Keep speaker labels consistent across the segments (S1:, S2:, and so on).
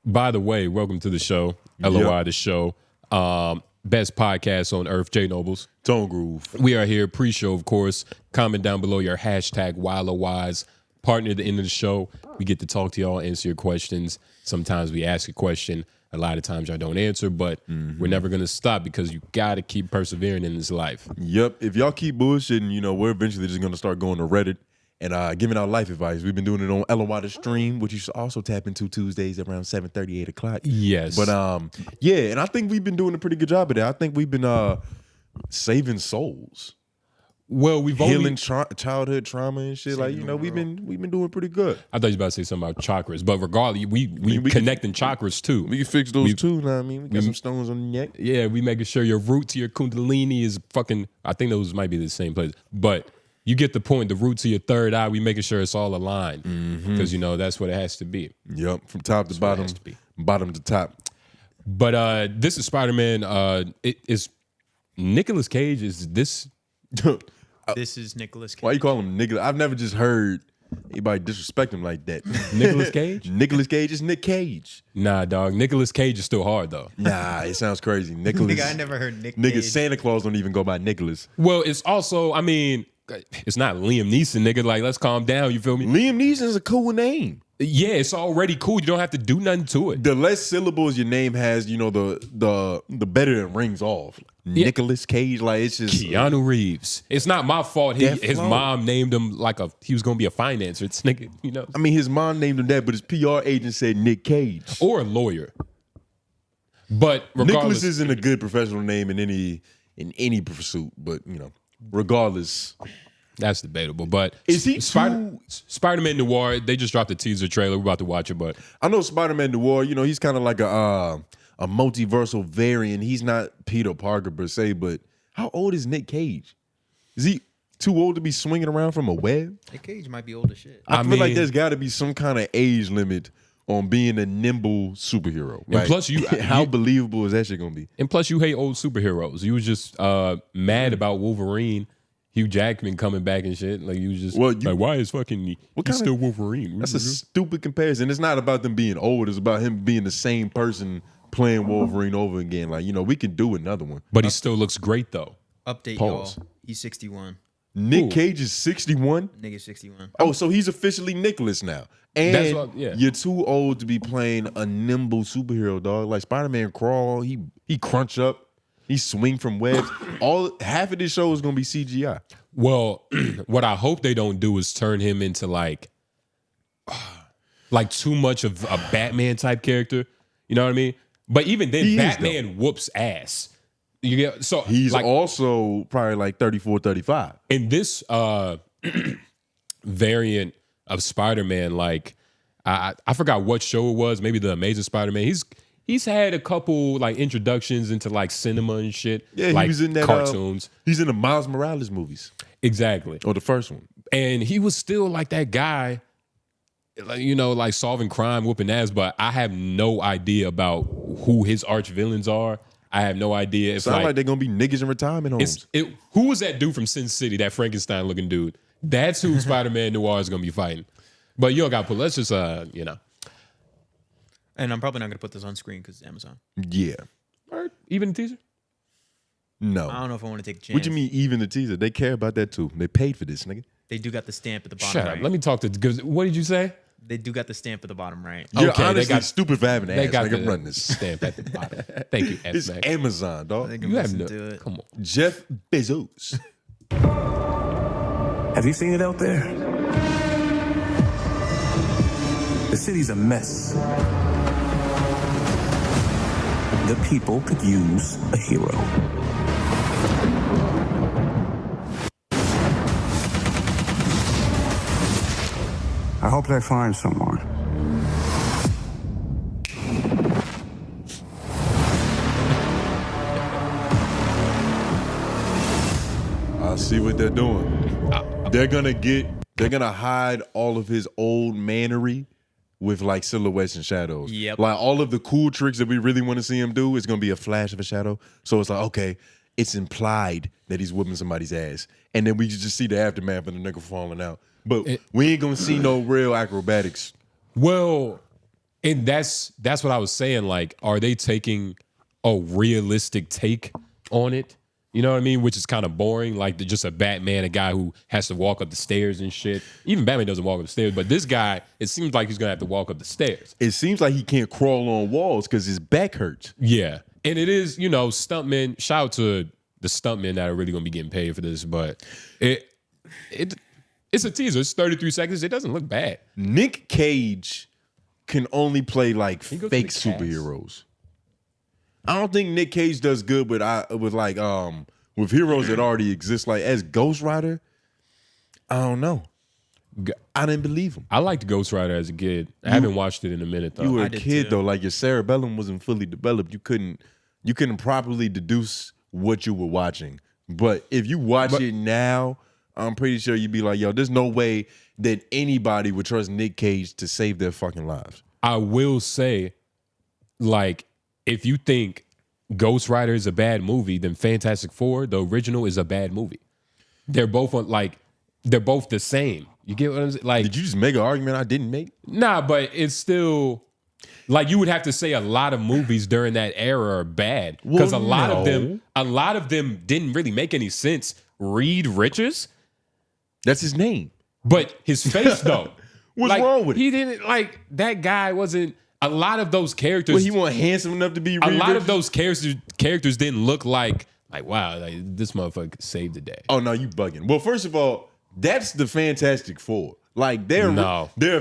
S1: By the way, welcome to the show, LOI, the show. Best podcast on earth, J Nobles.
S2: Tone Groove.
S1: We are here pre-show, of course. Comment down below your hashtag WildOIs. Partner at the end of the show. We get to talk to y'all, answer your questions. Sometimes we ask a question. A lot of times y'all don't answer, but we're never going to stop because you got to keep persevering in this life.
S2: Yep. If y'all keep bullshitting, you know, we're eventually just going to start going to Reddit and giving out life advice. We've been doing it on LOI the stream, which you should also tap into Tuesdays around 7:30, 8 o'clock.
S1: Yes.
S2: But yeah, and I think we've been doing a pretty good job of that. I think we've been saving souls.
S1: Well, we've
S2: healing childhood trauma and shit. Like, you know, we've been doing pretty good.
S1: I thought you were about to say something about chakras, but regardless, we connecting chakras too.
S2: We can fix those too. Know what I mean? We got some stones on the neck.
S1: Yeah, we making sure your root to your kundalini is fucking. I think those might be the same place, but you get the point. The root to your third eye, we making sure it's all aligned because you know that's what it has to be.
S2: Yep, from top to bottom, bottom to top.
S1: But this is Spider-Man. It is Nicolas Cage. Is this?
S3: This is Nicolas Cage.
S2: Why you call him Nicolas? I've never just heard anybody disrespect him like that.
S1: Nicolas Cage?
S2: Nicolas Cage is Nick Cage.
S1: Nah, dog. Nicolas Cage is still hard though.
S2: Nah, it sounds crazy. Nicholas.
S3: Nigga, I never heard Nick
S2: Nigga,
S3: Cage.
S2: Santa Claus don't even go by Nicholas.
S1: Well, it's also, I mean, it's not Liam Neeson, nigga. Like, let's calm down. You feel me?
S2: Liam Neeson is a cool name.
S1: Yeah, it's already cool. You don't have to do nothing to it.
S2: The less syllables your name has, you know, the better it rings off.
S1: Yeah.
S2: Nicolas Cage, like it's just
S1: Keanu Reeves. It's not my fault. His mom named him like he was gonna be a financer. It's nigga, you know.
S2: I mean, his mom named him that, but his PR agent said Nick Cage
S1: or a lawyer. But
S2: Nicholas isn't a good professional name in any pursuit. But you know, regardless.
S1: That's debatable, but
S2: is he
S1: Spider-Man Noir? They just dropped a teaser trailer. We're about to watch it, but
S2: I know Spider-Man Noir. You know, he's kind of like a multiversal variant. He's not Peter Parker per se, but how old is Nick Cage? Is he too old to be swinging around from a web?
S3: Nick Cage might be old as shit.
S2: I feel like there's got to be some kind of age limit on being a nimble superhero. Right?
S1: And plus,
S2: how believable is that shit gonna be?
S1: And plus, you hate old superheroes. You was just mad about Wolverine. Hugh Jackman coming back and shit. Like, you was just like, why is fucking he's still Wolverine?
S2: That's a stupid comparison. It's not about them being old. It's about him being the same person playing Wolverine over again. Like, you know, we can do another one.
S1: But he still looks great, though.
S3: Update, y'all. He's 61.
S2: Nick Cage is 61?
S3: Nigga's 61.
S2: Oh, so he's officially Nicholas now. And you're too old to be playing a nimble superhero, dog. Like, Spider-Man crawl, he crunch up. He swing from webs. Half of this show is gonna be CGI.
S1: Well, what I hope they don't do is turn him into like too much of a Batman type character. You know what I mean? But even then, Batman whoops ass. You get so
S2: he's like, also probably like 34, 35.
S1: In this variant of Spider-Man, like I forgot what show it was. Maybe the Amazing Spider-Man. He's had a couple like introductions into like cinema and shit.
S2: Yeah,
S1: like
S2: he was in that
S1: cartoons.
S2: He's in the Miles Morales movies.
S1: Exactly.
S2: Or the first one.
S1: And he was still like that guy, like, you know, like solving crime, whooping ass, but I have no idea about who his arch villains are. I have no idea.
S2: Sound like they're gonna be niggas in retirement homes.
S1: Who was that dude from Sin City, that Frankenstein looking dude? That's who Spider-Man Noir is gonna be fighting. But you don't gotta put, let's just you know.
S3: And I'm probably not going to put this on screen because it's Amazon.
S2: Yeah.
S1: Or even the teaser?
S3: No. I don't know if I want to take a chance.
S2: What you mean even the teaser? They care about that too. They paid for this, nigga.
S3: They do got the stamp at the bottom
S1: Shut up.
S3: right.
S1: Let me talk to, what did you say?
S3: They do got the stamp at the bottom right.
S2: You're honestly they got stupid for having
S1: they got
S2: the run this
S1: stamp at the bottom. Thank you,
S2: It's Amazon, dog.
S3: You have no, do it.
S1: Come on.
S2: Jeff Bezos.
S4: Have you seen it out there? The city's a mess. The people could use a hero. I hope they find someone.
S2: I see what they're doing. They're gonna hide all of his old mannery with like silhouettes and shadows.
S3: Yep.
S2: Like all of the cool tricks that we really want to see him do is gonna be a flash of a shadow. So it's like, okay, it's implied that he's whooping somebody's ass. And then we just see the aftermath of the nigga falling out. But we ain't gonna see no real acrobatics.
S1: Well, And that's what I was saying. Like, are they taking a realistic take on it? You know what I mean? Which is kind of boring. Like, just a Batman, a guy who has to walk up the stairs and shit. Even Batman doesn't walk up the stairs, but this guy, it seems like he's gonna have to walk up the stairs.
S2: It seems like he can't crawl on walls because his back hurts.
S1: Yeah, and it is, you know, stuntmen. Shout out to the stuntmen that are really gonna be getting paid for this, but it's a teaser. It's 33 seconds. It doesn't look bad.
S2: Nick Cage can only play like fake superheroes. I don't think Nick Cage does good with heroes that already exist. Like as Ghost Rider, I don't know. I didn't believe him.
S1: I liked Ghost Rider as a kid. I haven't watched it in a minute though.
S2: You were a kid though. Like your cerebellum wasn't fully developed. You couldn't properly deduce what you were watching. But if you watch it now, I'm pretty sure you'd be like, yo, there's no way that anybody would trust Nick Cage to save their fucking lives.
S1: I will say, like, if you think Ghost Rider is a bad movie, then Fantastic Four, the original, is a bad movie. They're both they're both the same. You get what I'm saying? Like,
S2: did you just make an argument I didn't make?
S1: Nah, but it's still like you would have to say a lot of movies during that era are bad because a lot of them didn't really make any sense. Reed Richards,
S2: that's his name, but
S1: his face though.
S2: What's wrong with it?
S1: He didn't like that guy. Wasn't a lot of those characters?
S2: Well, he wasn't handsome enough to be.
S1: A lot of those characters didn't look like wow, like this motherfucker saved the day.
S2: Oh no, you bugging. Well, first of all, that's the Fantastic Four. Like they're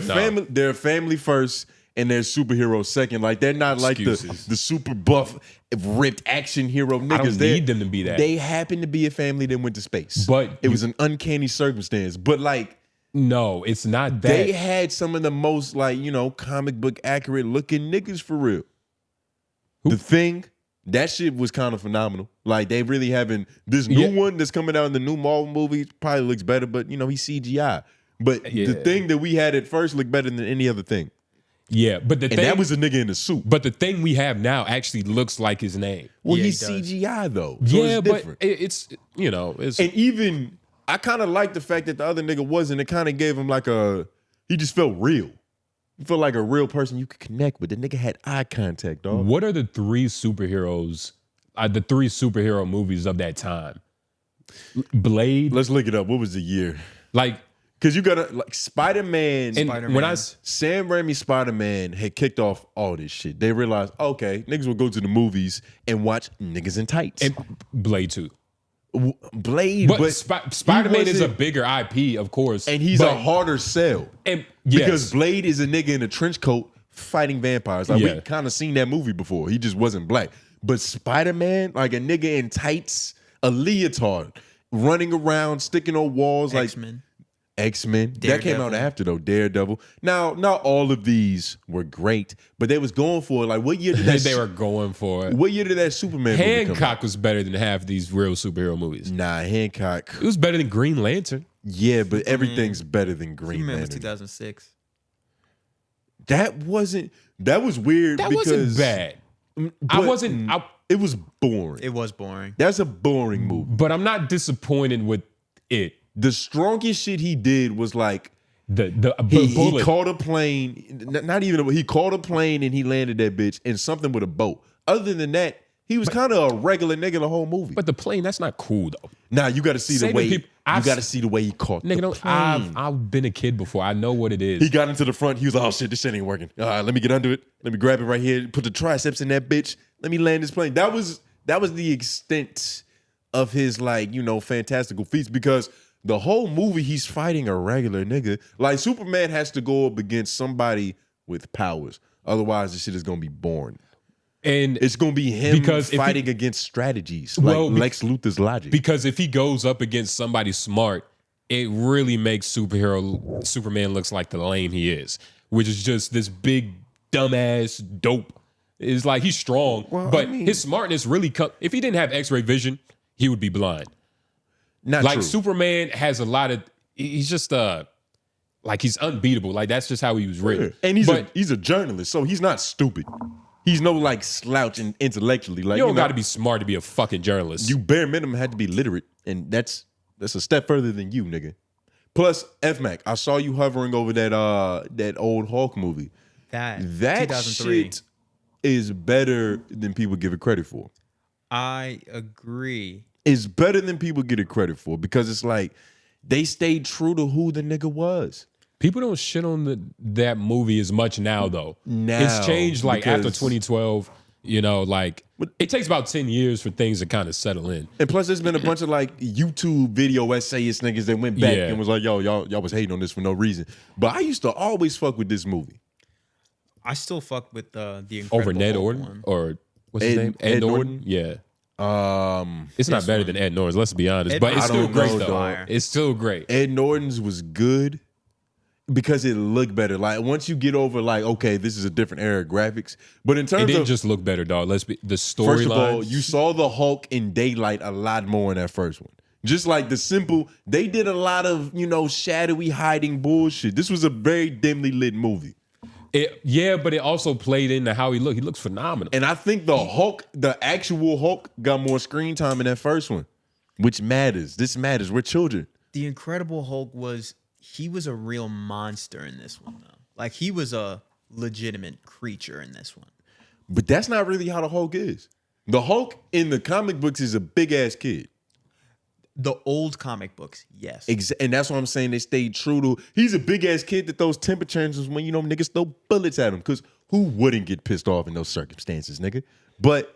S2: family first and they're superheroes second. Like they're not like the super buff, ripped action hero niggas.
S1: I don't need them to be that.
S2: They happen to be a family that went to space,
S1: but
S2: it was an uncanny circumstance. But like.
S1: No, it's not that.
S2: They had some of the most, like, you know, comic book accurate looking niggas for real. The Thing, that shit was kind of phenomenal. Like, they really having this new one that's coming out in the new Marvel movie probably looks better, but, you know, he's CGI. But the Thing that we had at first looked better than any other thing.
S1: Yeah, but
S2: that was a nigga in a suit.
S1: But the Thing we have now actually looks like his name.
S2: Well, he's CGI, though. So
S1: yeah,
S2: it's different.
S1: But it's, you know, it's...
S2: And even... I kind of like the fact that the other nigga wasn't. It kind of gave him like he just felt real. He felt like a real person you could connect with. The nigga had eye contact, dog.
S1: What are the three superheroes, the three superhero movies of that time? Blade?
S2: Let's look it up. What was the year?
S1: Like,
S2: because you got like Spider-Man.
S1: When
S2: Sam Raimi Spider-Man had kicked off all this shit. They realized, okay, niggas will go to the movies and watch niggas in tights.
S1: And Blade 2.
S2: Blade,
S1: but Spider-Man is a bigger IP, of course,
S2: and he's a harder sell.
S1: And
S2: because Blade is a nigga in a trench coat fighting vampires. Like we kind of seen that movie before. He just wasn't black. But Spider-Man, like a nigga in tights, a leotard, running around, sticking on walls, X-Men. That came out after though. Daredevil. Now, not all of these were great, but they was going for it. Like, what year did that?
S1: They were going for it.
S2: What year did that Superman?
S1: Hancock was better than half these real superhero movies.
S2: Nah, Hancock.
S1: It was better than Green Lantern.
S2: Yeah, but everything's better than Green Lantern.
S3: Was 2006.
S2: That was weird.
S1: That wasn't bad.
S2: It was boring.
S3: It was boring.
S2: That's a boring movie.
S1: But I'm not disappointed with it.
S2: The strongest shit he did was like
S1: he
S2: caught a plane. He caught a plane and he landed that bitch in something with a boat. Other than that, he was kind of a regular nigga the whole movie.
S1: But the plane, that's not cool though.
S2: Nah, you got to see the way. You got to see the way he caught the plane.
S1: I've been a kid before. I know what it is.
S2: He got into the front. He was like, "Oh shit, this shit ain't working. All right, let me get under it. Let me grab it right here. Put the triceps in that bitch. Let me land this plane." That was the extent of his fantastical feats because. The whole movie, he's fighting a regular nigga. Like, Superman has to go up against somebody with powers. Otherwise, the shit is going to be boring.
S1: And
S2: it's going to be him fighting against strategies, like Lex Luthor's logic.
S1: Because if he goes up against somebody smart, it really makes Superman looks like the lame he is, which is just this big, dumbass dope. It's like he's strong, but his smartness really if he didn't have X-ray vision, he would be blind.
S2: Not true.
S1: Superman has a lot of. He's just he's unbeatable. Like that's just how he was written.
S2: And he's a journalist, so he's not stupid. He's no slouch intellectually. Like
S1: you don't got to be smart to be a fucking journalist.
S2: You bare minimum had to be literate, and that's a step further than you, nigga. Plus, F-Mac, I saw you hovering over that old Hulk movie.
S3: That
S2: 2003 shit is better than people give it credit for.
S3: I agree.
S2: It's better than people get it credit for because it's like they stayed true to who the nigga was.
S1: People don't shit on that movie as much now, though.
S2: Now,
S1: it's changed like after 2012. You know, like it takes about 10 years for things to kind of settle in.
S2: And plus, there's been a bunch of like YouTube video essayist niggas that went back and was like, "Yo, y'all was hating on this for no reason." But I used to always fuck with this movie.
S3: I still fuck with the Incredible
S1: over Ned
S3: Hulk
S1: Orton
S3: one.
S1: Or what's his name? Ed Norton? Yeah. It's not better than Ed Norton's. Let's be honest, but it's still great though. It's still great.
S2: Ed Norton's was good because it looked better. Like once you get over, like okay, this is a different era of graphics. But in terms
S1: it didn't
S2: of
S1: just look better, dog. Let's be the storyline.
S2: First of all, you saw the Hulk in daylight a lot more in that first one. Just like the simple, they did a lot of shadowy hiding bullshit. This was a very dimly lit movie.
S1: But it also played into how he looked. He looks phenomenal.
S2: And I think the Hulk, the actual Hulk, got more screen time in that first one, which matters. This matters. We're children.
S3: The Incredible Hulk was a real monster in this one, though. Like he was a legitimate creature in this one.
S2: But that's not really how the Hulk is. The Hulk in the comic books is a big ass kid.
S3: The old comic books, yes.
S2: And that's what I'm saying. They stayed true to. He's a big ass kid that throws temper tantrums when niggas throw bullets at him. Because who wouldn't get pissed off in those circumstances, nigga? But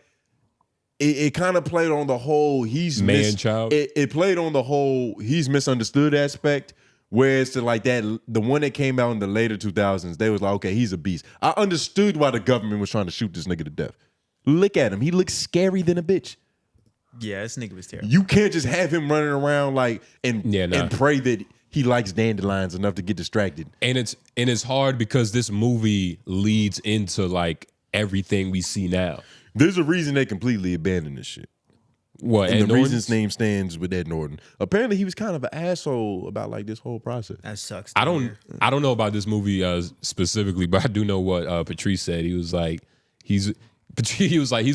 S2: it kind of played on the whole he's
S1: child.
S2: It played on the whole he's misunderstood aspect. Whereas to like that, the one that came out in the later 2000s, they was like, okay, he's a beast. I understood why the government was trying to shoot this nigga to death. Look at him. He looks scary than a bitch.
S3: Yeah, this nigga was terrible.
S2: You can't just have him running around like and pray that he likes dandelions enough to get distracted.
S1: And it's hard because this movie leads into like everything we see now.
S2: There's a reason they completely abandoned this shit.
S1: What?
S2: And the reason his name stands with Ed Norton. Apparently, he was kind of an asshole about like this whole process.
S3: That sucks.
S1: I don't know about this movie specifically, but I do know what Patrice said. He was like, he's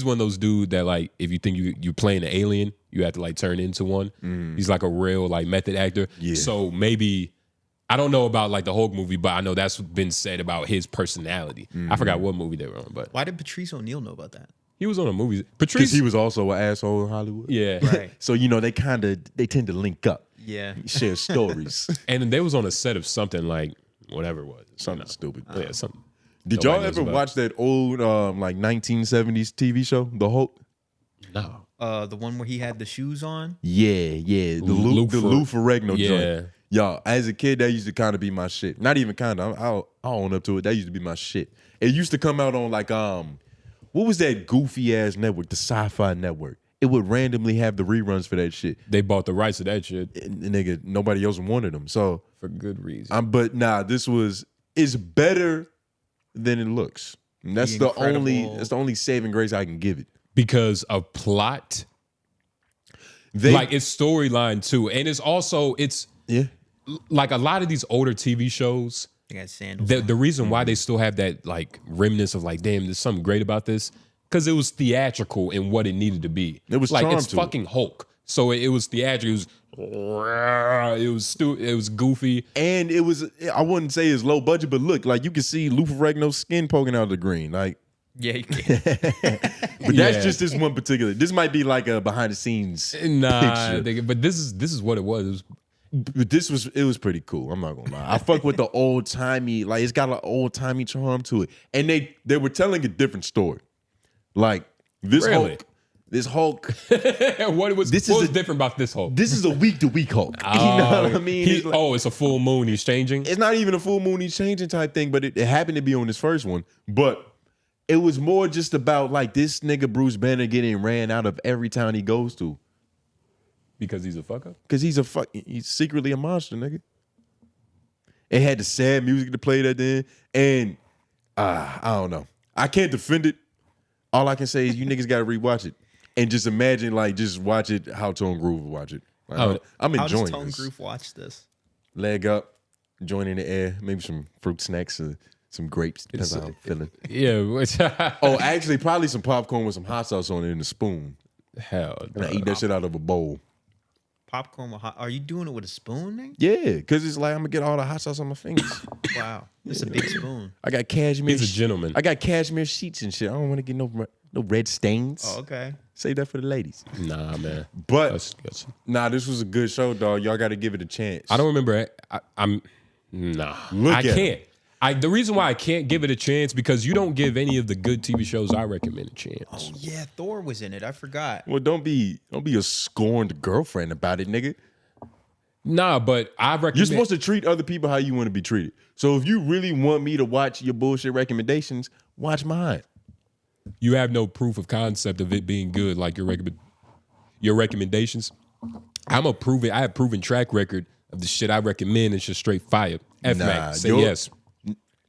S1: one of those dudes that like if you think you're playing an alien, you have to like turn into one. He's like a real like method actor. Yeah. So maybe I don't know about like the Hulk movie, but I know that's been said about his personality. I forgot what movie they were on, but
S3: why did Patrice O'Neal know about that?
S1: He was on a movie.
S2: Because he was also an asshole in Hollywood.
S1: Yeah.
S3: Right.
S2: So they tend to link up.
S3: Yeah.
S2: Share stories.
S1: And they was on a set of something like whatever it was.
S2: Something stupid.
S1: Yeah, something.
S2: Did y'all ever watch that old like 1970s TV show, The Hulk?
S1: No.
S2: The
S3: one where he had the shoes on?
S2: Yeah. The Lou Ferrigno joint. Y'all, as a kid, that used to kind of be my shit. Not even kind of. I'll own up to it. That used to be my shit. It used to come out on like what was that goofy ass network? The Sci-Fi Network. It would randomly have the reruns for that shit.
S1: They bought the rights to that shit.
S2: And nigga, nobody else wanted them. So
S1: for good reason.
S2: But nah, it's better than it looks. And that's the only saving grace I can give it.
S1: Because of plot. Like it's storyline too. And it's also like a lot of these older TV shows.
S3: They got sandals.
S1: The reason why they still have that like remnants of like, damn, there's something great about this. Because it was theatrical in what it needed to be.
S2: It was
S1: like
S2: charm
S1: it's
S2: to
S1: fucking Hulk. So it was theatrical. It was goofy.
S2: And it was, I wouldn't say it's low budget, but look, like you can see Lou Ferrigno's skin poking out of the green. Like,
S3: yeah, you can.
S2: But that's just this one particular. This might be like a behind the scenes picture.
S1: But this is what it was.
S2: But it was pretty cool. I'm not gonna lie. I fuck with the old timey, like it's got an old timey charm to it. And they were telling a different story. Like this Hulk.
S1: What was different about this Hulk?
S2: This is a week to week Hulk. You know what I mean?
S1: It's a full moon. He's changing.
S2: It's not even a full moon. He's changing type thing. But it happened to be on this first one. But it was more just about like this nigga Bruce Banner getting ran out of every town he goes to.
S1: Because he's a fuck up?
S2: Because he's secretly a monster, nigga. It had the sad music to play at the end. And I don't know. I can't defend it. All I can say is you niggas got to rewatch it. And just imagine, like, just watch it how Tone Groove watch it. Like, I'm enjoying this.
S3: How does Tone Groove watch this?
S2: Leg up, joint in the air, maybe some fruit snacks, some grapes. Depends on how I'm feeling.
S1: Yeah.
S2: Actually, probably some popcorn with some hot sauce on it and a spoon.
S1: Hell no.
S2: And I eat that shit out of a bowl.
S3: Popcorn with hot. Are you doing it with a spoon, nigga?
S2: Yeah, because it's like I'm gonna get all the hot sauce on my fingers.
S3: Wow, it's a big spoon.
S2: I got cashmere.
S1: He's a gentleman.
S2: I got cashmere sheets and shit. I don't want to get no red stains.
S3: Oh, okay.
S2: Save that for the ladies.
S1: Nah, man.
S2: But
S1: That's-
S2: nah, this was a good show, dog. Y'all got to give it a chance.
S1: I don't remember it. Nah.
S2: Look
S1: I
S2: at
S1: can't. The reason why I can't give it a chance because you don't give any of the good TV shows I recommend a chance.
S3: Oh yeah, Thor was in it. I forgot.
S2: Well, don't be a scorned girlfriend about it, nigga.
S1: Nah, but I recommend.
S2: You're supposed to treat other people how you want to be treated. So if you really want me to watch your bullshit recommendations, watch mine.
S1: You have no proof of concept of it being good, like your recommendations. I have proven track record of the shit I recommend. It's just straight fire. FMAC, say yes.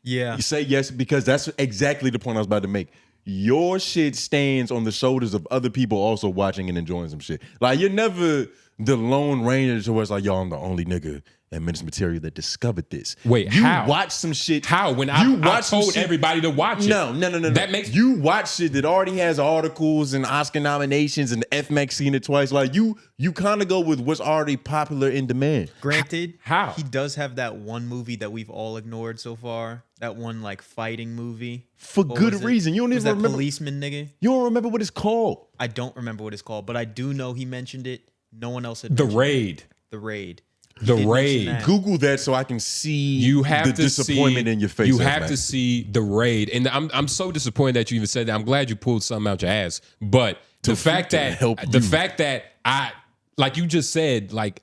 S3: Yeah.
S2: You say yes because that's exactly the point I was about to make. Your shit stands on the shoulders of other people also watching and enjoying some shit. Like, you're never the Lone Ranger to where it's like, yo, I'm the only nigga at Menace Material that discovered this.
S1: Wait,
S2: you
S1: how?
S2: watch some shit.
S1: How? When I told everybody to watch it.
S2: No.
S1: That makes
S2: you watch shit that already has articles and Oscar nominations and FMAC seen it twice. Like, you kind of go with what's already popular in demand.
S3: Granted,
S1: How?
S3: he does have that one movie that we've all ignored so far. That one like fighting movie.
S2: For
S3: What
S2: good
S3: was it?
S2: reason. You don't
S3: Was
S2: even
S3: that
S2: remember.
S3: policeman nigga?
S2: You don't remember what it's called.
S3: I don't remember what it's called, but I do know he mentioned it. No one else had
S1: The
S3: mentioned
S1: Raid.
S3: it. The Raid. He
S1: The
S3: did mention
S1: Raid.
S3: that.
S2: Google that so I can see
S1: You have
S2: the
S1: to
S2: disappointment
S1: see,
S2: in your face.
S1: You have
S2: FMAC.
S1: to see The Raid, and I'm so disappointed that you even said that. I'm glad you pulled something out your ass, but the fact that I, like you just said, like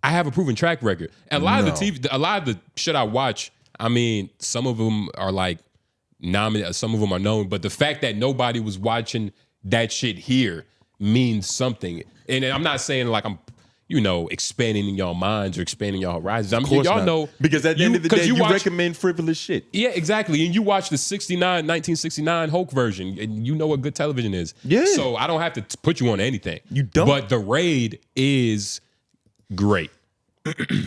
S1: I have a proven track record. A lot of the shit I watch, I mean, some of them are like nominated, some of them are known, but the fact that nobody was watching that shit here means something. And I'm not saying like I'm, expanding in y'all minds or expanding y'all horizons. I mean, y'all know.
S2: Because at the end of the day, you
S1: watch,
S2: recommend frivolous shit.
S1: Yeah, exactly. And you watch the 1969 Hulk version, and you know what good television is.
S2: Yeah.
S1: So I don't have to put you on anything.
S2: You don't.
S1: But The Raid is great.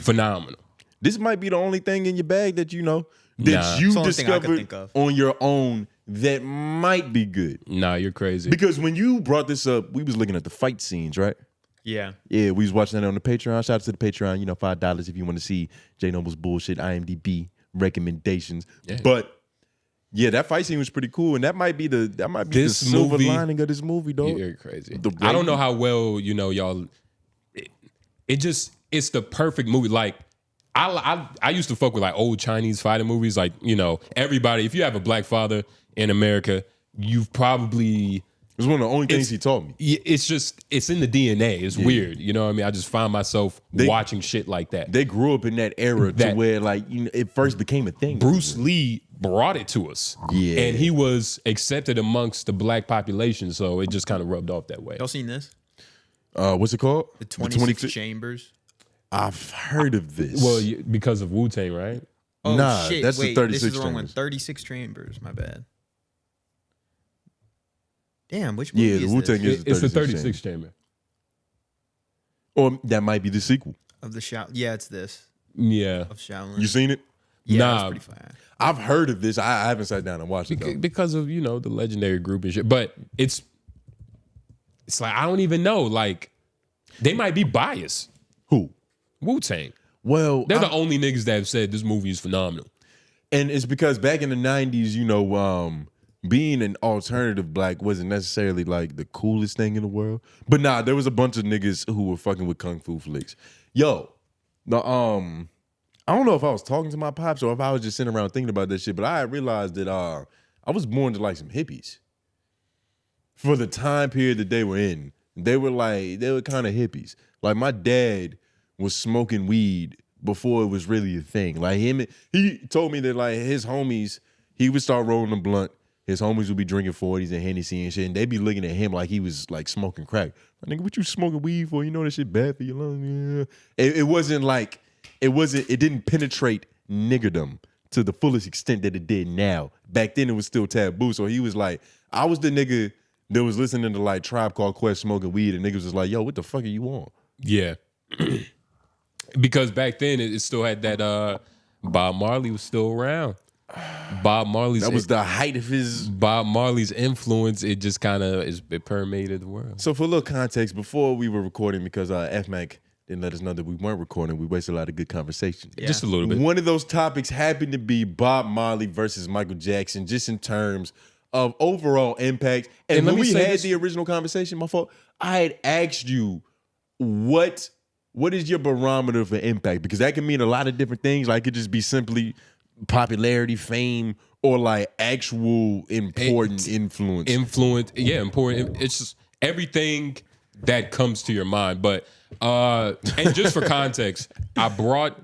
S1: Phenomenal.
S2: This might be the only thing in your bag that you
S1: Nah.
S3: It's the only thing I could
S2: discovered
S3: think of.
S2: on your own that might be good.
S1: Nah, you're crazy.
S2: Because when you brought this up, we was looking at the fight scenes, right?
S3: Yeah.
S2: Yeah, we was watching that on the Patreon. Shout out to the Patreon, $5 if you want to see J Noble's bullshit IMDb recommendations.
S1: Yeah.
S2: But yeah, that fight scene was pretty cool, and that might be the
S1: This
S2: silver
S1: movie-
S2: lining of this movie, dog.
S1: You're crazy.
S2: The
S1: I don't know
S2: Raid.
S1: how well, y'all. It's the perfect movie. Like, I used to fuck with like old Chinese fighting movies. Like, everybody, if you have a black father in America, you've probably.
S2: It was one of the only things he taught me.
S1: It's in the DNA. It's weird. You know what I mean? I just find myself watching shit like that.
S2: They grew up in that era to where it first became a thing.
S1: Bruce Lee brought it to us.
S2: Yeah.
S1: And he was accepted amongst the black population. So it just kind of rubbed off that way.
S3: Y'all seen this?
S2: What's it called?
S3: The 26 Chambers.
S2: I've heard of this.
S1: Well, because of Wu-Tang, right?
S3: Oh
S2: Nah,
S3: shit!
S2: that's the
S3: Wait,
S2: 36
S3: this is the wrong one.
S2: Chambers.
S3: 36 Chambers. My bad. Damn, which movie
S2: yeah, the
S3: is
S2: Wu-Tang
S3: this?
S2: is
S1: It's the 36 chamber.
S2: Or that might be the sequel.
S3: Of the Shaolin. Yeah, it's this.
S1: Yeah.
S3: Of Shaolin.
S2: You seen it?
S3: Yeah,
S1: Nah.
S3: that's pretty fire.
S2: I've heard of this. I haven't sat down and watched it though.
S1: Because of, the legendary group and shit. But it's like, I don't even know. Like, they might be biased.
S2: Who?
S1: Wu-Tang.
S2: Well,
S1: They're the only niggas that have said this movie is phenomenal.
S2: and it's because back in the 90s, being an alternative black wasn't necessarily like the coolest thing in the world. But nah, there was a bunch of niggas who were fucking with kung fu flicks. Yo, I don't know if I was talking to my pops or if I was just sitting around thinking about that shit, but I had realized that I was born to like some hippies. For the time period that they were in, they were kind of hippies. Like my dad was smoking weed before it was really a thing. Like he told me that like his homies, he would start rolling a blunt. His homies would be drinking 40s and Hennessy and shit, and they'd be looking at him like he was like smoking crack. Like, nigga, what you smoking weed for? You know that shit bad for your lungs. Yeah. It didn't penetrate niggerdom to the fullest extent that it did now. Back then it was still taboo. So he was like, I was the nigga that was listening to like Tribe Called Quest smoking weed, and niggas was like, yo, what the fuck are you on?
S1: Yeah. Because back then it still had that Bob Marley was still around. Bob Marley's
S2: That was the height of his.
S1: Bob Marley's influence. It just kind of it permeated the world.
S2: So for a little context, before we were recording, because FMAC didn't let us know that we weren't recording. We wasted a lot of good conversation.
S3: Yeah.
S1: Just a little bit.
S2: One of those topics happened to be Bob Marley versus Michael Jackson, just in terms of overall impact. And when we had the original conversation, my fault, I had asked you what is your barometer for impact? Because that can mean a lot of different things. Like it could just be simply popularity, fame, or like actual important influence.
S1: Yeah, important. It's just everything that comes to your mind. But and just for context, I brought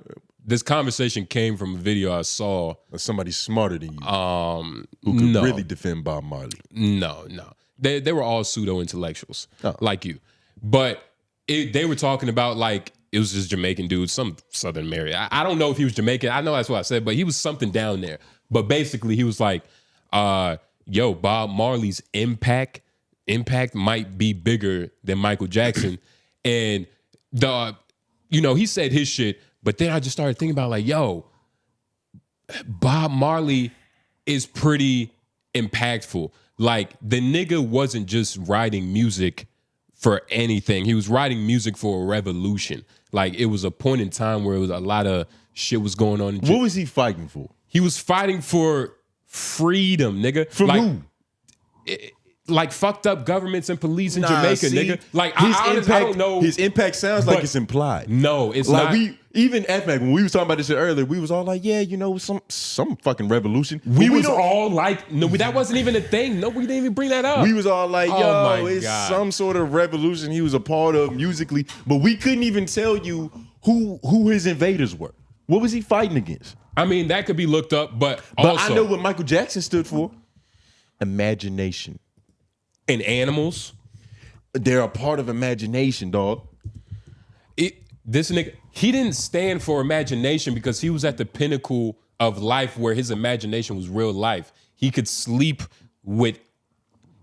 S1: this conversation came from a video I saw.
S2: Somebody smarter than you, who could really defend Bob Marley.
S1: No. They were all pseudo intellectuals like you, but they were talking about like it was this Jamaican dude, some Southern Mary. I don't know if he was Jamaican. I know that's what I said, but he was something down there. But basically, he was like, "Yo, Bob Marley's impact might be bigger than Michael Jackson," and he said his shit. But then I just started thinking about like, yo, Bob Marley is pretty impactful. Like the nigga wasn't just writing music for anything. He was writing music for a revolution. Like it was a point in time where it was a lot of shit was going on.
S2: What was he fighting for?
S1: He was fighting for freedom, nigga.
S2: From who?
S1: Like fucked up governments and police in Jamaica, nigga. Like I don't know.
S2: His impact sounds like it's implied.
S1: No, it's
S2: like
S1: not.
S2: Even F-Mac, when we was talking about this shit earlier, we was all like, yeah, some fucking revolution.
S1: We was all like, no, that wasn't even a thing. No, we didn't even bring that up.
S2: We was all like, yo, it's some sort of revolution he was a part of musically, but we couldn't even tell you who his invaders were. What was he fighting against?
S1: I mean, that could be looked up, but also,
S2: I know what Michael Jackson stood for. Imagination.
S1: And animals.
S2: They're a part of imagination, dog.
S1: This nigga, he didn't stand for imagination because he was at the pinnacle of life where his imagination was real life. He could sleep with,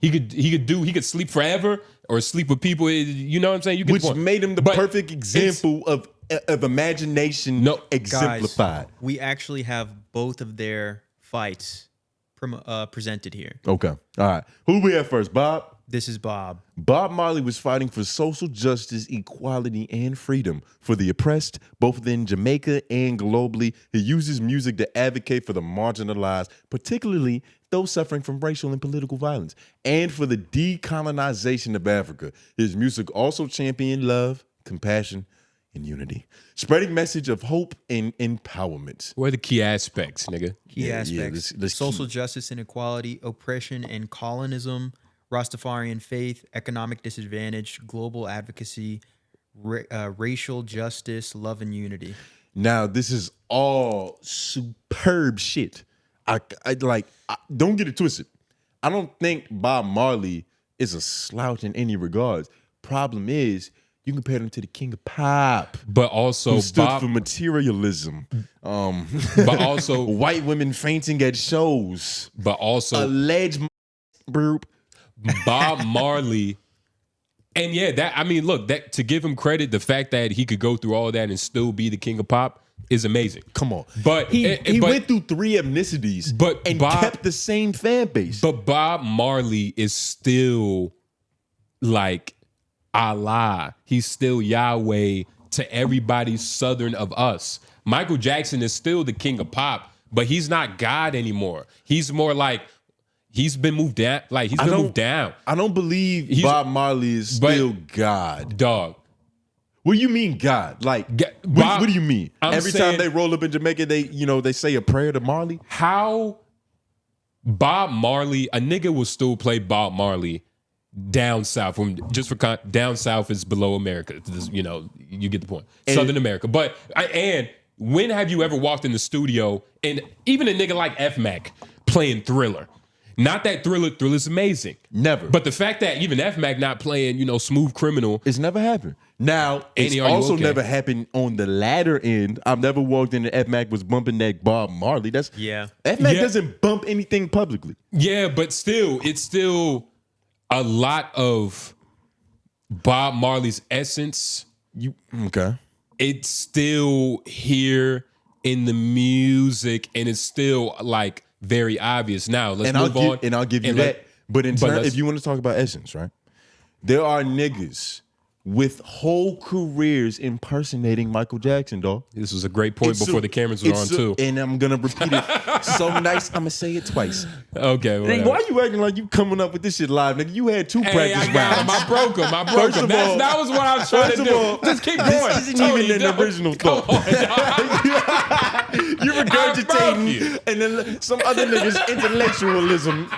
S1: he could sleep forever or sleep with people. You know what I'm saying? You
S2: Which made him the perfect example of imagination exemplified.
S3: Guys, we actually have both of their fights presented here.
S2: Okay. All right. Who we have first, Bob?
S3: This is Bob.
S2: Bob Marley was fighting for social justice, equality, and freedom for the oppressed, both within Jamaica and globally. He uses music to advocate for the marginalized, particularly those suffering from racial and political violence, and for the decolonization of Africa. His music also championed love, compassion, and unity, spreading message of hope and empowerment.
S1: What are the key aspects, nigga?
S3: Key aspects. Social justice and equality, oppression and colonism, Rastafarian faith, economic disadvantage, global advocacy, racial justice, love and unity.
S2: Now, this is all superb shit. I don't get it twisted. I don't think Bob Marley is a slouch in any regards. Problem is, you compare him to the king of pop,
S1: but also
S2: who stood for materialism.
S1: But also
S2: white women fainting at shows.
S1: But also
S2: alleged burp.
S1: Bob Marley, and look, to give him credit, the fact that he could go through all that and still be the king of pop is amazing.
S2: Come on,
S1: but
S2: he went through 3 ethnicities, kept the same fan base.
S1: But Bob Marley is still like Allah. He's still Yahweh to everybody southern of us. Michael Jackson is still the king of pop, but he's not God anymore. He's more like he's been moved down. Like he's been moved down.
S2: I don't believe Bob Marley is still God,
S1: dog.
S2: What do you mean God? Like what do you mean? Every time they roll up in Jamaica, they say a prayer to Marley.
S1: How Bob Marley, a nigga will still play Bob Marley down south. Down south is below America. You get the point. Southern America. But when have you ever walked in the studio and even a nigga like F-Mac playing Thriller? Not that Thriller's amazing.
S2: Never.
S1: But the fact that even F-Mac not playing, Smooth Criminal.
S2: It's never happened. Now, it's also never happened on the latter end. I've never walked in and F-Mac was bumping that Bob Marley. F-Mac doesn't bump anything publicly.
S1: Yeah, but still, it's still a lot of Bob Marley's essence.
S2: Okay.
S1: It's still here in the music, and it's still like very obvious. Now let's move on.
S2: And I'll give you that. But if you want to talk about essence, right? There are niggas with whole careers impersonating Michael Jackson, dog.
S1: This was a great point before the cameras were on too.
S2: And I'm gonna repeat it so nice. I'm gonna say it twice.
S1: Okay,
S2: Nigga, why you acting like you coming up with this shit live, nigga? You had 2 practice rounds.
S1: I broke him. That was what I was trying to do. Just keep going.
S2: This isn't even an original thought. You regurgitating, and then some other niggas intellectualism.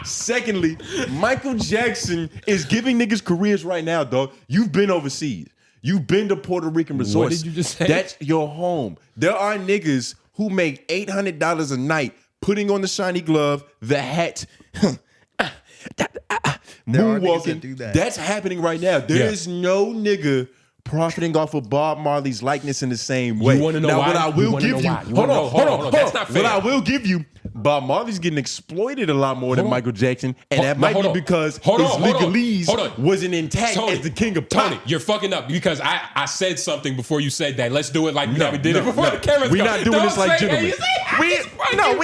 S2: Secondly, Michael Jackson is giving niggas careers right now, dog. You've been overseas. You've been to Puerto Rican resorts.
S1: What did you just say?
S2: That's your home. There are niggas who make $800 a night putting on the shiny glove, the hat, moonwalking. That's happening right now. There is no nigga profiting off of Bob Marley's likeness in the same way.
S1: You want to know
S2: now,
S1: why?
S2: What I will give you, hold on.
S1: That's not fair.
S2: What I will give you, Bob Marley's getting exploited a lot more than Michael Jackson, and that might be because his legalese wasn't intact as the king of pop.
S1: Tony, you're fucking up because I said something before you said that. Let's do it like we did it before the cameras
S2: We're not doing this like gentlemen. We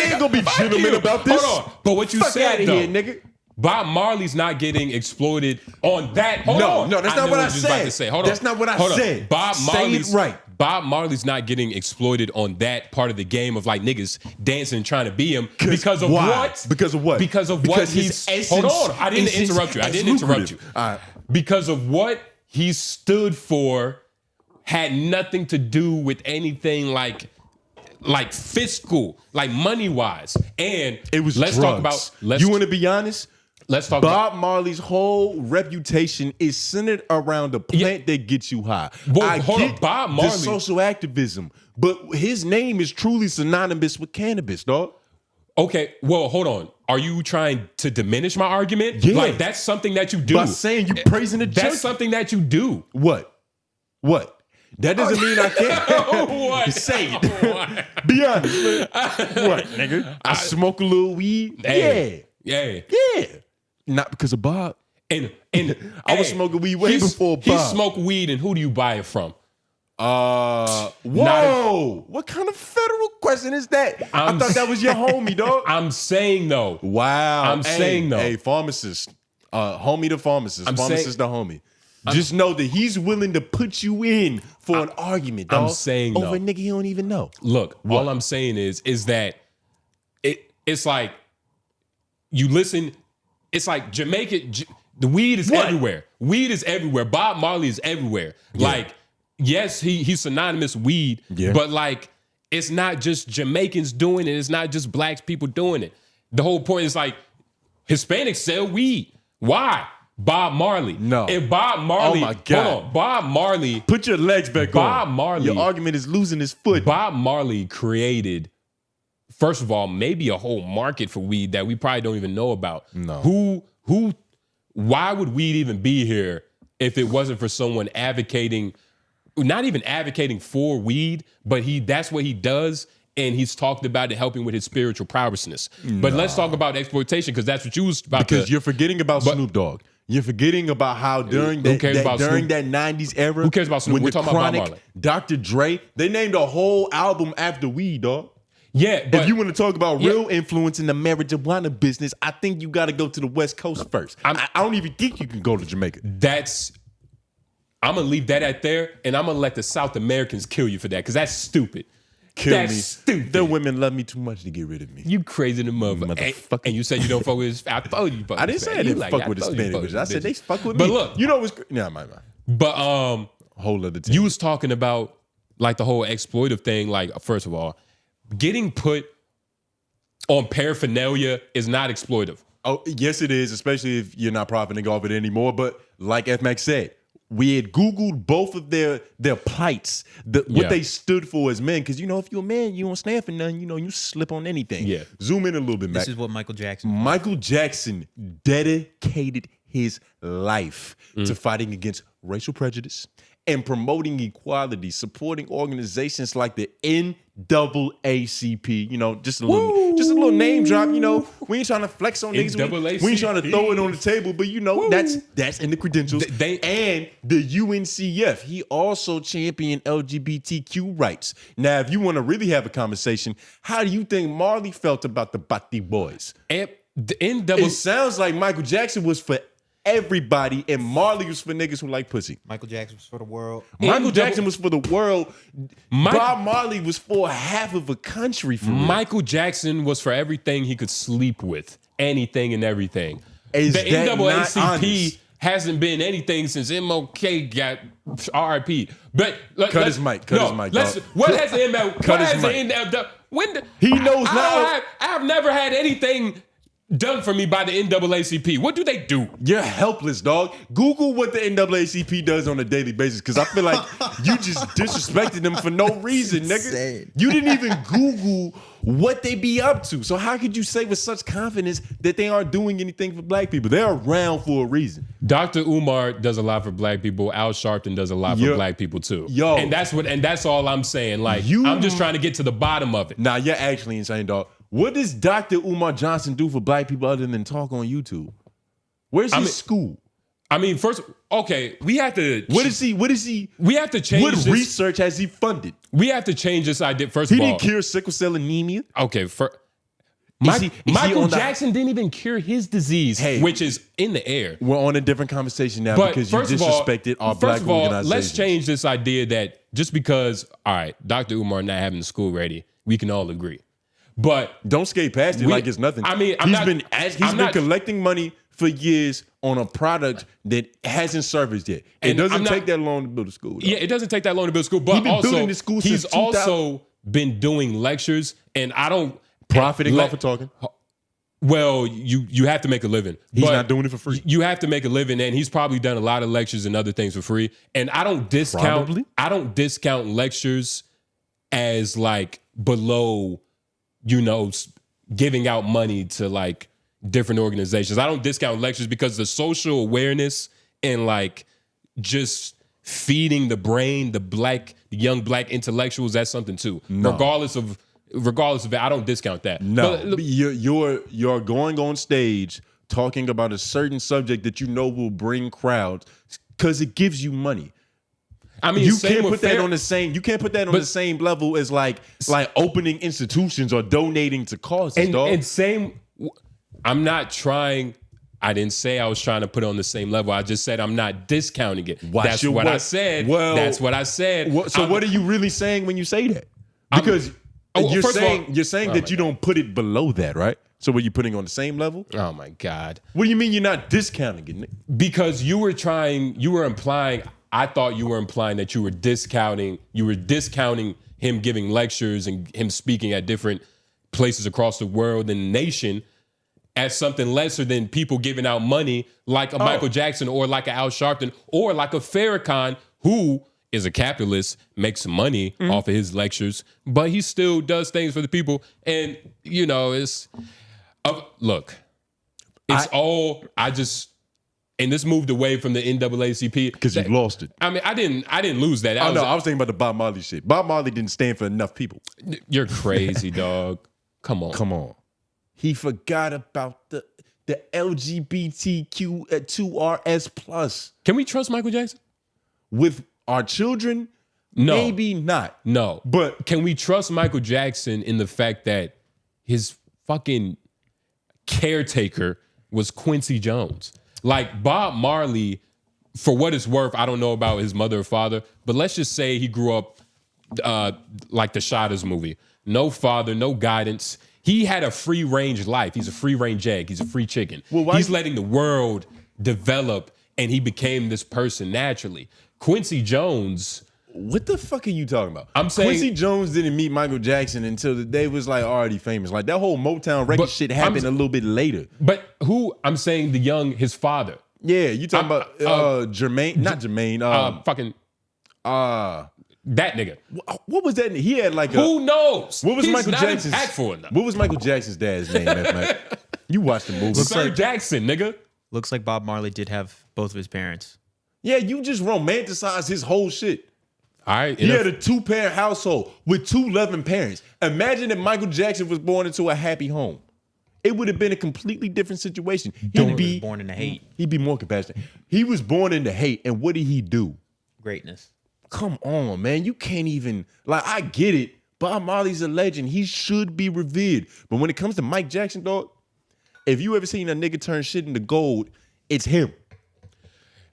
S2: ain't gonna be gentlemen about this.
S1: Hold on. But what you said,
S2: though, here, nigga.
S1: Bob Marley's not getting exploited on that.
S2: No, that's not what I said.
S1: Hold on.
S2: That's not what I said.
S1: Say
S2: it right.
S1: Bob Marley's not getting exploited on that part of the game of like niggas dancing and trying to be him because of what?
S2: Because of what?
S1: Because of what he's. Hold on. I didn't interrupt you.
S2: All right.
S1: Because of what he stood for had nothing to do with anything like fiscal, like money wise. And
S2: it was
S1: let's
S2: drugs.
S1: talk about.
S2: You want to be honest?
S1: Let's talk
S2: Bob Marley's whole reputation is centered around a plant that gets you high.
S1: Well, hold on, Bob Marley,
S2: the social activism, but his name is truly synonymous with cannabis, dog.
S1: Okay, well, hold on. Are you trying to diminish my argument?
S2: Yeah.
S1: Like that's something that you do.
S2: By saying you praising the church.
S1: That's something that you do.
S2: What? That doesn't mean I can't.
S1: What?
S2: Say it. What? Be honest. What, nigga? I smoke a little weed.
S1: Hey.
S2: Yeah. Not because of Bob.
S1: And
S2: I was smoking weed way before Bob.
S1: He smoked weed, and who do you buy it from?
S2: Whoa! What kind of federal question is that? I thought that was your homie, dog.
S1: I'm saying though.
S2: Wow.
S1: I'm saying though.
S2: Hey, pharmacist, homie to pharmacist, pharmacist to homie. Just know that he's willing to put you in for an argument, dog.
S1: I'm saying
S2: over a nigga he don't even know.
S1: Look, all I'm saying is that it's like you listen. It's like Jamaica. The weed is everywhere. Weed is everywhere. Bob Marley is everywhere. Yeah. Like, yes, he's synonymous with weed, but like, it's not just Jamaicans doing it. It's not just black people doing it. The whole point is like, Hispanics sell weed. Why? Bob Marley.
S2: No.
S1: If Bob Marley.
S2: Oh my God.
S1: Hold on. Bob Marley.
S2: Put your legs back
S1: Bob Marley.
S2: Your argument is losing his foot.
S1: Bob Marley created, first of all, maybe a whole market for weed that we probably don't even know about.
S2: No.
S1: Why would weed even be here if it wasn't for someone advocating, not even advocating for weed, but that's what he does. And he's talked about it helping with his spiritual prowessness. But let's talk about exploitation because that's what you was about
S2: because you're forgetting about Snoop Dogg. You're forgetting about how during that 90s era,
S1: who cares about Snoop? We're talking about Bob Marley.
S2: Dr. Dre, they named a whole album after weed, dog.
S1: Yeah, but
S2: if you want to talk about real influence in the marijuana business, I think you got to go to the West Coast first. I don't even think you can go to Jamaica.
S1: I'm gonna leave that at there, and I'm gonna let the South Americans kill you for that because that's stupid.
S2: That's stupid. The women love me too much to get rid of me.
S1: You crazy the motherfucker. And you said you don't fuck with his. I told you.
S2: I didn't say I didn't fuck with Hispanic bitches. I said they fuck with me.
S1: But look,
S2: you know what's my.
S1: But
S2: whole other thing.
S1: You was talking about like the whole exploitive thing. Like first of all, getting put on paraphernalia is not exploitive.
S2: Oh yes, it is, especially if you're not profiting off it anymore. But like 𝐿𝐾 said, we had Googled both of their plights, what they stood for as men. Because, if you're a man, you don't stand for nothing. You slip on anything.
S1: Yeah.
S2: Zoom in a little bit, Mac.
S3: This is what Michael Jackson
S2: did. Michael Jackson dedicated his life to fighting against racial prejudice and promoting equality, supporting organizations like the NAACP. Just a little name drop. We ain't trying to flex on niggas. We ain't trying to throw it on the table, but that's in the credentials. And the UNCF. He also championed LGBTQ rights. Now, if you want to really have a conversation, how do you think Marley felt about the Bati boys?
S1: The
S2: It sounds like Michael Jackson was for everybody, and Marley was for niggas who like pussy.
S3: Michael Jackson was for the world.
S2: Michael Jackson was for the world. Bob Marley was for half of a country. For
S1: Michael Jackson was for everything he could sleep with, anything and everything.
S2: Is
S1: the
S2: that not
S1: NAACP
S2: honest?
S1: hasn't been anything since MLK got RIP. But
S2: cut his mic. Cut his mic.
S1: What has the ML?
S2: Cut
S1: What
S2: his
S1: has the
S2: mic.
S1: NL? When
S2: He knows now.
S1: I have never had anything done for me by the NAACP. What do they do?
S2: You're helpless, dog. Google what the NAACP does on a daily basis, because I feel like you just disrespected them for no reason, nigga.
S3: Insane.
S2: You didn't even Google what they be up to. So how could you say with such confidence that they aren't doing anything for black people? They're around for a reason.
S1: Dr. Umar does a lot for black people. 𝙬𝙾𝚃 does a lot for black people too.
S2: Yo.
S1: And that's all I'm saying. Like, I'm just trying to get to the bottom of it.
S2: Nah, you're actually insane, dog. What does Dr. Umar Johnson do for black people other than talk on YouTube? Where's his school?
S1: I mean, first, okay, we have to.
S2: What is he?
S1: We have to change
S2: What
S1: this.
S2: research has he funded?
S1: We have to change this idea. First
S2: He
S1: of all,
S2: didn't cure sickle cell anemia.
S1: okay,
S2: Is he
S1: Michael
S2: on the-
S1: Jackson didn't even cure his disease, which is in the air.
S2: We're on a different conversation now
S1: But
S2: because you
S1: first of all-
S2: disrespected our
S1: first
S2: black
S1: of all,
S2: organizations.
S1: let's change this idea that just because, all right, Dr. Umar not having the school ready, we can all agree. But
S2: don't skate past it like it's nothing.
S1: I mean,
S2: he's been collecting money for years on a product that hasn't serviced yet. It doesn't take that long to build a school. Though.
S1: Yeah, it doesn't take that long to build a school. But
S2: He's been
S1: also,
S2: building this school
S1: he's
S2: since 2000.
S1: also been doing lectures, and I don't
S2: Profiting off of talking.
S1: Well, you have to make a living.
S2: He's
S1: but
S2: not doing it for free.
S1: You have to make a living, and he's probably done a lot of lectures and other things for free. And I don't discount.
S2: Probably.
S1: I don't discount lectures as like below, giving out money to like different organizations. I don't discount lectures because the social awareness and like just feeding the brain, the young black intellectuals, that's something too.
S2: No.
S1: Regardless of it, I don't discount that.
S2: No,
S1: But,
S2: you're going on stage talking about a certain subject that you know will bring crowds because it gives you money.
S1: I mean,
S2: You can't put that on the same level as like opening institutions or donating to causes, dog.
S1: And same, I'm not trying. I didn't say I was trying to put it on the same level. I just said I'm not discounting it. That's what I said.
S2: Well,
S1: that's what I said.
S2: What are you really saying when you say that? Because you're saying that you don't put it below that, right? So were you putting on the same level?
S1: Oh my God.
S2: What do you mean you're not discounting it, Nick?
S1: Because I thought you were implying that you were discounting him giving lectures and him speaking at different places across the world and the nation as something lesser than people giving out money like a Michael Jackson or like a 𝙬𝙾𝚃 or like a Farrakhan, who is a capitalist, makes some money off of his lectures, but he still does things for the people. And, and this moved away from the NAACP.
S2: Because you lost it.
S1: I mean, I didn't lose that.
S2: I was thinking about the Bob Marley shit. Bob Marley didn't stand for enough people.
S1: You're crazy, dog. Come on.
S2: He forgot about the LGBTQ2RS+.
S1: Can we trust Michael Jackson?
S2: With our children?
S1: No.
S2: Maybe not.
S1: No.
S2: But
S1: can we trust Michael Jackson in the fact that his fucking caretaker was Quincy Jones? Like Bob Marley, for what it's worth, I don't know about his mother or father, but let's just say he grew up like the 𝙬𝙾𝚃 movie. No father, no guidance. He had a free-range life. He's a free-range egg. He's a free chicken. He's letting the world develop, and he became this person naturally. Quincy Jones...
S2: What the fuck are you talking about?
S1: I'm saying
S2: Quincy Jones didn't meet Michael Jackson until the day was like already famous. Like that whole Motown record shit happened a little bit later.
S1: But I'm saying his father.
S2: Yeah, you talking about Jermaine? Not Jermaine.
S1: That nigga.
S2: What was that? He had like
S1: who knows?
S2: What was
S1: He's
S2: Michael
S1: not
S2: Jackson's?
S1: Impactful enough.
S2: What was Michael Jackson's dad's name, man? You watched the movie.
S1: Sir Jackson, nigga.
S3: Looks like Bob Marley did have both of his parents.
S2: Yeah, you just romanticized his whole shit.
S1: All right.
S2: He had a 2-parent household with 2 loving parents. Imagine if Michael Jackson was born into a happy home. It would have been a completely different situation. He'd be
S3: born into hate.
S2: He'd be more compassionate. He was born into hate, and what did he do?
S3: Greatness.
S2: Come on, man. You can't even, I get it. Bob Marley's a legend. He should be revered. But when it comes to Mike Jackson, dog, if you ever seen a nigga turn shit into gold, it's him.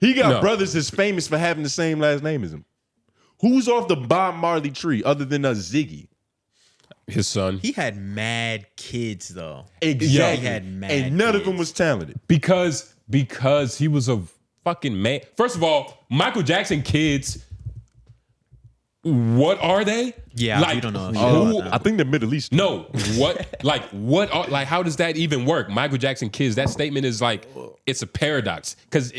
S2: He got brothers that's famous for having the same last name as him. Who's off the Bob Marley tree other than Ziggy?
S1: His son.
S3: He had mad kids though.
S2: Exactly.
S3: He had mad
S2: and none
S3: kids.
S2: of them was talented.
S1: Because he was a fucking man. First of all, Michael Jackson kids, what are they?
S3: Yeah,
S1: like,
S3: you don't know.
S2: I think they're Middle Eastern.
S1: No, how does that even work? Michael Jackson kids, that statement is like, it's a paradox. Because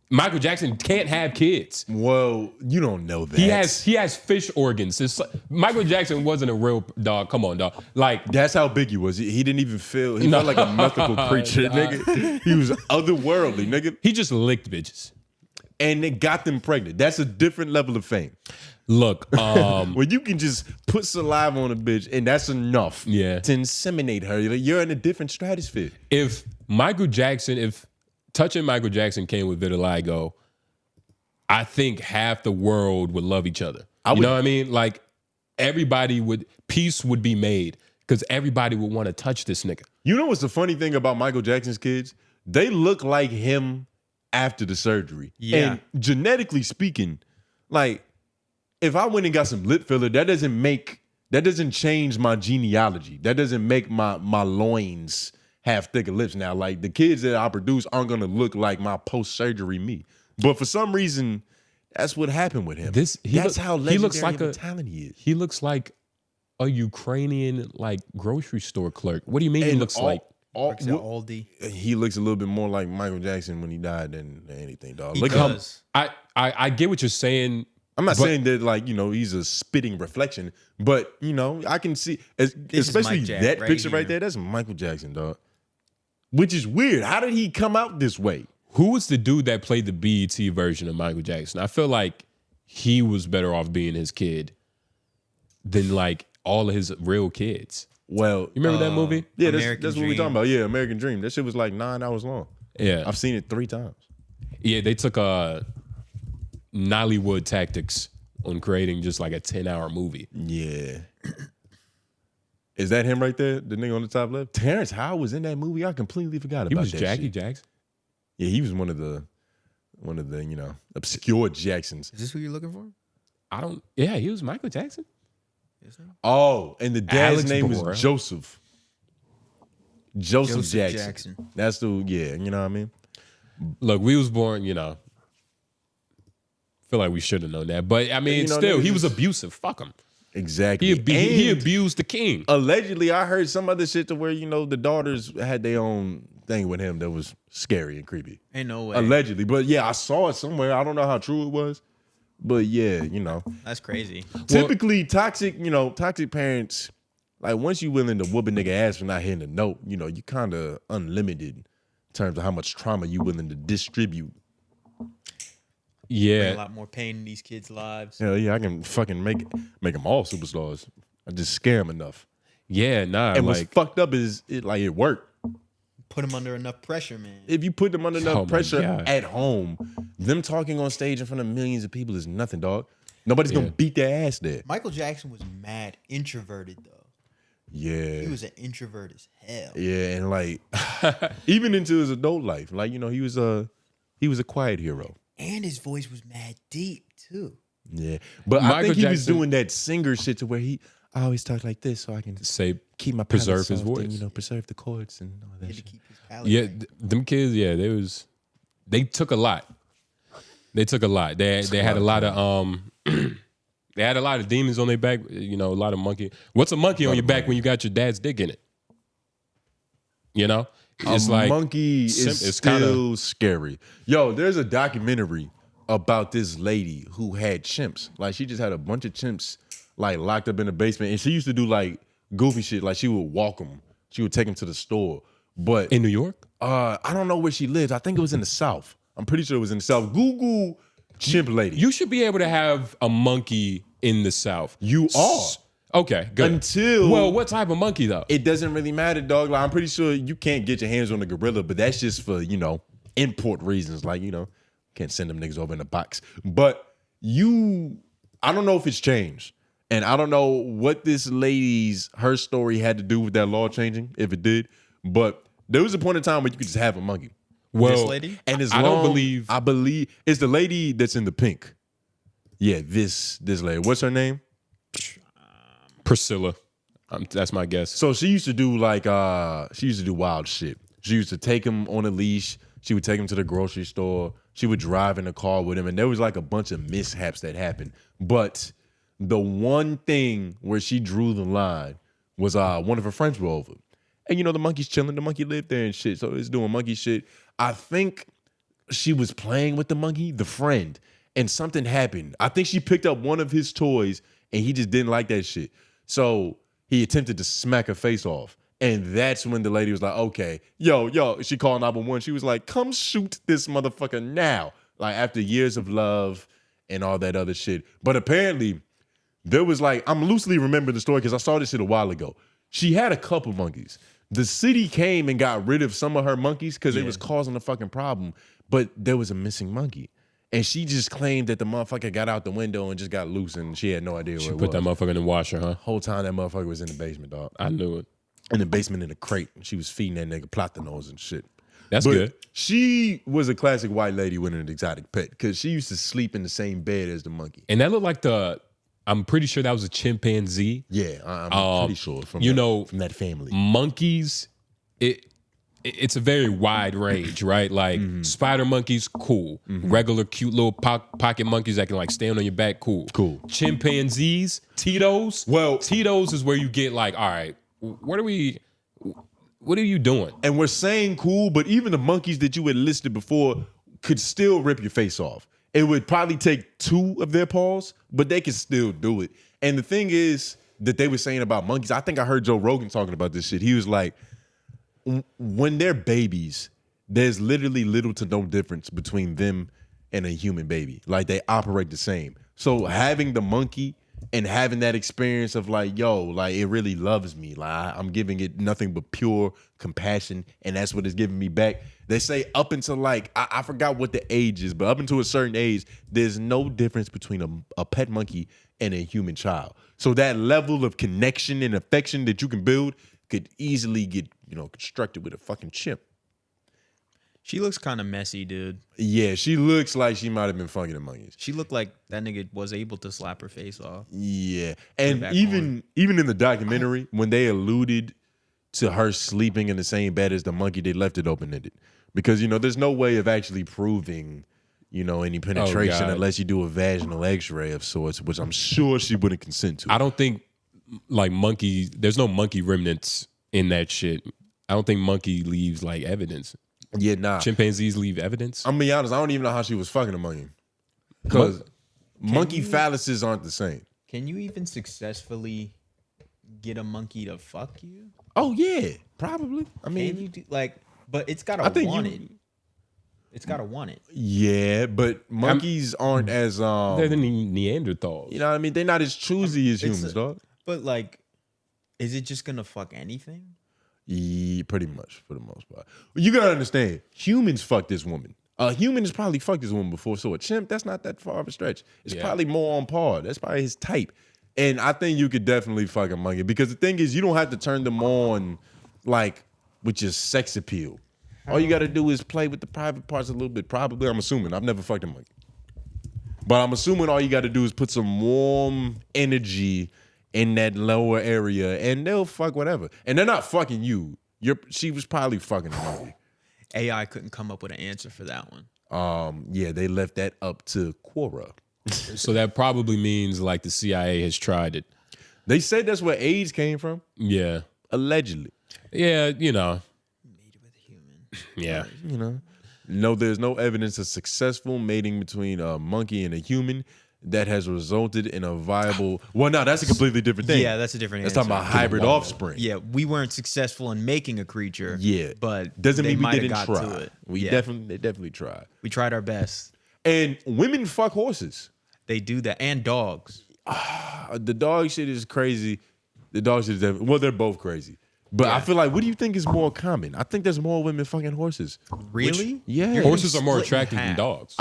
S1: Michael Jackson can't have kids.
S2: Well, you don't know that.
S1: He has fish organs. Michael Jackson wasn't a real dog. Come on, dog. Like,
S2: that's how big he was. He didn't even feel. He felt like a mythical creature, nigga. He was otherworldly, nigga.
S1: He just licked bitches,
S2: and it got them pregnant. That's a different level of fame.
S1: Look,
S2: when you can just put saliva on a bitch and that's enough to inseminate her, you're in a different stratosphere.
S1: If touching Michael Jackson came with vitiligo, I think half the world would love each other. You know what I mean? Like, peace would be made because everybody would want to touch this nigga.
S2: You know what's the funny thing about Michael Jackson's kids? They look like him after the surgery.
S3: Yeah.
S2: And genetically speaking, like, if I went and got some lip filler, that doesn't change my genealogy. That doesn't make my loins have thicker lips. Now, like, the kids that I produce aren't gonna look like my post-surgery me. But for some reason, that's what happened with him. That's how legendary of a talent he is.
S1: He looks like a Ukrainian grocery store clerk. What do you mean he looks like?
S3: Aldi.
S2: He looks a little bit more like Michael Jackson when he died than anything, dog.
S1: I get what you're saying.
S2: I'm not saying that he's a spitting reflection, but I can see, especially that picture right there. That's Michael Jackson, dog. Which is weird. How did he come out this way?
S1: Who was the dude that played the BET version of Michael Jackson? I feel like he was better off being his kid than all of his real kids.
S2: Well,
S1: you remember that movie?
S2: Yeah, that's what we're talking about. Yeah, American Dream. That shit was 9 hours long.
S1: Yeah.
S2: I've seen it 3 times.
S1: Yeah, they took Nollywood tactics on creating just a 10-hour movie.
S2: Yeah. Is that him right there? The nigga on the top left? Terrence Howard was in that movie. I completely forgot about that.
S1: He was Jackie Jackson.
S2: Yeah, he was one of the obscure Jacksons.
S3: Is this who you're looking for?
S1: Yeah, he was Michael Jackson.
S2: Oh, and the dad's name
S1: Borrell.
S2: was Joseph. Joseph Jackson. That's you know what I mean?
S1: Look, we was born, feel like we should have known that. But I mean, still, he was abusive. Fuck him.
S2: Exactly.
S1: He abused the king.
S2: Allegedly, I heard some other shit to where, the daughters had their own thing with him that was scary and creepy.
S3: Ain't no way.
S2: Allegedly. But yeah, I saw it somewhere. I don't know how true it was. But yeah,
S3: That's crazy.
S2: Typically, toxic parents, once you willing to whoop a nigga ass for not hitting a note, you kind of unlimited in terms of how much trauma you willing to distribute.
S1: Yeah.
S3: Bring a lot more pain in these kids' lives.
S2: Hell yeah, I can fucking make them all superstars. I just scare them enough.
S1: Yeah, nah.
S2: And what's fucked up is it worked.
S3: Put them under enough pressure, man.
S2: If you put them under enough pressure at home, them talking on stage in front of millions of people is nothing, dog. Nobody's gonna beat their ass there.
S3: Michael Jackson was mad introverted though.
S2: Yeah.
S3: He was an introvert as hell.
S2: Yeah, and even into his adult life, he was a quiet hero.
S3: And his voice was mad deep too.
S2: Yeah, but I think he was doing that singer shit to where I always talk like this so I can keep my
S1: preserve his voice,
S2: and, preserve the chords and all that shit.
S3: Keep his palate
S1: them kids, they took a lot. They took a lot. They had a lot of they had a lot of demons on their back. A lot of monkey. What's a monkey on your back when you got your dad's dick in it? It's
S2: monkey is still scary. Yo, there's a documentary about this lady who had chimps. She just had a bunch of chimps locked up in the basement, and she used to do goofy shit. She would walk them. She would take them to the store. But
S1: in New York,
S2: I don't know where she lives. I think it was in the South. I'm pretty sure it was in the South. Google chimp lady.
S1: You should be able to have a monkey in the South.
S2: You are.
S1: Okay, good. Well, what type of monkey though?
S2: It doesn't really matter, dog. I'm pretty sure you can't get your hands on a gorilla, but that's just for import reasons. Can't send them niggas over in a box. But I don't know if it's changed, and I don't know what this her story had to do with that law changing, if it did. But there was a point in time where you could just have a monkey.
S1: Well,
S3: this lady?
S2: And as
S1: I
S2: long,
S1: don't believe.
S2: I believe it's the lady that's in the pink. Yeah, this lady. What's her name?
S1: Priscilla. That's my guess.
S2: So she used to do wild shit. She used to take him on a leash. She would take him to the grocery store. She would drive in the car with him, and there was like a bunch of mishaps that happened. But the one thing where she drew the line was one of her friends were over. And the monkey's chilling. The monkey lived there and shit. So it's doing monkey shit. I think she was playing with the monkey, the friend, and something happened. I think she picked up one of his toys and he just didn't like that shit. So he attempted to smack her face off. And that's when the lady was like, okay, yo, she called 911. She was like, come shoot this motherfucker now. Like after years of love and all that other shit. But apparently there was I'm loosely remembering the story because I saw this shit a while ago. She had a couple monkeys. The city came and got rid of some of her monkeys because it was causing a fucking problem. But there was a missing monkey. And she just claimed that the motherfucker got out the window and just got loose and she had no idea where it was.
S1: She put that motherfucker in the washer, huh?
S2: Whole time that motherfucker was in the basement, dog.
S1: I knew it.
S2: In the basement in a crate. She was feeding that nigga platanos and shit.
S1: That's good.
S2: She was a classic white lady with an exotic pet because she used to sleep in the same bed as the monkey.
S1: And that looked like I'm pretty sure that was a chimpanzee.
S2: Yeah, I'm pretty sure from that family.
S1: Monkeys, it's a very wide range, right? Like spider monkeys, cool. Regular cute little pocket monkeys that can stand on your back, cool. Chimpanzees, Tito's.
S2: Well,
S1: Tito's is where you get all right, what are you doing?
S2: And we're saying cool, but even the monkeys that you had listed before could still rip your face off. It would probably take 2 of their paws, but they could still do it. And the thing is that they were saying about monkeys, I think I heard Joe Rogan talking about this shit. He was like, when they're babies, there's literally little to no difference between them and a human baby. Like they operate the same. So having the monkey and having that experience of it really loves me. I'm giving it nothing but pure compassion, and that's what it's giving me back. They say up until I forgot what the age is, but up until a certain age, there's no difference between a pet monkey and a human child. So that level of connection and affection that you can build could easily get constructed with a fucking chimp.
S3: She looks kind of messy, dude.
S2: Yeah, she looks like she might have been fucking the monkeys.
S3: She looked like that nigga was able to slap her face off.
S2: Yeah, and even in the documentary, when they alluded to her sleeping in the same bed as the monkey, they left it open-ended. Because, there's no way of actually proving, any penetration unless you do a vaginal x-ray of sorts, which I'm sure she wouldn't consent to.
S1: I don't think, there's no monkey remnants in that shit. I don't think monkey leaves, evidence.
S2: Yeah, nah.
S1: Chimpanzees leave evidence?
S2: I'm gonna be honest, I don't even know how she was fucking a monkey. Because monkey phalluses aren't the same.
S3: Can you even successfully get a monkey to fuck you?
S2: Oh, yeah. Probably. I mean...
S3: Can you do, but it's gotta want it. It's gotta want it.
S2: Yeah, but monkeys aren't as...
S1: they're the Neanderthals.
S2: You know what I mean? They're not as choosy as humans, dog.
S3: But, is it just gonna fuck anything?
S2: Yeah, pretty much, for the most part. You gotta understand, humans fuck this woman. A human has probably fucked this woman before, so a chimp, that's not that far of a stretch. It's probably more on par. That's probably his type. And I think you could definitely fuck a monkey because the thing is, you don't have to turn them on, with your sex appeal. All you gotta do is play with the private parts a little bit, probably. I'm assuming. I've never fucked a monkey. But I'm assuming all you gotta do is put some warm energy in that lower area, and they'll fuck whatever. And they're not fucking you. She was probably fucking a monkey.
S3: AI couldn't come up with an answer for that one.
S2: Yeah, they left that up to Quora.
S1: So that probably means the CIA has tried it.
S2: They said that's where AIDS came from.
S1: Yeah.
S2: Allegedly.
S1: Yeah,
S3: Made with a human.
S1: Yeah.
S2: No, there's no evidence of successful mating between a monkey and a human that has resulted in a viable... Well, no, that's a completely different thing.
S3: Yeah, that's a different answer.
S2: That's talking about hybrid offspring.
S3: Yeah, we weren't successful in making a creature.
S2: Yeah.
S3: But
S2: doesn't mean we didn't
S3: got
S2: try.
S3: to it.
S2: They definitely tried.
S3: We tried our best.
S2: And women fuck horses.
S3: They do that. And dogs.
S2: The dog shit is crazy. The dog shit is definitely... Well, they're both crazy. But I feel what do you think is more common? I think there's more women fucking horses.
S3: Really?
S2: Yeah.
S1: Horses are more attractive than dogs.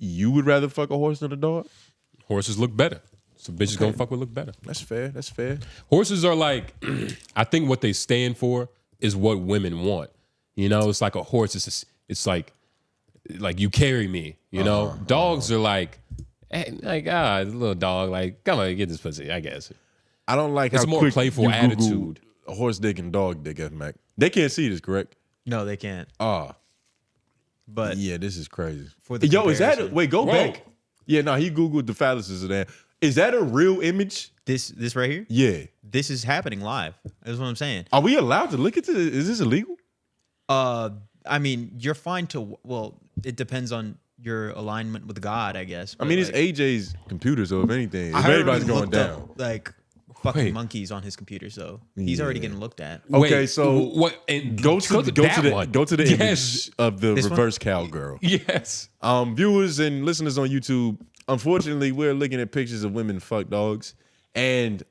S2: You would rather fuck a horse than a dog?
S1: Horses look better. So bitches gonna fuck with look better.
S2: That's fair. That's fair.
S1: Horses are I think what they stand for, is what women want. You know, it's like a horse. It's like you carry me. You know, dogs are like, hey, little dog, like, come on, get this pussy. I guess
S2: I don't like
S1: it's
S2: how
S1: more
S2: quick
S1: playful
S2: you Google
S1: attitude.
S2: Horse dick and dog dick, F Mac. They can't see this, correct?
S3: No, they can't.
S2: But yeah, this is crazy.
S3: For the
S2: Yo, is that
S3: comparison.
S2: wait? Go back. Yeah, no, he Googled the phalluses of that. Is that a real image?
S3: This right here?
S2: Yeah.
S3: This is happening live. That's what I'm saying.
S2: Are we allowed to look into this? Is this illegal?
S3: I mean, you're fine to. Well, it depends on your alignment with God, I guess.
S2: I mean, it's AJ's computer, so if anything, if
S3: I already
S2: anybody's going
S3: looked
S2: down.
S3: up, like fucking monkeys on his computer, so he's already getting looked at.
S2: Okay,
S1: Wait,
S2: so
S1: what? And
S2: go to the
S1: one.
S2: image of the
S3: This one?
S2: reverse cowgirl.
S1: Yes.
S2: Viewers and listeners on YouTube, unfortunately, we're looking at pictures of women fuck dogs, and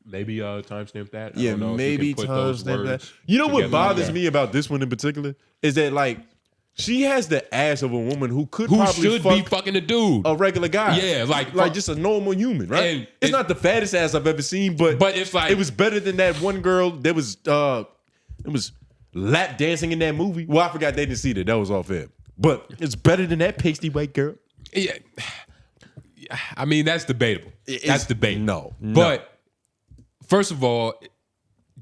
S1: Maybe timestamp that. I
S2: yeah,
S1: don't know if you
S2: maybe
S1: can put those
S2: timestamp that.
S1: words
S2: You know what
S1: together.
S2: bothers me about this one in particular is that like she has the ass of a woman who could
S1: Who
S2: probably
S1: should
S2: fuck
S1: be fucking a dude?
S2: a regular guy.
S1: Yeah, like
S2: just a normal human, right?
S1: And
S2: it's not the fattest ass I've ever seen, but
S1: it's like
S2: it was better than that one girl that was it was lap dancing in that movie. Well, I forgot they didn't see that. That was off air. But it's better than that pasty white girl.
S1: Yeah. I mean, that's debatable. That's debatable.
S2: No.
S1: But first of all,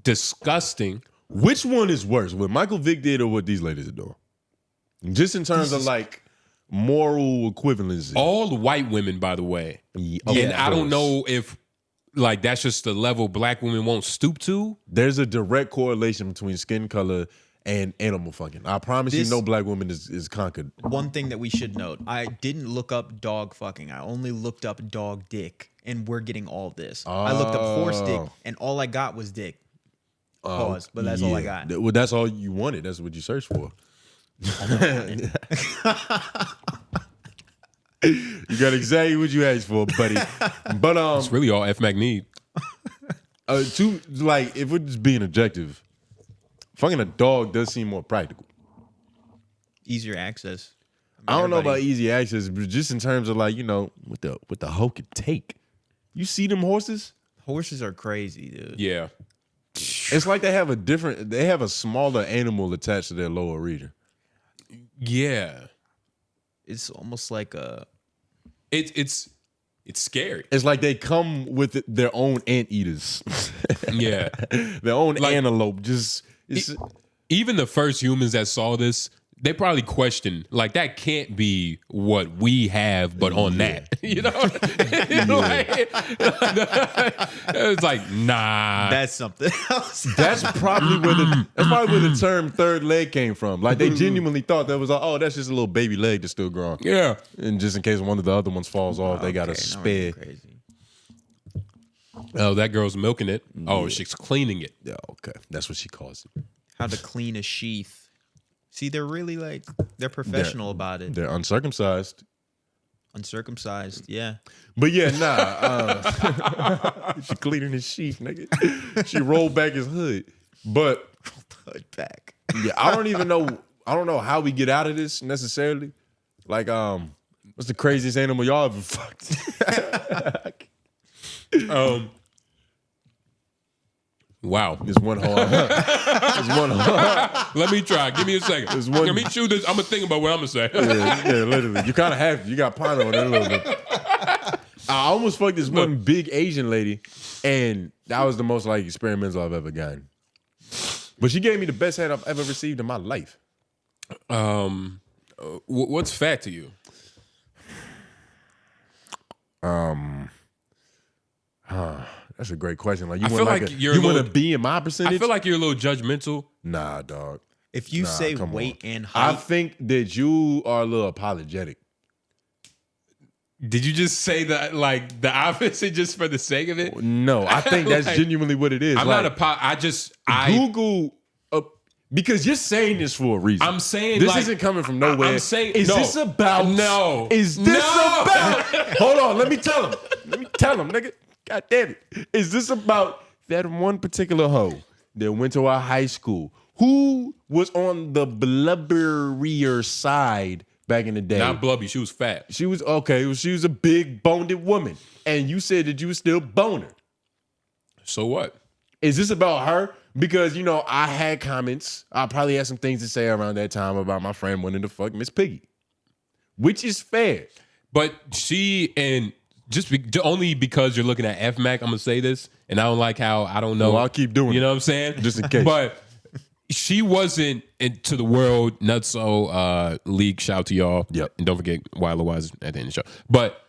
S1: disgusting.
S2: Which one is worse? What Michael Vick did or what these ladies are doing? Just in terms of like moral equivalency.
S1: All the white women, by the way. And I don't know if like that's just the level black women won't stoop to.
S2: There's a direct correlation between skin color and animal fucking. I promise you no black woman is conquered.
S3: One thing that we should note, I didn't look up dog fucking. I only looked up dog dick, and we're getting all this. I looked up horse dick, and all I got was dick. Pause, but that's all I got.
S2: Well, that's all you wanted. That's what you searched for. You got exactly what you asked for, buddy. But
S1: It's really all F Mac need.
S2: if we're just being objective, fucking a dog does seem more practical.
S3: Easier access.
S2: I don't know about easy access, but just in terms of like, you know, what the hoe could take. You see them horses?
S3: Horses are crazy, dude.
S1: Yeah.
S2: It's like they have a smaller animal attached to their lower region.
S1: Yeah.
S3: It's almost like a.
S1: It's scary.
S2: It's like they come with their own anteaters.
S1: Yeah.
S2: Their own
S1: Like,
S2: antelope.
S1: Even the first humans that saw this, they probably questioned, like, that can't be what we have, but on that. You know? It's like, nah.
S3: That's something else.
S2: That's probably where the term third leg came from. Like they genuinely thought that was like, oh, that's just a little baby leg that's still growing.
S1: Yeah.
S2: And just in case one of the other ones falls off, they got a spare.
S3: Crazy.
S1: Oh, that girl's milking it. Oh, she's cleaning it.
S2: Yeah, okay. That's what she calls it.
S3: How to clean a sheath. See, they're really like, they're professional about it.
S2: They're uncircumcised.
S3: Uncircumcised, yeah.
S2: But yeah, nah. She cleaning his sheath, nigga. She rolled back his hood. But
S3: Hood back.
S2: yeah, I don't know how we get out of this necessarily. Like, what's the craziest animal y'all ever fucked?
S1: Wow.
S2: There's one hole.
S1: Let me try. Give me a second. Let me chew this. I'm going to think about what I'm going to say.
S2: Yeah, literally. You kind of have to. You got pine on it a little bit. I almost fucked this one big Asian lady, and that was the most like experimental I've ever gotten. But she gave me the best head I've ever received in my life.
S1: What's fat to you?
S2: That's a great question. Like
S1: I
S2: you
S1: feel
S2: want
S1: like
S2: you want a BMI percentage?
S1: I feel like you're a little judgmental.
S2: Nah, dog.
S3: If you say
S2: come
S3: weight
S2: on.
S3: and
S2: I
S3: height,
S2: think that you are a little apologetic.
S1: Did you just say that like the opposite just for the sake of it?
S2: No, I think that's
S1: Like,
S2: genuinely what it is.
S1: I'm
S2: like,
S1: not
S2: Google because you're saying this for a reason.
S1: I'm saying
S2: this
S1: like,
S2: isn't coming from nowhere.
S1: I'm saying
S2: is
S1: no.
S2: this about
S1: no?
S2: Is this about? Hold on, let me tell him, nigga. God damn it. Is this about that one particular hoe that went to our high school who was on the blubberier side back in the day?
S1: Not blubby. She was fat.
S2: She was okay. She was a big boned woman, and you said that you was still boner.
S1: So what?
S2: Is this about her because, you know, I had comments. I probably had some things to say around that time about my friend wanting to fuck Miss Piggy, which is fair.
S1: But only because you're looking at 𝐹𝐾, I'm going to say this, and I don't like how, I don't know.
S2: Well, I'll keep doing it.
S1: You know what I'm saying?
S2: Just in case.
S1: But she wasn't into the world, 𝔬𝔐𝔬𝔑 league. Shout out to y'all.
S2: Yep.
S1: And don't forget 𝐿𝐿 at the end of the show. But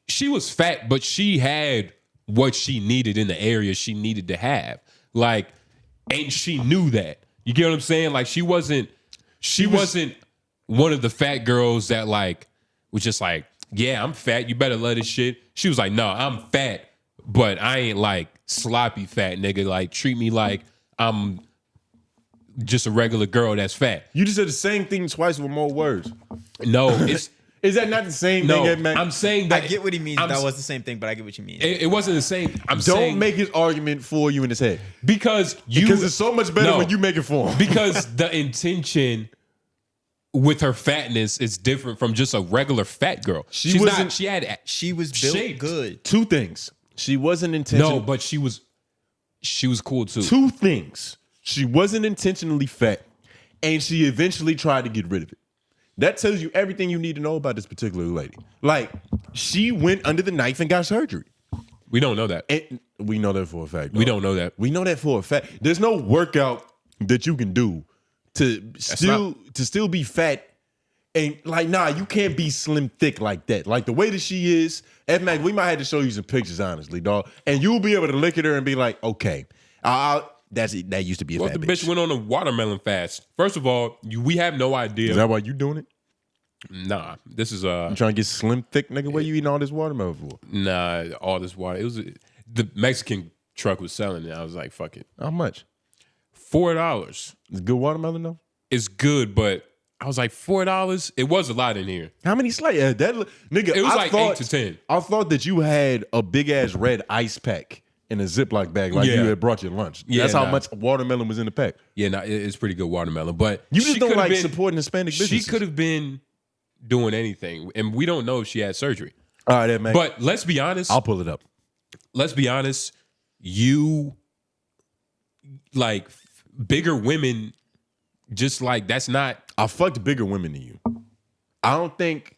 S1: she was fat, but she had what she needed in the area she needed to have. Like, and she knew that. You get what I'm saying? Like, she wasn't one of the fat girls that like was just like, yeah, I'm fat, you better love this shit. She was like, no, I'm fat, but I ain't like sloppy fat, nigga. Like, treat me like I'm just a regular girl that's fat.
S2: You just said the same thing twice with more words.
S1: No, it's
S2: is that not the same
S1: no,
S2: thing, man?
S1: I'm saying that
S3: I get what he means. That was the same thing, but I get what you mean.
S1: It wasn't the same.
S2: Don't make his argument for you in his head.
S1: Because
S2: it's so much better when you make it for him.
S1: Because the intention with her fatness is different from just a regular fat girl. She was
S3: built
S1: shaped.
S3: good.
S2: Two things. She wasn't intentional.
S1: No, but she was cool too.
S2: Two things. She wasn't intentionally fat, and she eventually tried to get rid of it. That tells you everything you need to know about this particular lady. Like, she went under the knife and got surgery.
S1: We don't know that.
S2: And we know that for a fact.
S1: We don't know that.
S2: We know that for a fact. There's no workout that you can do to still be fat. And like, nah, you can't be slim thick like that. Like the way that she is, 𝐹𝐾, we might have to show you some pictures, honestly, dog. And you'll be able to look at her and be like, okay, that used to be a fat
S1: the
S2: bitch.
S1: bitch went on a watermelon fast. First of all, we have no idea.
S2: Is that why you doing it?
S1: Nah, this is
S2: You trying to get slim thick, nigga? What you eating all this watermelon for?
S1: Nah, all this water. It was the Mexican truck was selling it. I was like, fuck it.
S2: How much?
S1: $4.
S2: Is good watermelon though?
S1: It's good, but I was like, $4. It was a lot in here.
S2: How many slices? Nigga,
S1: it was like 8 to 10.
S2: I thought that you had a big ass red ice pack in a Ziploc bag, like you had brought your lunch.
S1: Yeah,
S2: that's how much watermelon was in the pack.
S1: Yeah, nah, it's pretty good watermelon. But
S2: you just don't like supporting Hispanic businesses.
S1: She could have been doing anything, and we don't know if she had surgery.
S2: All right, man.
S1: But let's be honest.
S2: I'll pull it up.
S1: Let's be honest. You like bigger women. Just like that's not.
S2: I fucked bigger women than you. I don't think.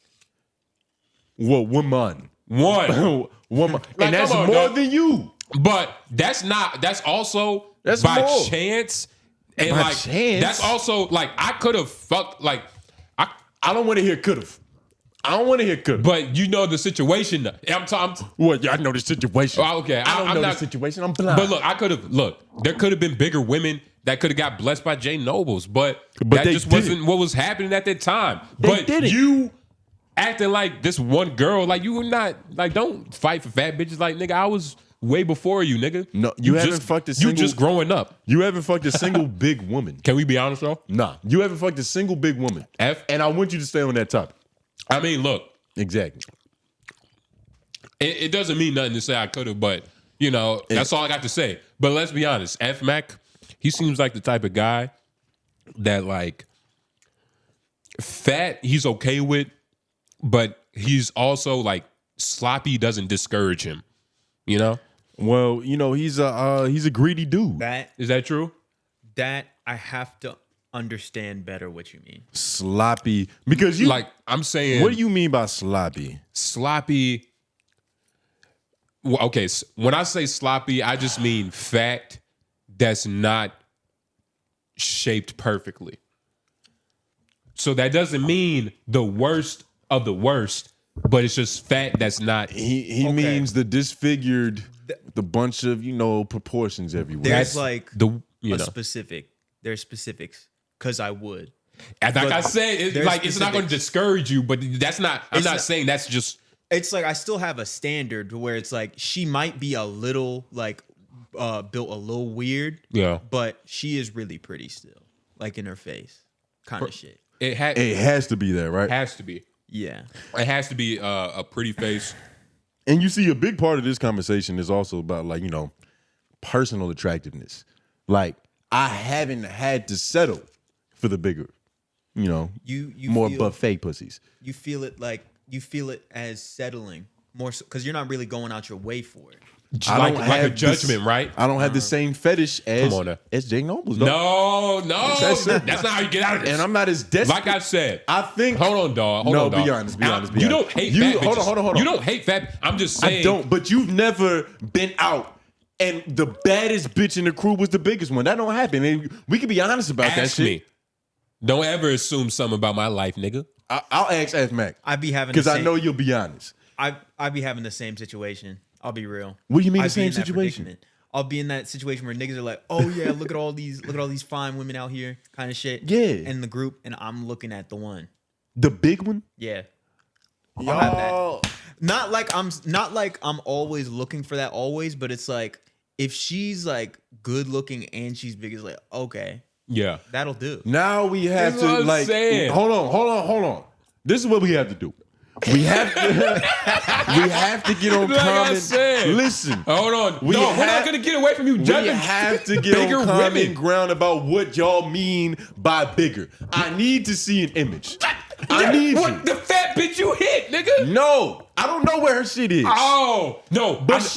S2: Well, woman.
S1: Woman.
S2: Like, and that's more than you.
S1: But that's not. That's also
S2: that's
S1: by
S2: more.
S1: chance. And
S2: by
S1: like
S2: chance?
S1: that's also like I could have fucked like
S2: I don't want to hear could've. I don't want to hear could've.
S1: But you know the situation.
S2: Well, yeah, I know the situation.
S1: Oh, okay,
S2: I don't know the situation. I'm blind.
S1: But look, there could have been bigger women that could have got blessed by J Nobles, but that just wasn't what was happening at that time. But you acting like this one girl, like you were not, like don't fight for fat bitches. Like nigga, I was way before you, nigga.
S2: No, you haven't fucked a single.
S1: You just growing up.
S2: You haven't fucked a single big woman.
S1: Can we be honest though?
S2: Nah, you haven't fucked a single big woman. And I want you to stay on that topic.
S1: I mean, look.
S2: Exactly.
S1: It doesn't mean nothing to say I could have, but you know, that's all I got to say. But let's be honest, 𝐹𝐾, he seems like the type of guy that like fat he's okay with, but he's also like sloppy doesn't discourage him. You know?
S2: Well, you know, he's a greedy dude.
S1: Is that true?
S3: That I have to understand better what you mean.
S2: Sloppy. Because you
S1: like I'm saying.
S2: What do you mean by sloppy?
S1: Sloppy. Well, okay, so when I say sloppy, I just mean fat that's not shaped perfectly. So that doesn't mean the worst of the worst, but it's just fat that's not.
S2: He means the disfigured, the bunch of, you know, proportions everywhere.
S3: There's like
S1: There's
S3: specifics, because I would.
S1: Like I said, it's not going to discourage you, but that's not. I'm not saying that's just.
S3: It's like I still have a standard where it's like she might be a little like built a little weird, but she is really pretty still, like in her face, kind of shit.
S2: It has to be that, right?
S1: Has to be.
S3: Yeah,
S1: it has to be a pretty face.
S2: And you see, a big part of this conversation is also about, like, you know, personal attractiveness. Like, I haven't had to settle for the bigger, you know,
S3: you
S2: more
S3: feel,
S2: buffet pussies.
S3: You feel it as settling more, so because you're not really going out your way for it.
S1: like a judgment, right?
S2: I don't have the same fetish as Jay Noblez.
S1: No, that's not how you get out of this.
S2: And I'm not as desperate.
S1: Like I said,
S2: I think.
S1: Hold on, dog. Hold on, dog.
S2: Be honest.
S1: You don't hate fat bitches.
S2: Hold on.
S1: You don't hate fat. I'm just saying.
S2: I don't. But you've never been out and the baddest bitch in the crew was the biggest one. That don't happen. And we can be honest about that shit.
S1: Me. Don't ever assume something about my life, nigga.
S2: I'll ask Mac.
S3: I'd be having
S2: because I know you'll be honest.
S3: I'd be having the same situation. I'll be real.
S2: What do you mean the same situation?
S3: I'll be in that situation where niggas are like, "Oh yeah, look at all these fine women out here," kind of shit.
S2: Yeah.
S3: In the group, and I'm looking at the one,
S2: the big one.
S3: Yeah. I'll have that. Not like I'm always looking for that always, but it's like if she's like good looking and she's big, it's like okay,
S1: yeah,
S3: that'll do.
S2: Now we have to like hold on. This is what we have to do. We have to get on common. Listen,
S1: hold on. We're not gonna get away from you judging.
S2: We have to get on common ground about what y'all mean by bigger. I need to see an image. I need
S1: what the fat bitch you hit, nigga?
S2: No, I don't know where her shit is.
S1: Oh no, but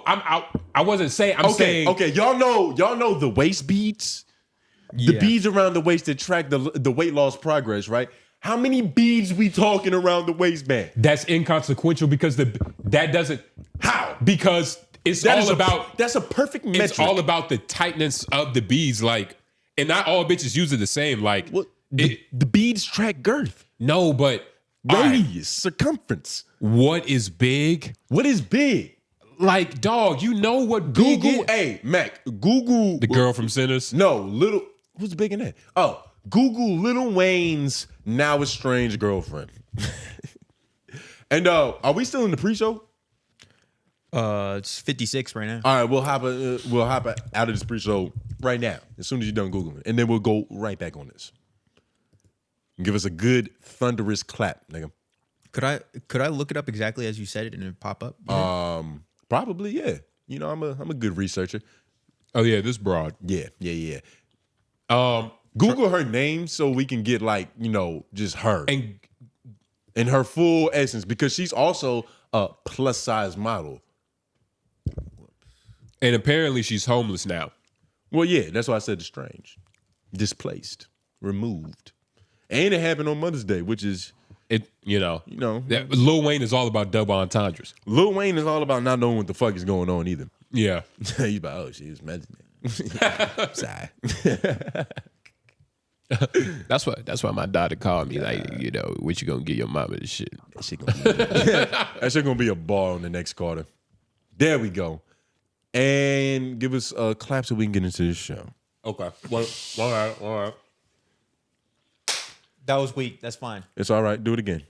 S1: I'm out. I wasn't saying. I'm saying.
S2: Okay, y'all know the waist beads, the beads around the waist that track the weight loss progress, right? How many beads we talking around the waistband?
S1: That's inconsequential because that doesn't.
S2: How?
S1: Because it's all about.
S2: That's a perfect metric.
S1: It's all about the tightness of the beads, like, and not all bitches use it the same. Like,
S2: what? The beads track girth.
S1: No, but
S2: radius, circumference.
S1: What is big?
S2: What is big?
S1: Like, dog, you know what
S2: Google? Hey, Mac, Google
S1: the girl from Sinners.
S2: No, little. Who's big in that? Oh. Google Lil Wayne's now estranged girlfriend. And are we still in the pre-show?
S3: It's 56 right now.
S2: All right, we'll hop out of this pre-show right now as soon as you're done Googling, and then we'll go right back on this. Give us a good thunderous clap, nigga.
S3: Could I look it up exactly as you said it and it pop up?
S2: Probably, yeah. You know, I'm a good researcher.
S1: Oh yeah, this broad.
S2: Yeah. Google her name so we can get like, you know, just her and in her full essence, because she's also a plus size model.
S1: And apparently she's homeless now.
S2: Well, yeah, that's why I said estranged, displaced, removed, and it happened on Mother's Day, which is
S1: You know, Lil Wayne is all about double entendres.
S2: Lil Wayne is all about not knowing what the fuck is going on either.
S1: Yeah,
S2: he's about she was mentioning. Sorry.
S1: That's why my daughter called me like, you know, what you gonna get your mama this shit?
S2: That shit gonna be a ball on the next quarter. There we go. And give us a clap so we can get into this show.
S1: Okay. Well, all right.
S3: That was weak. That's fine.
S2: It's all right. Do it again.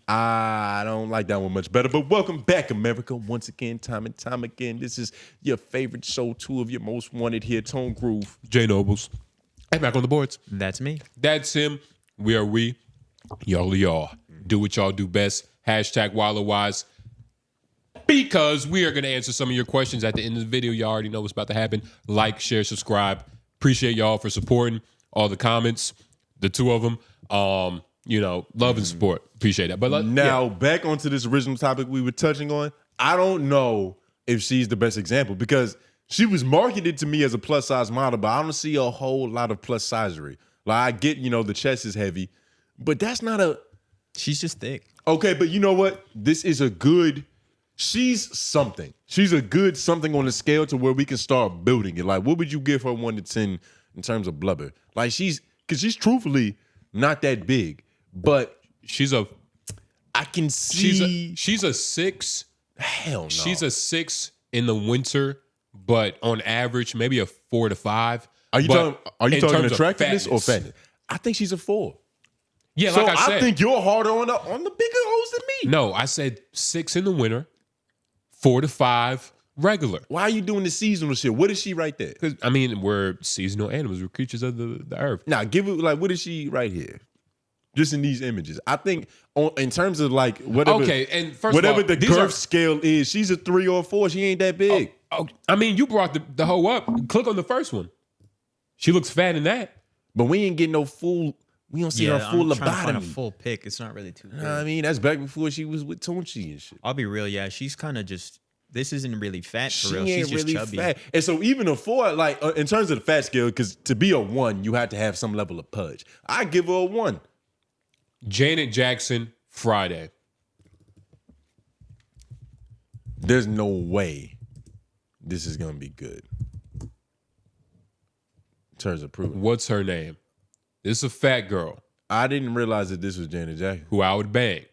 S2: I don't like that one much better, but welcome back, America. Once again, time and time again. This is your favorite show, 2 of your most wanted here, Tone Groove.
S1: Jay Noblez. And back on the boards.
S3: That's me.
S1: That's him. We are we. Y'all are y'all. Do what y'all do best. Hashtag #WildOwise. Because we are going to answer some of your questions at the end of the video. Y'all already know what's about to happen. Like, share, subscribe. Appreciate y'all for supporting all the comments. The 2 of them. You know, love and support. Appreciate that. But
S2: now, back onto this original topic we were touching on. I don't know if she's the best example because she was marketed to me as a plus size model, but I don't see a whole lot of plus sizery. Like, I get, you know, the chest is heavy, but that's not a.
S3: She's just thick.
S2: Okay, but you know what? This is a good. She's something. She's a good something on the scale to where we can start building it. Like, what would you give her 1 to 10 in terms of blubber? Like, because she's truthfully not that big, but I can see.
S1: She's a 6.
S2: Hell no.
S1: She's a 6 in the winter, but on average, maybe a 4 to 5.
S2: Are you talking attractiveness or fatness? I think she's a 4.
S1: Yeah,
S2: so
S1: like I said.
S2: I think you're harder on the bigger hoes than me.
S1: No, I said 6 in the winter, 4 to 5 regular.
S2: Why are you doing the seasonal shit? What is she right there?
S1: Because, I mean, we're seasonal animals. We're creatures of the earth.
S2: Now, give it, like, what is she right here? Just in these images. I think in terms of, like, whatever,
S1: and first
S2: whatever
S1: of all,
S2: the girth scale is, she's a 3 or 4. She ain't that big.
S1: I mean, you brought the hoe up. Click on the first one. She looks fat in that.
S2: But we ain't getting no full. We don't see her full lobotomy.
S3: I'm trying to find a full pic. It's not really too big.
S2: I mean, that's back before she was with Tunchi and shit.
S3: I'll be real. Yeah, she's kind of just this isn't really fat for
S2: She
S3: real.
S2: ain't
S3: She's just
S2: really
S3: chubby.
S2: fat. And so even a 4, like in terms of the fat scale, because to be a 1, you have to have some level of pudge. I give her a 1.
S1: Janet Jackson, Friday.
S2: There's no way this is gonna be good. In terms of proving.
S1: What's her name? This is a fat girl
S2: I didn't realize that this was Janet Jackson.
S1: who I would bang.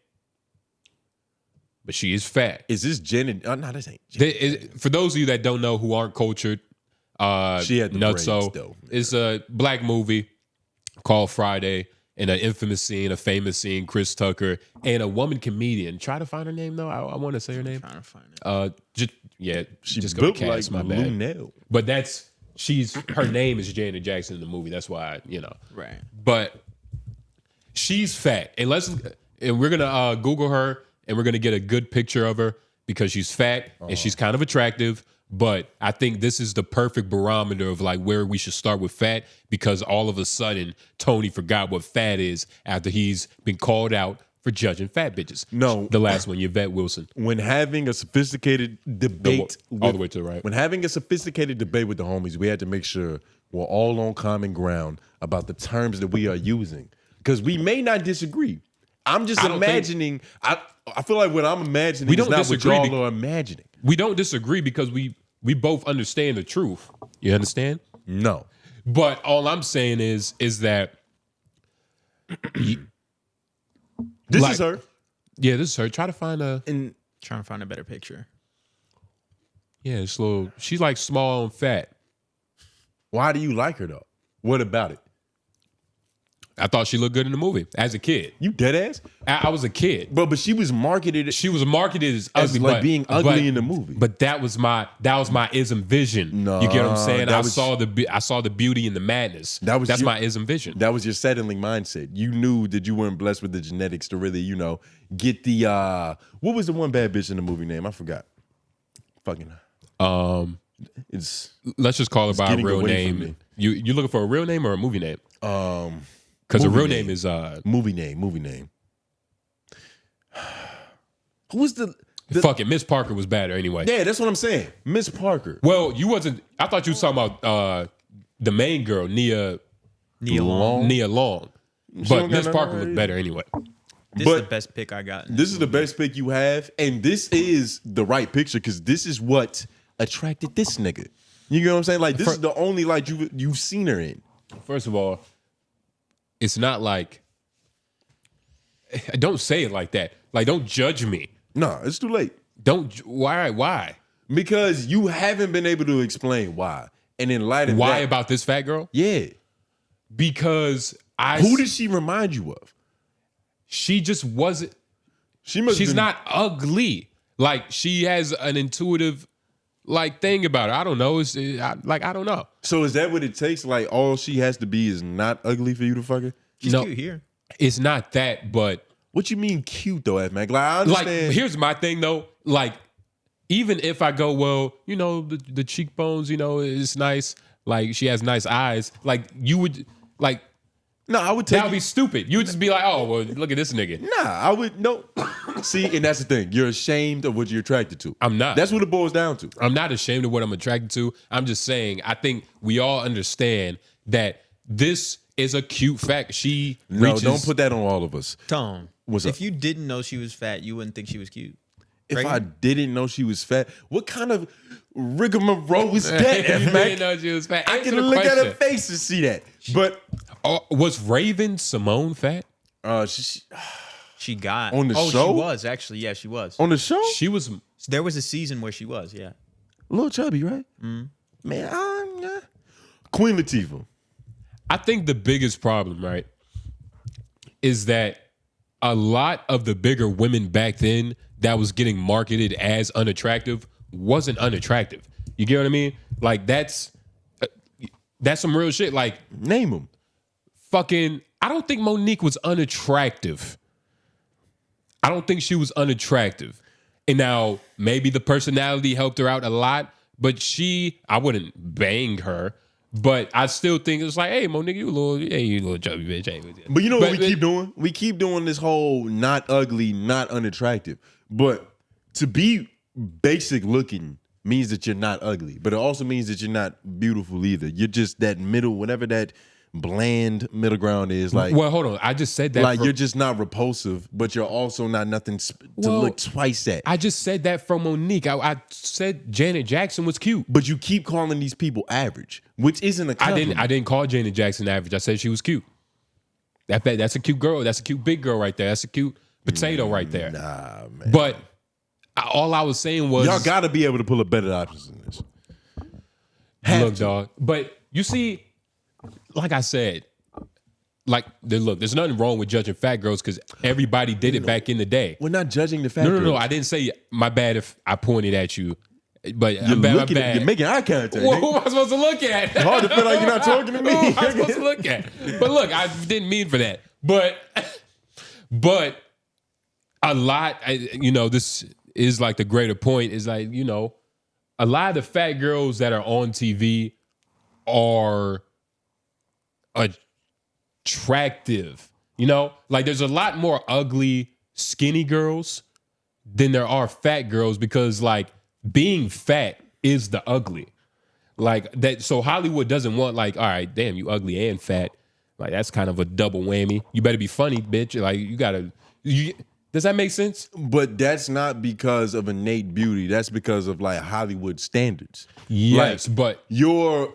S1: But she is fat.
S2: Is this Janet? No, this ain't Janet.
S1: For those of you that don't know who aren't cultured,
S2: She had the
S1: Nutso.
S2: braids, though.
S1: It's a black movie called Friday, and an infamous scene, a famous scene, Chris Tucker, and a woman comedian. Try to find her name, though. I want to say her name.
S3: Trying to find it.
S2: She
S1: just go
S2: built
S1: cast,
S2: like
S1: my bad.
S2: Lunel.
S1: But her name is Janet Jackson in the movie. That's why,
S3: Right.
S1: But she's fat. And we're gonna Google her and we're gonna get a good picture of her because she's fat and she's kind of attractive. But I think this is the perfect barometer of like where we should start with fat, because all of a sudden Tony forgot what fat is after he's been called out for judging fat bitches.
S2: No.
S1: The last one, Yvette Wilson.
S2: When having a sophisticated debate,
S1: all the way to the right.
S2: When having a sophisticated debate with the homies, we had to make sure we're all on common ground about the terms that we are using, because we may not disagree. I'm just imagining. I feel like what I'm imagining
S1: We don't
S2: is not what
S1: disagree
S2: y'all are imagining.
S1: We don't disagree because we both understand the truth. You understand?
S2: No.
S1: But all I'm saying is that
S2: This is her.
S1: Yeah, this is her. Try to find
S2: And
S3: Trying to find a better picture.
S1: this little. She's like small and fat.
S2: why do you like her though? What about it?
S1: I thought she looked good in the movie as a kid.
S2: You dead ass?
S1: I was a kid.
S2: But she was marketed.
S1: She was marketed as ugly,
S2: like
S1: but-
S2: being ugly
S1: but-
S2: in the movie.
S1: But that was my ism vision.
S2: No,
S1: You get what I'm saying?
S2: that
S1: I
S2: was-
S1: saw the beauty and the madness.
S2: That's
S1: That's
S2: your-
S1: my ism vision.
S2: That was your settling mindset. You knew that you weren't blessed with the genetics to really, get the what was the one bad bitch in the movie name? I forgot. Fucking it's
S1: Let's just call her by a
S2: getting
S1: real
S2: away from
S1: name.
S2: me.
S1: You looking for a real name or a movie name? Because a
S2: movie
S1: real
S2: name.
S1: name is
S2: movie name. Who was the
S1: fucking Miss Parker was better anyway.
S2: Yeah, that's what I'm saying. Miss Parker.
S1: Well, you wasn't. I thought you was talking about the main girl, Nia
S2: Long.
S1: Long.
S2: don't
S1: But
S2: got
S1: Miss
S2: nothing
S1: Parker
S2: right
S1: looked
S2: either.
S1: better anyway.
S3: This
S2: But-
S3: is the best pick I got.
S2: This is the best pick you have, and this is the right picture because this is what attracted this nigga. You get what I'm saying? Like this is the only light you've seen her in.
S1: First of all, it's not like. Don't say it like that. Like, don't judge me.
S2: No, it's too late.
S1: Why?
S2: Because you haven't been able to explain why. And in light of
S1: Why
S2: that,
S1: about this fat girl?
S2: yeah.
S1: Because
S2: Who does she remind you of?
S1: she just wasn't.
S2: She's
S1: She's not ugly. Like, she has an intuitive thing about her. I don't know. I don't know.
S2: So is that what it takes? Like all she has to be is not ugly for you to fuck her?
S3: She's
S1: No.
S3: cute here.
S1: It's not that, but
S2: What you mean cute though, F-Mac? Like I understand.
S1: here's my thing though. Like, even if I go, well, the cheekbones, it's nice. Like, she has nice eyes. Like, you would
S2: no, I would take
S1: that would be stupid. You would just be like, oh, well, look at this nigga.
S2: Nah, I would no. See, and that's the thing. You're ashamed of what you're attracted to.
S1: I'm not.
S2: That's what it boils down to.
S1: I'm not ashamed of what I'm attracted to. I'm just saying, I think we all understand that this is a cute fact. She
S2: No,
S1: reaches,
S2: don't put that on all of us.
S3: Tone.
S2: What's
S3: if
S2: up?
S3: you didn't know she was fat, you wouldn't think she was cute.
S2: If
S3: Right?
S2: I didn't know she was fat, what kind of rigmarole was that,
S1: You
S2: F-Mac?
S1: didn't know she was fat.
S2: I
S1: Answer
S2: can
S1: the
S2: look at her
S1: question.
S2: face and see that. But
S1: Was Raven Simone fat?
S3: She got
S2: On the
S3: oh,
S2: show?
S3: she was actually. Yeah, she was.
S2: on the show,
S1: She was.
S3: There was a season where she was. Yeah.
S2: a little chubby, right? Man, Queen Latifah.
S1: I think the biggest problem, right, is that a lot of the bigger women back then that was getting marketed as unattractive wasn't unattractive. You get what I mean? Like, that's some real shit. Like,
S2: Name them.
S1: fucking, I don't think Monique was unattractive. I don't think she was unattractive. And now, maybe the personality helped her out a lot, but I wouldn't bang her. But I still think it's like, hey, Monique, you a little chubby bitch. Hey,
S2: But you know what we keep doing? We keep doing this whole not ugly, not unattractive. But to be basic looking means that you're not ugly, but it also means that you're not beautiful either. You're just that middle, whatever that bland middle ground is. Like,
S1: well, hold on. I just said that.
S2: Like, you're just not repulsive, but you're also not nothing to look twice at.
S1: I just said that from Monique. I said Janet Jackson was cute.
S2: But you keep calling these people average, which isn't a compliment.
S1: I didn't call Janet Jackson average. I said she was cute. That's a cute girl. That's a cute big girl right there. That's a cute potato right there.
S2: Nah, man.
S1: But all I was saying was,
S2: y'all got to be able to pull up better options than this.
S1: Look, dog. But you see, like I said, there's nothing wrong with judging fat girls because everybody did it back in the day.
S2: We're not judging the fat girls.
S1: No. I didn't say my bad if I pointed at you. But
S2: you're making eye contact.
S1: Well, who am I supposed to look at?
S2: It's hard to feel like you're not talking to me.
S1: Who am I supposed to look at? But look, I didn't mean for that. But a lot, this is like the greater point is like, a lot of the fat girls that are on TV are attractive. Like there's a lot more ugly, skinny girls than there are fat girls because like being fat is the ugly. Like that. So Hollywood doesn't want like, all right, damn, you ugly and fat. Like that's kind of a double whammy. You better be funny, bitch. Like does that make sense?
S2: But that's not because of innate beauty. That's because of like Hollywood standards.
S1: Yes,
S2: like,
S1: but
S2: you're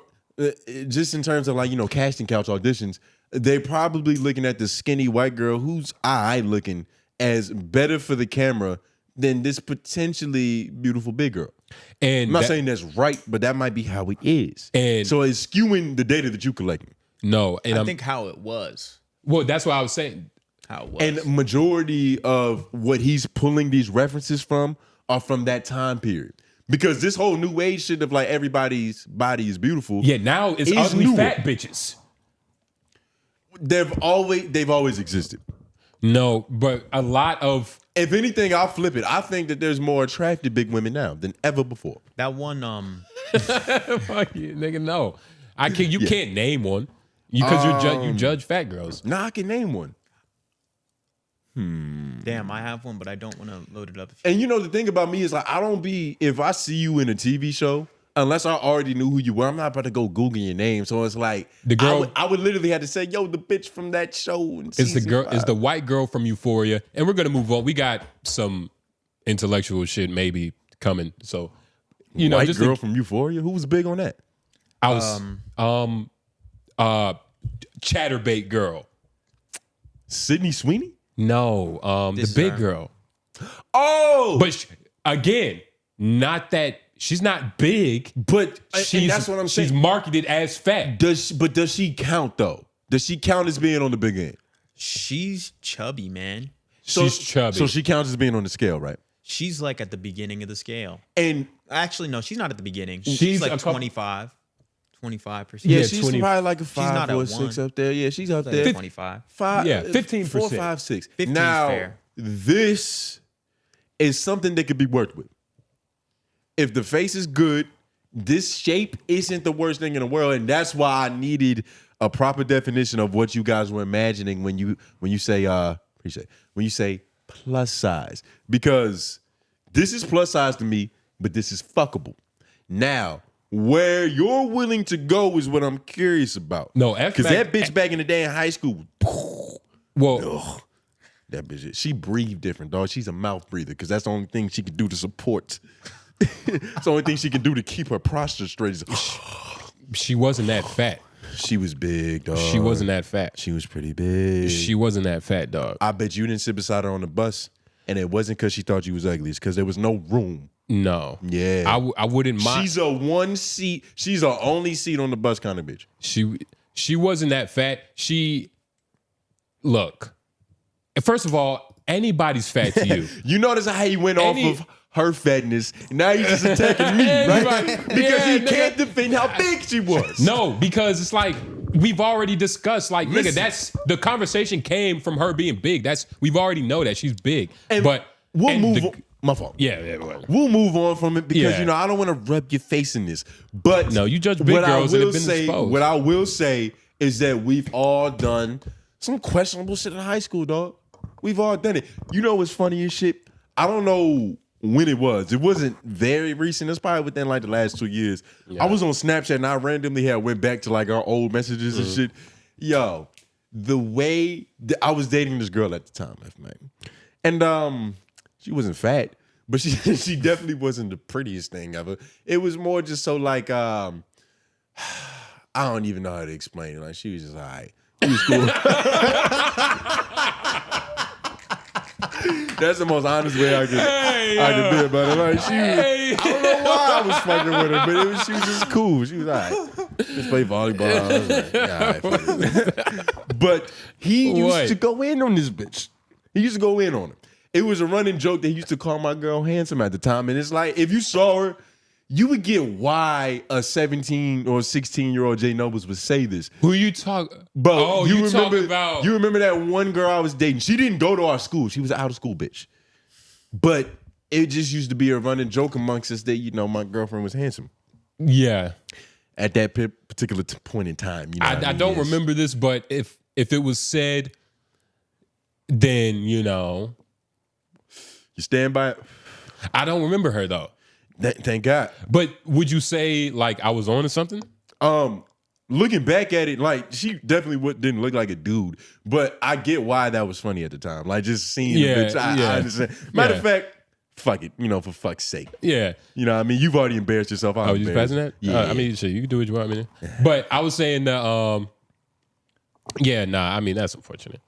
S2: just in terms of like, casting couch auditions, they're probably looking at the skinny white girl who's eye looking as better for the camera than this potentially beautiful big girl. And I'm not saying that's right, but that might be how it is. And so it's skewing the data that you collecting.
S1: No, and
S3: I think how it was.
S1: Well, that's what I was saying.
S3: How it was.
S2: And majority of what he's pulling these references from are from that time period. Because this whole new age shit of like everybody's body is beautiful.
S1: Yeah, now it's ugly newer. Fat bitches.
S2: They've always existed.
S1: No, but a lot of...
S2: If anything, I'll flip it. I think that there's more attractive big women now than ever before.
S3: That one...
S1: Fuck you, nigga, no. You can't name one. Because you judge fat girls.
S2: Nah, I can name one.
S3: Damn, I have one, but I don't want to load it up.
S2: And the thing about me is like, if I see you in a TV show, unless I already knew who you were, I'm not about to go Google your name. So it's like,
S1: the girl,
S2: I would literally have to say, yo, the bitch from that show.
S1: It's the girl, it's the white girl from Euphoria. And we're going to move on. We got some intellectual shit maybe coming. So,
S2: white just girl from Euphoria? Who was big on that?
S1: I was, Chatterbait girl.
S2: Sydney Sweeney?
S1: No, the big girl.
S2: Oh!
S1: But again, not that she's not big, but
S2: that's what I'm saying.
S1: She's marketed as fat.
S2: Does she count though? Does she count as being on the big end?
S3: She's chubby, man.
S1: She's chubby.
S2: So she counts as being on the scale, right?
S3: She's like at the beginning of the scale.
S2: And
S3: actually, no, she's not at the beginning. She's like 25%.
S2: Yeah, she's probably like a 5 or 6 up there. Yeah, she's up there.
S3: 25.
S2: 5.
S1: Yeah, 15%.
S2: 4, 5, 6.
S3: 15
S2: now,
S3: fair.
S2: This is something that could be worked with. If the face is good, this shape isn't the worst thing in the world, and that's why I needed a proper definition of what you guys were imagining when you say when you say plus size, because this is plus size to me, but this is fuckable. Now, where you're willing to go is what I'm curious about.
S1: No,
S2: because that bitch back in the day in high school,
S1: well,
S2: that bitch, she breathed different, dog. She's a mouth breather because that's the only thing she can do to support. It's the only thing she can do to keep her posture straight.
S1: She wasn't that fat.
S2: She was big, dog.
S1: She wasn't that fat.
S2: She was pretty big.
S1: She wasn't that fat, dog.
S2: I bet you didn't sit beside her on the bus, and it wasn't because she thought you was ugly. It's because there was no room.
S1: No.
S2: Yeah.
S1: I wouldn't mind.
S2: She's a one seat. She's a only seat on the bus kind of bitch.
S1: She wasn't that fat. Look. First of all, anybody's fat to you.
S2: You notice how he went off of her fatness. Now he's just attacking me, right? Because he can't defend how big she was.
S1: No, because it's like we've already discussed. Like, nigga, that's the conversation came from her being big. We've already know that she's big. But
S2: we'll move on. My fault.
S1: Yeah, well.
S2: We'll move on from it because I don't want to rub your face in this. But
S1: no, you judge big girls that have been exposed.
S2: What I will say is that we've all done some questionable shit in high school, dog. We've all done it. You know what's funny as shit? I don't know when it was. It wasn't very recent. It's probably within like the last 2 years. Yeah. I was on Snapchat and I randomly went back to like our old messages and shit. Yo, the way I was dating this girl at the time, man. And she wasn't fat, but she definitely wasn't the prettiest thing ever. It was more just so like I don't even know how to explain it. Like she was just all right. She was cool. That's the most honest way I could do about it. Like I don't know why I was fucking with her, but she was just cool. She was all right. Just play volleyball. I was like, all right. But he used to go in on this bitch. He used to go in on her. It was a running joke that he used to call my girl handsome at the time. And it's like, if you saw her, you would get why a 17 or 16-year-old Jay Noblez would say this.
S1: Who you talk?
S2: But
S1: you talking about?
S2: You remember that one girl I was dating? She didn't go to our school. She was an out-of-school bitch. But it just used to be a running joke amongst us that, my girlfriend was handsome.
S1: Yeah.
S2: At that particular point in time.
S1: I don't remember this, but if it was said, then, You
S2: stand by it?
S1: I don't remember her, though.
S2: Thank God.
S1: But would you say like I was on to something?
S2: Looking back at it, like she definitely didn't look like a dude. But I get why that was funny at the time. Like just seeing the bitch, I understand. Matter of fact, fuck it, for fuck's sake.
S1: Yeah.
S2: You know what I mean? You've already embarrassed yourself.
S1: Oh, you passing that?
S2: Yeah.
S1: I mean, shit, you can do what you want, man. But I was saying that, I mean, that's unfortunate.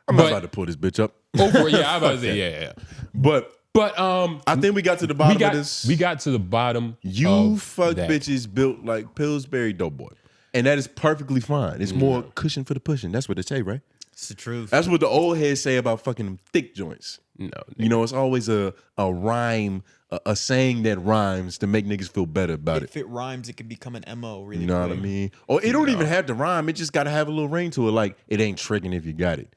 S2: I'm not about to pull this bitch up.
S1: Yeah, I was about to say, yeah.
S2: But I think we got to the bottom of this.
S1: We got to the bottom.
S2: You fuck bitches built like Pillsbury Doughboy. And that is perfectly fine. It's more cushion for the pushing. That's what they say, right?
S3: It's the truth.
S2: That's what the old heads say about fucking them thick joints.
S1: No.
S2: It's always a rhyme, a saying that rhymes to make niggas feel better about it.
S3: If it rhymes, it can become an MO really
S2: You know
S3: quick.
S2: what I mean? Or it don't even have to rhyme. It just got to have a little ring to it. Like, it ain't tricking if you got it.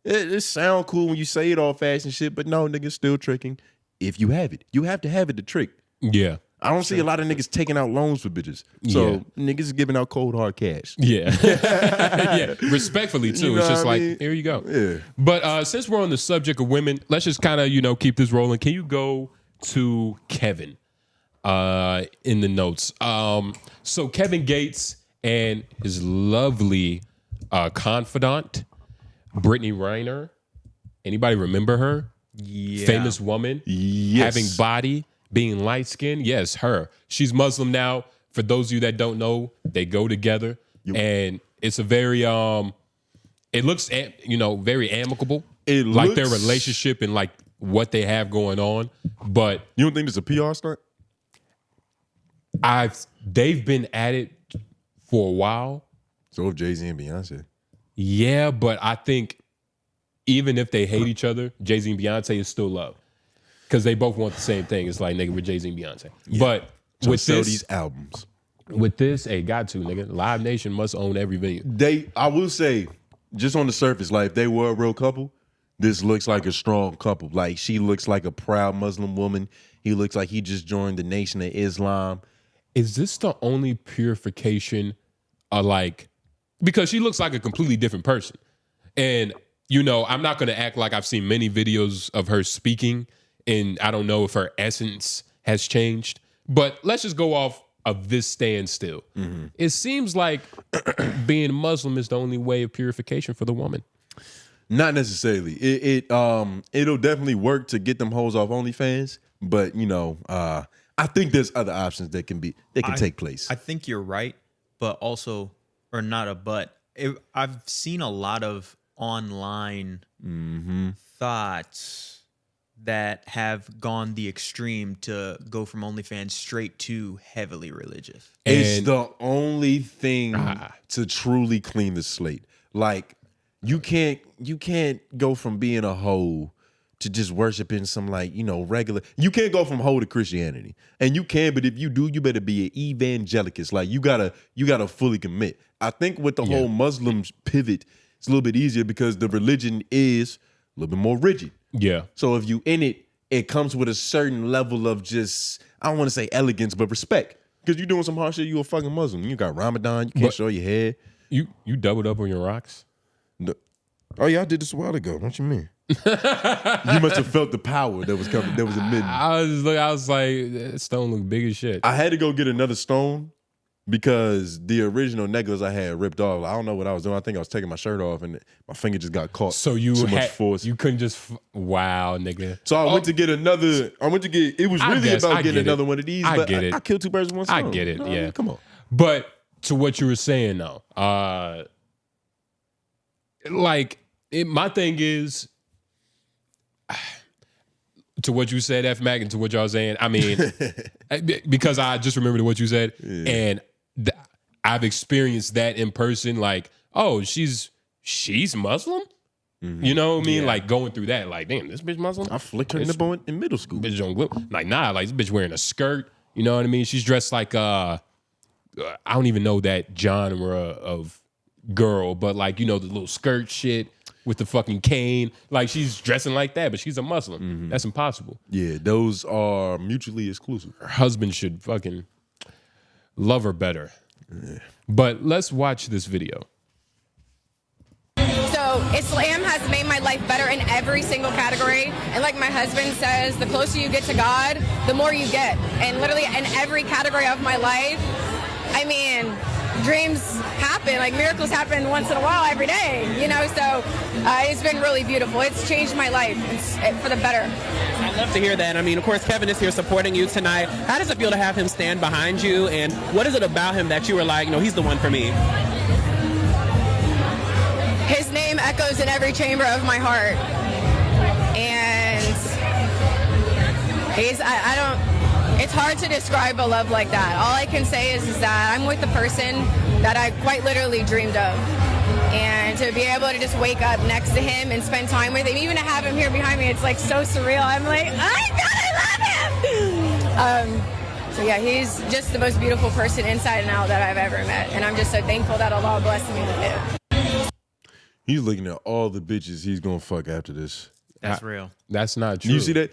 S2: It sound cool when you say it all fast and shit, but no, niggas still tricking if you have it. You have to have it to trick.
S1: Yeah.
S2: I don't see a lot of niggas taking out loans for bitches. So niggas is giving out cold hard cash.
S1: Yeah. Yeah. Respectfully too. It's just like, here you go.
S2: Yeah.
S1: But since we're on the subject of women, let's just kind of, keep this rolling. Can you go to Kevin in the notes? So Kevin Gates and his lovely confidant, Brittany Renner. Anybody remember her?
S3: Yeah.
S1: Famous woman.
S2: Yes.
S1: Having body. Being light-skinned, yes, her. She's Muslim now. For those of you that don't know, they go together. And it's a very, it looks, very amicable.
S2: It
S1: like
S2: looks,
S1: their relationship and like what they have going on. But
S2: you don't think it's a PR stunt?
S1: They've been at it for a while.
S2: So have Jay-Z and Beyonce.
S1: Yeah, but I think even if they hate each other, Jay-Z and Beyonce is still love. Because they both want the same thing. It's like, nigga, with Jay-Z and Beyonce. Yeah. But
S2: so
S1: with
S2: sell these albums.
S1: With this, got to, nigga. Live Nation must own every venue.
S2: I will say, just on the surface, like if they were a real couple, this looks like a strong couple. Like she looks like a proud Muslim woman. He looks like he just joined the Nation of Islam.
S1: Is this the only purification because she looks like a completely different person. And, I'm not going to act like I've seen many videos of her speaking and I don't know if her essence has changed, but let's just go off of this standstill. Mm-hmm. It seems like being Muslim is the only way of purification for the woman.
S2: Not necessarily. It'll definitely work to get them hoes off OnlyFans, but I think there's other options that can take place.
S3: I think you're right, but also, or not a but. I've seen a lot of online thoughts that have gone the extreme to go from OnlyFans straight to heavily religious.
S2: It's the only thing to truly clean the slate. Like you can't go from being a hoe to just worshiping some regular. You can't go from hoe to Christianity, and you can, but if you do, you better be an evangelicus. Like you gotta fully commit. I think with the whole Muslims pivot, it's a little bit easier because the religion is a little bit more rigid.
S1: Yeah.
S2: So if you in it, it comes with a certain level of just, I don't want to say elegance, but respect. Because you're doing some hard shit, you a fucking Muslim. You got Ramadan, you can't show your head.
S1: You doubled up on your rocks?
S2: No. Oh yeah, I did this a while ago. What you mean? You must have felt the power that was coming. That was admitting.
S1: I was like, that stone look big as shit.
S2: I had to go get another stone because the original necklace I had ripped off. I don't know what I was doing. I think I was taking my shirt off and my finger just got caught.
S1: So you
S2: too
S1: had,
S2: much force.
S1: You couldn't just wow, nigga.
S2: So I went to get another. I went to get. It was really about getting another one of these.
S1: I
S2: but
S1: get it.
S2: I killed two birds with one stone.
S1: I get it.
S2: No,
S1: Yeah,
S2: come on.
S1: But to what you were saying though, my thing is. To what you said, F Mac, and to what y'all saying, I mean, because I just remembered what you said, and I've experienced that in person. Like, oh, she's Muslim, you know what I mean? Like going through that, like, damn, this bitch Muslim.
S2: I flicked her nipple in middle school.
S1: Bitch don't look like nah, like this bitch wearing a skirt. You know what I mean? She's dressed like I don't even know that genre of girl, but like you know the little skirt shit. With the fucking cane. Like, she's dressing like that, but she's a Muslim. That's impossible.
S2: Yeah, those are mutually exclusive.
S1: Her husband should fucking love her better. But let's watch this video.
S5: So Islam has made my life better in every single category. And like my husband says, the closer you get to God, the more you get. And literally in every category of my life, I mean, dreams happen, like miracles happen once in a while every day, you know, so it's been really beautiful. It's changed my life for the better.
S6: I'd love to hear that. I mean, of course, Kevin is here supporting you tonight. How does it feel to have him stand behind you, and what is it about him that you were like, no, he's the one for me?
S5: His name echoes in every chamber of my heart, and it's hard to describe a love like that. All I can say is that I'm with the person that I quite literally dreamed of. And to be able to just wake up next to him and spend time with him, even to have him here behind me, it's like so surreal. I'm like, oh my God, I love him! So yeah, he's just the most beautiful person inside and out that I've ever met. And I'm just so thankful that Allah blessed me with him.
S2: He's looking at all the bitches he's gonna fuck after this.
S3: That's real.
S1: That's not true.
S2: You see that?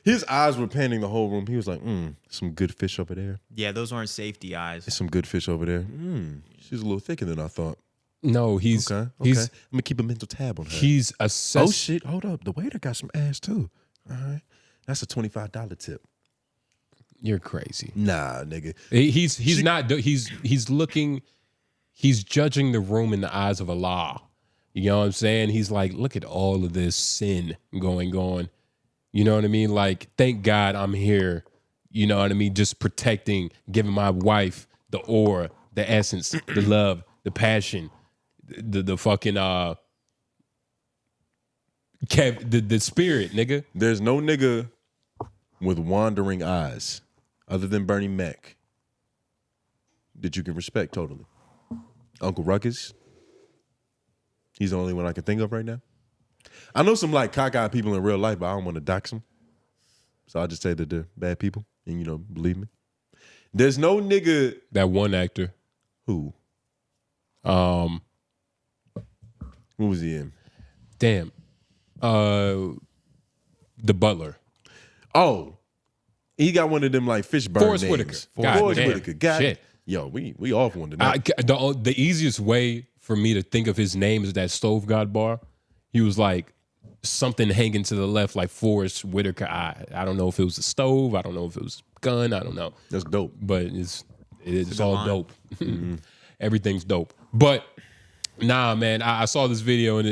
S2: His eyes were panning the whole room. He was like, some good fish over there.
S3: Yeah, those aren't safety eyes.
S2: There's some good fish over there. She's a little thicker than I thought.
S1: No, he's
S2: okay.
S1: He's,
S2: I'm gonna keep a mental tab on her.
S1: He's assessed.
S2: Oh shit! Hold up, the waiter got some ass too. All right, that's a $25 tip.
S1: You're crazy.
S2: Nah, nigga.
S1: He's looking. He's judging the room in the eyes of Allah. You know what I'm saying? He's like, look at all of this sin going on. You know what I mean? Like, thank God I'm here. You know what I mean? Just protecting, giving my wife the aura, the essence, the love, the passion, the fucking the spirit, nigga.
S2: There's no nigga with wandering eyes other than Bernie Mac that you can respect totally. Uncle Ruckus. He's the only one I can think of right now. I know some like cockeyed people in real life, but I don't want to dox them. So I'll just say that they're bad people. And, you know, believe me. There's no nigga.
S1: That one actor.
S2: Who? Who was he in?
S1: Damn. The Butler.
S2: Oh. He got one of them like fish burn
S1: Forrest
S2: names.
S1: Whitaker.
S2: Forrest Whitaker. God.
S1: Shit.
S2: Yo, we off one tonight.
S1: The easiest way for me to think of his name is that Stove God bar. He was like something hanging to the left, like Forrest Whitaker. I don't know if it was a stove. I don't know if it was a gun. I don't know.
S2: That's dope.
S1: But it's all dope. Everything's dope. But nah, man, I saw this video and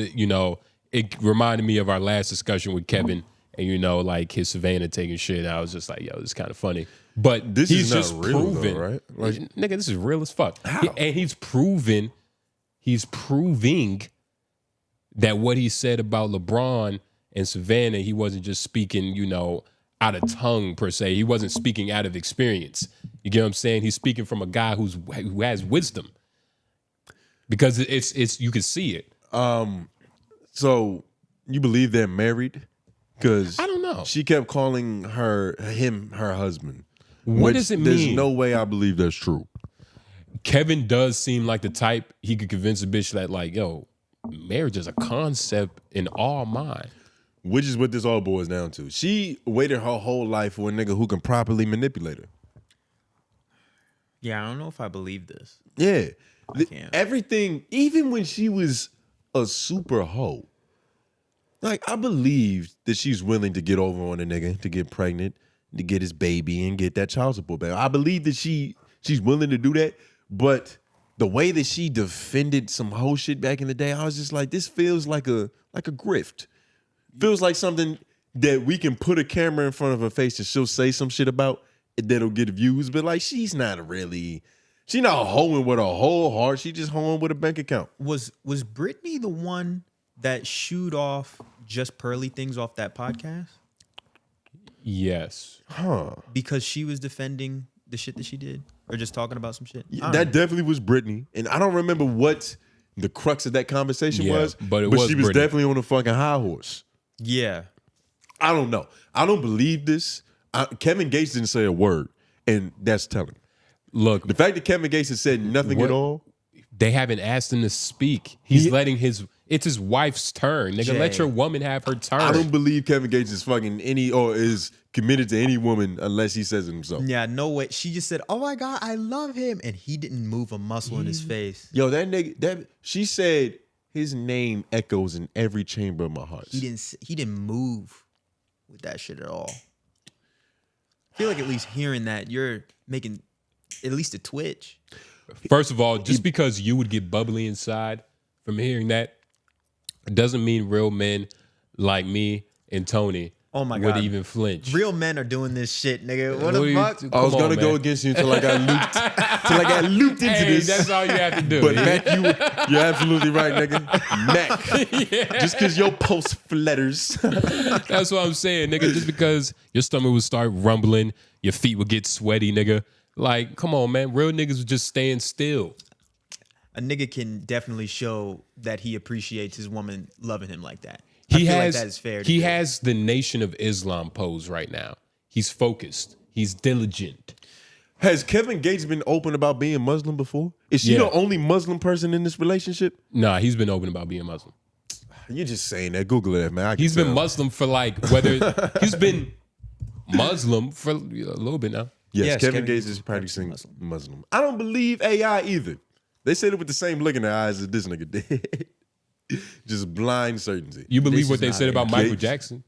S1: it reminded me of our last discussion with Kevin and like his Savannah taking shit. I was just like, yo, this is kind of funny. But
S2: he's
S1: not
S2: just real,
S1: proven,
S2: though, right? Like,
S1: nigga, this is real as fuck.
S2: How?
S1: And he's proving that what he said about LeBron and Savannah, he wasn't just speaking, out of tongue per se. He wasn't speaking out of experience. You get what I'm saying? He's speaking from a guy who has wisdom. Because it's you can see it.
S2: So you believe they're married? Because
S1: I don't know.
S2: She kept calling him her husband.
S1: What does it mean?
S2: There's no way I believe that's true.
S1: Kevin does seem like the type he could convince a bitch that like, yo, marriage is a concept in all mind.
S2: Which is what this all boils down to. She waited her whole life for a nigga who can properly manipulate her.
S3: Yeah, I don't know if I believe this.
S2: Yeah.
S3: I can't.
S2: Everything, even when she was a super hoe, Like, I believe that she's willing to get over on a nigga, to get pregnant, to get his baby and get that child support back. I believe that she's willing to do that, but the way that she defended some whole shit back in the day, I was just like, this feels like a grift. Feels like something that we can put a camera in front of her face and she'll say some shit about that'll get views, but like she's not hoeing with her whole heart. She just hoeing with a bank account.
S3: Was Brittany the one that shooed off just pearly things off that podcast?
S1: Yes.
S2: Huh.
S3: Because she was defending the shit that she did? Or just talking about some shit?
S2: Yeah, that definitely was Brittany. And I don't remember what the crux of that conversation was,
S1: but
S2: she was definitely on a fucking high horse.
S3: Yeah.
S2: I don't know. I don't believe this. Kevin Gates didn't say a word, and that's telling.
S1: Look,
S2: the fact that Kevin Gates has said nothing at all.
S1: They haven't asked him to speak. He's letting it's his wife's turn. Nigga, let your woman have her turn.
S2: I don't believe Kevin Gates is fucking is committed to any woman unless he says it himself.
S3: Yeah, no way. She just said, "Oh my God, I love him," and he didn't move a muscle in his face.
S2: Yo, that nigga, she said his name echoes in every chamber of my heart.
S3: He didn't move with that shit at all. I feel like at least hearing that, you're making at least a twitch.
S1: First of all, just because you would get bubbly inside from hearing that, doesn't mean real men like me and Tony would even flinch.
S3: Real men are doing this shit, nigga. What the fuck?
S2: I was gonna go against you until I got looped into this.
S1: That's all you have to do.
S2: But Mac, you're absolutely right, nigga. Mac, just because your post flutters.
S1: That's what I'm saying, nigga. Just because your stomach would start rumbling, your feet would get sweaty, nigga. Like, come on, man. Real niggas would just stand still.
S3: A nigga can definitely show that he appreciates his woman loving him like that.
S1: He has the Nation of Islam pose right now. He's focused. He's diligent.
S2: Has Kevin Gates been open about being Muslim before? Is she the only Muslim person in this relationship?
S1: Nah, he's been open about being Muslim.
S2: You're just saying that. Google that, man.
S1: He's been Muslim for he's been Muslim for a little bit now.
S2: Yes, Kevin Gates is practicing Muslim. I don't believe AI either. They said it with the same look in their eyes as this nigga did. Just blind certainty.
S1: You believe what they said about Michael Jackson?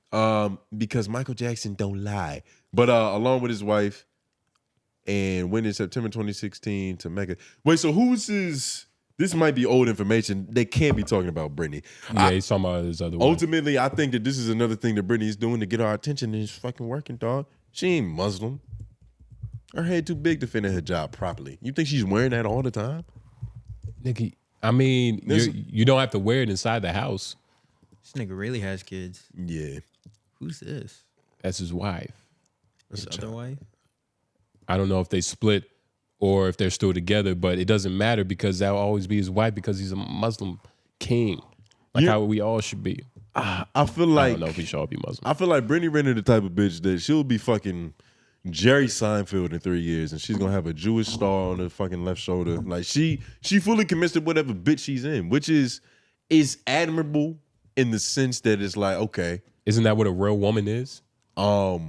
S2: Because Michael Jackson don't lie. But along with his wife, and went in September 2016 to Mecca. Wait, so who's his? This might be old information. They can't be talking about Brittany.
S1: Yeah, he's talking about his other one.
S2: Ultimately, I think that this is another thing that Brittany's doing to get our attention, and it's fucking working, dog. She ain't Muslim. Her head too big to fit in her job properly. You think she's wearing that all the time?
S1: Nigga, I mean, you don't have to wear it inside the house.
S3: This nigga really has kids.
S2: Yeah.
S3: Who's this?
S1: That's his wife.
S3: His other wife?
S1: I don't know if they split or if they're still together, but it doesn't matter because that'll always be his wife because he's a Muslim king. Like how we all should be.
S2: I feel like...
S1: I don't know if we should all be Muslim.
S2: I feel like Brittany Renner the type of bitch that she'll be fucking Jerry Seinfeld in 3 years and she's going to have a Jewish star on her fucking left shoulder. Like she fully commits to whatever bitch she's in, which is admirable in the sense that it's like, okay.
S1: Isn't that what a real woman is?
S2: A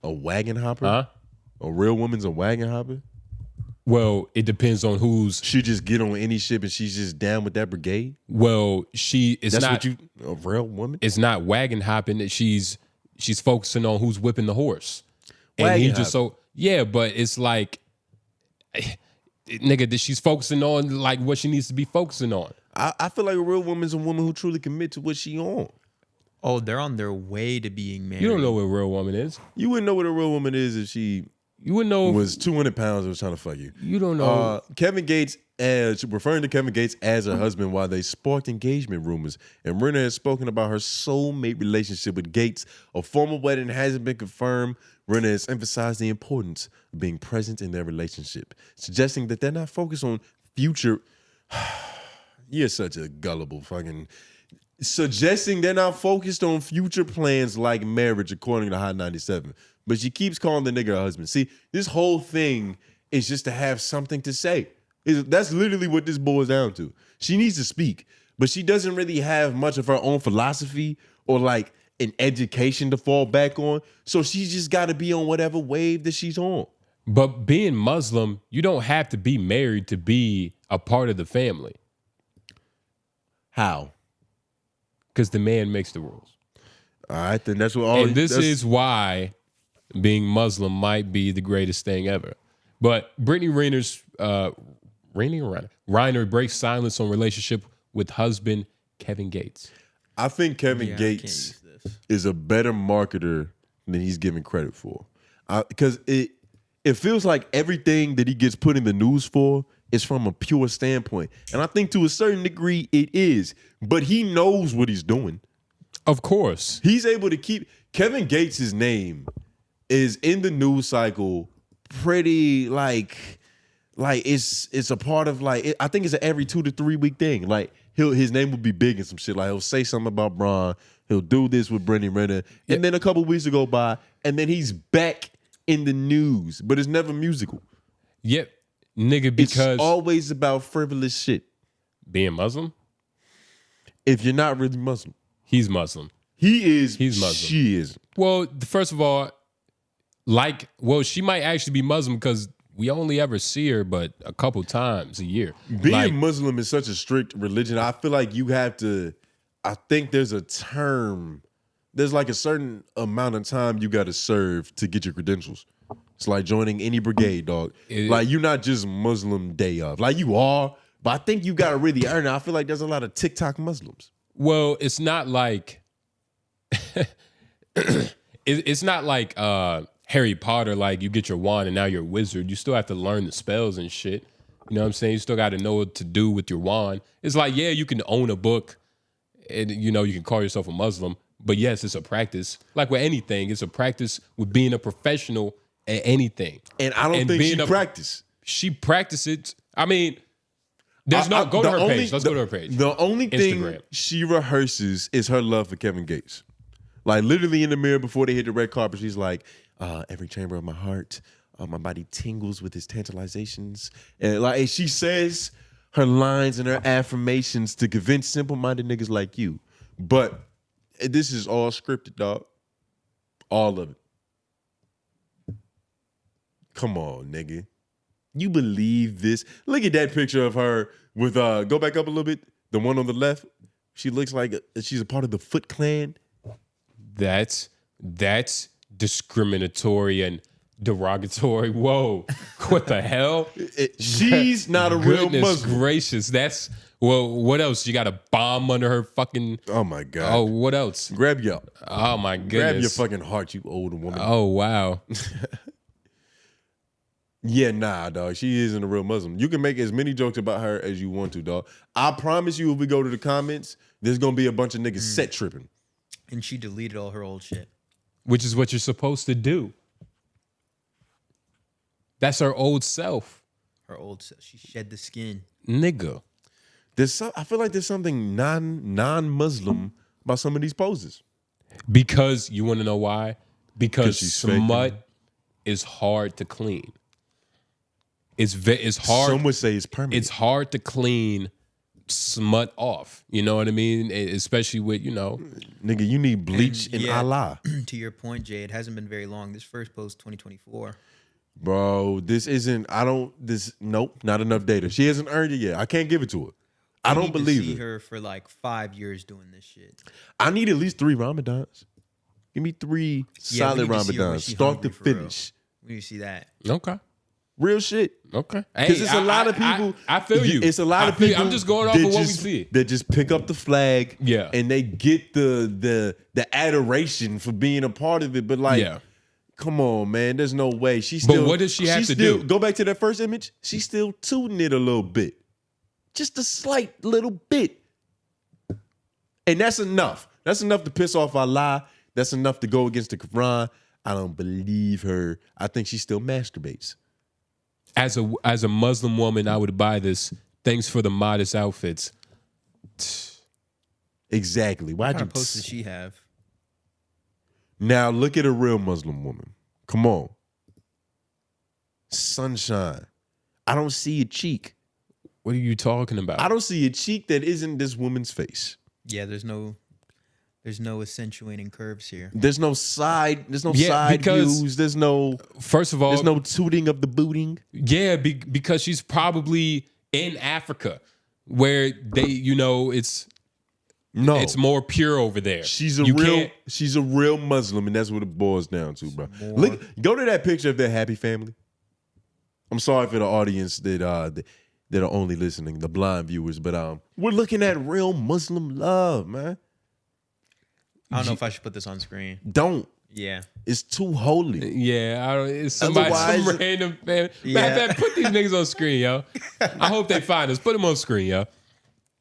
S2: wagon hopper?
S1: Huh?
S2: A real woman's a wagon hopper?
S1: Well, it depends on who's...
S2: She just get on any ship and she's just down with that brigade?
S1: Well, a
S2: real woman?
S1: It's not wagon hopping. She's focusing on who's whipping the horse.
S2: Wagon
S1: and he
S2: hopping.
S1: just but it's like, nigga, that she's focusing on like what she needs to be focusing on.
S2: I feel like a real woman's a woman who truly commit to what she on.
S3: Oh, they're on their way to being married.
S1: You don't know what a real woman is.
S2: You wouldn't know what a real woman is if she...
S1: You wouldn't know
S2: was 200 pounds and was trying to fuck you.
S1: You don't know.
S2: Kevin Gates, referring to Kevin Gates as her husband while they sparked engagement rumors. And Renner has spoken about her soulmate relationship with Gates. A formal wedding hasn't been confirmed. Renner has emphasized the importance of being present in their relationship, suggesting that they're not focused on future... You're such a gullible fucking... Suggesting they're not focused on future plans like marriage, according to Hot 97. But she keeps calling the nigga her husband. See, this whole thing is just to have something to say. That's literally what this boils down to. She needs to speak, but she doesn't really have much of her own philosophy or like an education to fall back on. So she's just got to be on whatever wave that she's on.
S1: But being Muslim, you don't have to be married to be a part of the family.
S2: How?
S1: Because the man makes the rules.
S2: I think that's what all.
S1: And this is why being Muslim might be the greatest thing ever. But Brittany Renner breaks silence on relationship with husband Kevin Gates.
S2: I think Kevin Gates is a better marketer than he's given credit for. Because it feels like everything that he gets put in the news for is from a pure standpoint. And I think to a certain degree it is. But he knows what he's doing.
S1: Of course.
S2: He's able to keep Kevin Gates' name is in the news cycle pretty like it's a part of I think it's an every 2 to 3 week thing. Like his name will be big and some shit. Like he'll say something about Bron. He'll do this with Brittany Renner. And then a couple weeks will go by and then he's back in the news. But it's never musical.
S1: Yep. Nigga, because
S2: it's always about frivolous shit.
S1: Being Muslim?
S2: If you're not really Muslim.
S1: He's Muslim.
S2: He is.
S1: He's Muslim.
S2: She is.
S1: Well, first of all, she might actually be Muslim because we only ever see her but a couple times a year.
S2: Being Muslim is such a strict religion. I feel like you have to, I think there's a term, there's like a certain amount of time you got to serve to get your credentials. It's like joining any brigade, dog. Like you're not just Muslim day of. Like you are, but I think you got to really earn it. I feel like there's a lot of TikTok Muslims.
S1: Well, it's not like, it's not like Harry Potter, like you get your wand and now you're a wizard. You still have to learn the spells and shit. You know what I'm saying? You still got to know what to do with your wand. It's like, yeah, you can own a book and, you know, you can call yourself a Muslim. But yes, it's a practice. Like with anything, it's a practice with being a professional at anything.
S2: And I don't think she practiced.
S1: She practiced it. I mean, there's no, go to her page. Let's go to her page.
S2: The only thing she rehearses is her love for Kevin Gates. Like literally in the mirror before they hit the red carpet, she's like, every chamber of my heart, my body tingles with his tantalizations. And she says her lines and her affirmations to convince simple-minded niggas like you. But this is all scripted, dog. All of it. Come on, nigga. You believe this? Look at that picture of her with, go back up a little bit. The one on the left. She looks like she's a part of the Foot Clan.
S1: That's discriminatory and derogatory. Whoa, what the hell?
S2: She's not a real Muslim.
S1: Goodness gracious. That's, well, what else? You got a bomb under her fucking...
S2: Oh, my God.
S1: Oh, what else?
S2: Grab your...
S1: Oh, my goodness.
S2: Grab your fucking heart, you old woman.
S1: Oh, wow.
S2: Yeah, nah, dog. She isn't a real Muslim. You can make as many jokes about her as you want to, dog. I promise you, if we go to the comments, there's going to be a bunch of niggas set tripping.
S3: And she deleted all her old shit.
S1: Which is what you're supposed to do. That's her old self.
S3: Her old self. She shed the skin.
S1: Nigga.
S2: I feel like there's something non-Muslim about some of these poses.
S1: Because, you want to know why? Because smut
S2: faking.
S1: Is hard to clean. It's hard.
S2: Some would say it's permanent.
S1: It's hard to clean smut off. You know what I mean? Especially with, you know.
S2: Nigga, you need bleach and Allah.
S3: To your point, Jay, it hasn't been very long. This first post, 2024.
S2: Bro, nope, not enough data. She hasn't earned it yet. I can't give it to her. I don't believe it.
S3: I need to see her for like 5 years doing this shit.
S2: I need at least 3 Ramadans. Give me 3 solid Ramadans, start to finish.
S3: We need to see that.
S1: Okay.
S2: Real shit.
S1: Okay.
S2: Because it's a lot of people.
S1: I feel you.
S2: It's a lot of people.
S1: I'm just going off of what we see.
S2: They just pick up the flag.
S1: Yeah.
S2: And they get the adoration for being a part of it. But like, come on, man. There's no way.
S1: But what does she have to do?
S2: Go back to that first image. She's still tooting it a little bit. Just a slight little bit. And that's enough. That's enough to piss off Allah. That's enough to go against the Quran. I don't believe her. I think she still masturbates.
S1: As a Muslim woman, I would buy this. Thanks for the modest outfits.
S2: Exactly. Why'd
S3: What
S2: you
S3: kind of post does she have?
S2: Now look at a real Muslim woman. Come on. Sunshine. I don't see a cheek.
S1: What are you talking about?
S2: I don't see a cheek that isn't this woman's face.
S3: Yeah, there's no accentuating curves here.
S2: There's no side views. There's no,
S1: first of all,
S2: there's no tooting of the booting.
S1: Yeah, because she's probably in Africa where they, you know, it's
S2: No,
S1: it's more pure over there.
S2: She's a real Muslim, and that's what it boils down to, bro. Look, go to that picture of their happy family. I'm sorry for the audience that are only listening, the blind viewers, but we're looking at real Muslim love, man.
S3: I don't know if I should put this on screen.
S2: Don't.
S3: Yeah.
S2: It's too holy.
S1: Yeah, it's somebody, some random man. Yeah. Put these niggas on screen, yo. I hope they find us. Put them on screen, yo.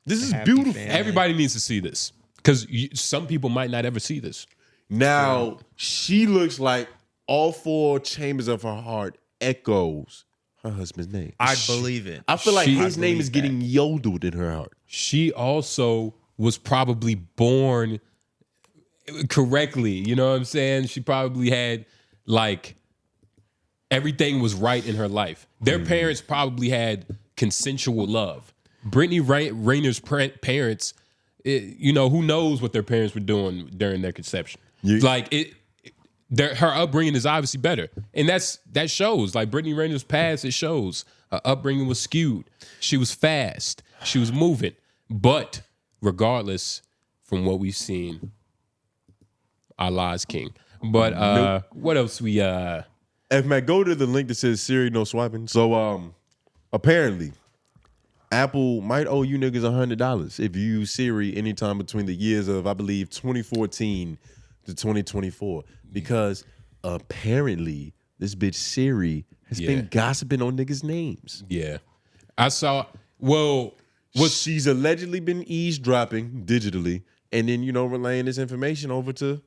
S2: This is beautiful.
S1: Family. Everybody needs to see this because some people might not ever see this.
S2: Now, she looks like all 4 chambers of her heart echoes her husband's name.
S3: I believe it.
S2: I feel like his name is getting yodeled in her heart.
S1: She also was probably born correctly. You know what I'm saying? She probably had like everything was right in her life. Their parents probably had consensual love. Brittany Renner's parents, who knows what their parents were doing during their conception? Her upbringing is obviously better, and that shows. Like Brittany Renner's past, it shows her upbringing was skewed. She was fast, she was moving, but regardless, from what we've seen, Allah's king. But what else we?
S2: If Matt, go to the link that says Siri no swiping. So apparently, Apple might owe you niggas $100 if you use Siri anytime between the years of, I believe, 2014 to 2024. Because apparently this bitch Siri has been gossiping on niggas' names.
S1: Yeah. I saw,
S2: she's allegedly been eavesdropping digitally and then, relaying this information over to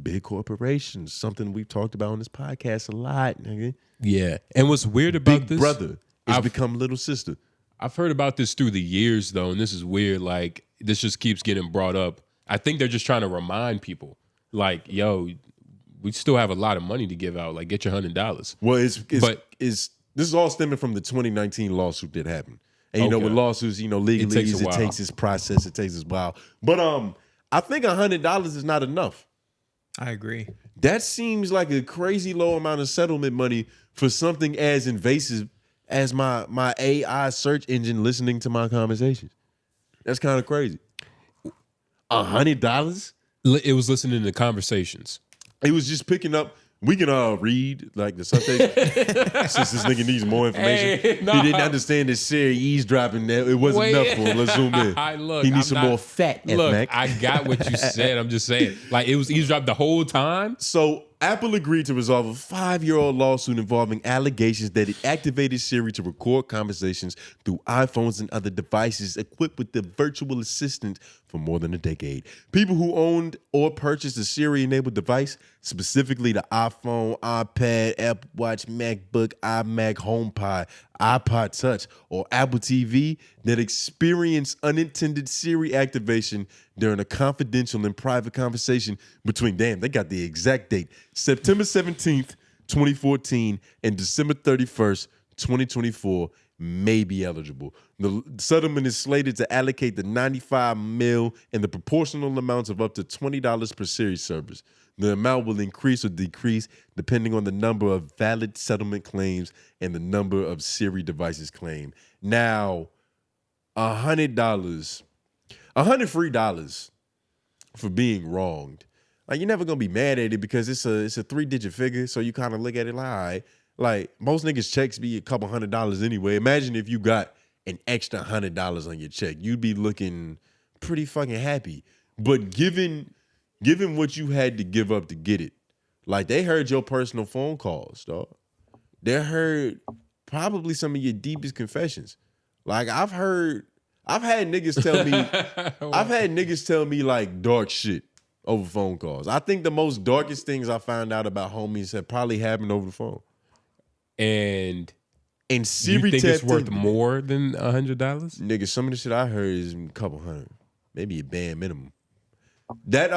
S2: big corporations, something we've talked about on this podcast a lot, nigga.
S1: Yeah. And what's weird about
S2: Big brother has become little sister.
S1: I've heard about this through the years, though, and this is weird. Like, this just keeps getting brought up. I think they're just trying to remind people, like, yo, we still have a lot of money to give out. Like, get your $100.
S2: Well, this is all stemming from the 2019 lawsuit that happened. And, with lawsuits, legalese, it takes its process. It takes its while. But I think $100 is not enough.
S3: I agree.
S2: That seems like a crazy low amount of settlement money for something as invasive as my AI search engine listening to my conversations. That's kind of crazy. $100?
S1: It was listening to conversations.
S2: It was just picking up. We can read like the subtext. Since this nigga needs more information. He didn't understand that Siri eavesdropping. That it wasn't enough for him. Let's zoom in. He needs some more fat.
S1: Look, I got what you said. I'm just saying. Like, it was eavesdropped the whole time.
S2: So Apple agreed to resolve a 5-year-old lawsuit involving allegations that it activated Siri to record conversations through iPhones and other devices equipped with the virtual assistant for more than a decade. People who owned or purchased a Siri-enabled device, specifically the iPhone, iPad, Apple Watch, MacBook, iMac, HomePod, iPod Touch, or Apple TV that experience unintended Siri activation during a confidential and private conversation between, they got the exact date, September 17th, 2014 and December 31st, 2024 may be eligible. The settlement is slated to allocate the $95 million and the proportional amounts of up to $20 per Siri service. The amount will increase or decrease depending on the number of valid settlement claims and the number of Siri devices claimed. Now, $100 free dollars for being wronged. Like, you're never gonna be mad at it because it's a 3-digit figure, so you kind of look at it like, all right. Like, most niggas' checks be a couple $100 anyway. Imagine if you got an extra $100 on your check. You'd be looking pretty fucking happy. But given what you had to give up to get it, like, they heard your personal phone calls, dog. They heard probably some of your deepest confessions. Like, I've had niggas tell me like dark shit over phone calls. I think the most darkest things I found out about homies have probably happened over the phone.
S1: And
S2: Siri,
S1: you think it's worth more than $100?
S2: Nigga, some of the shit I heard is a couple hundred, maybe a band minimum. That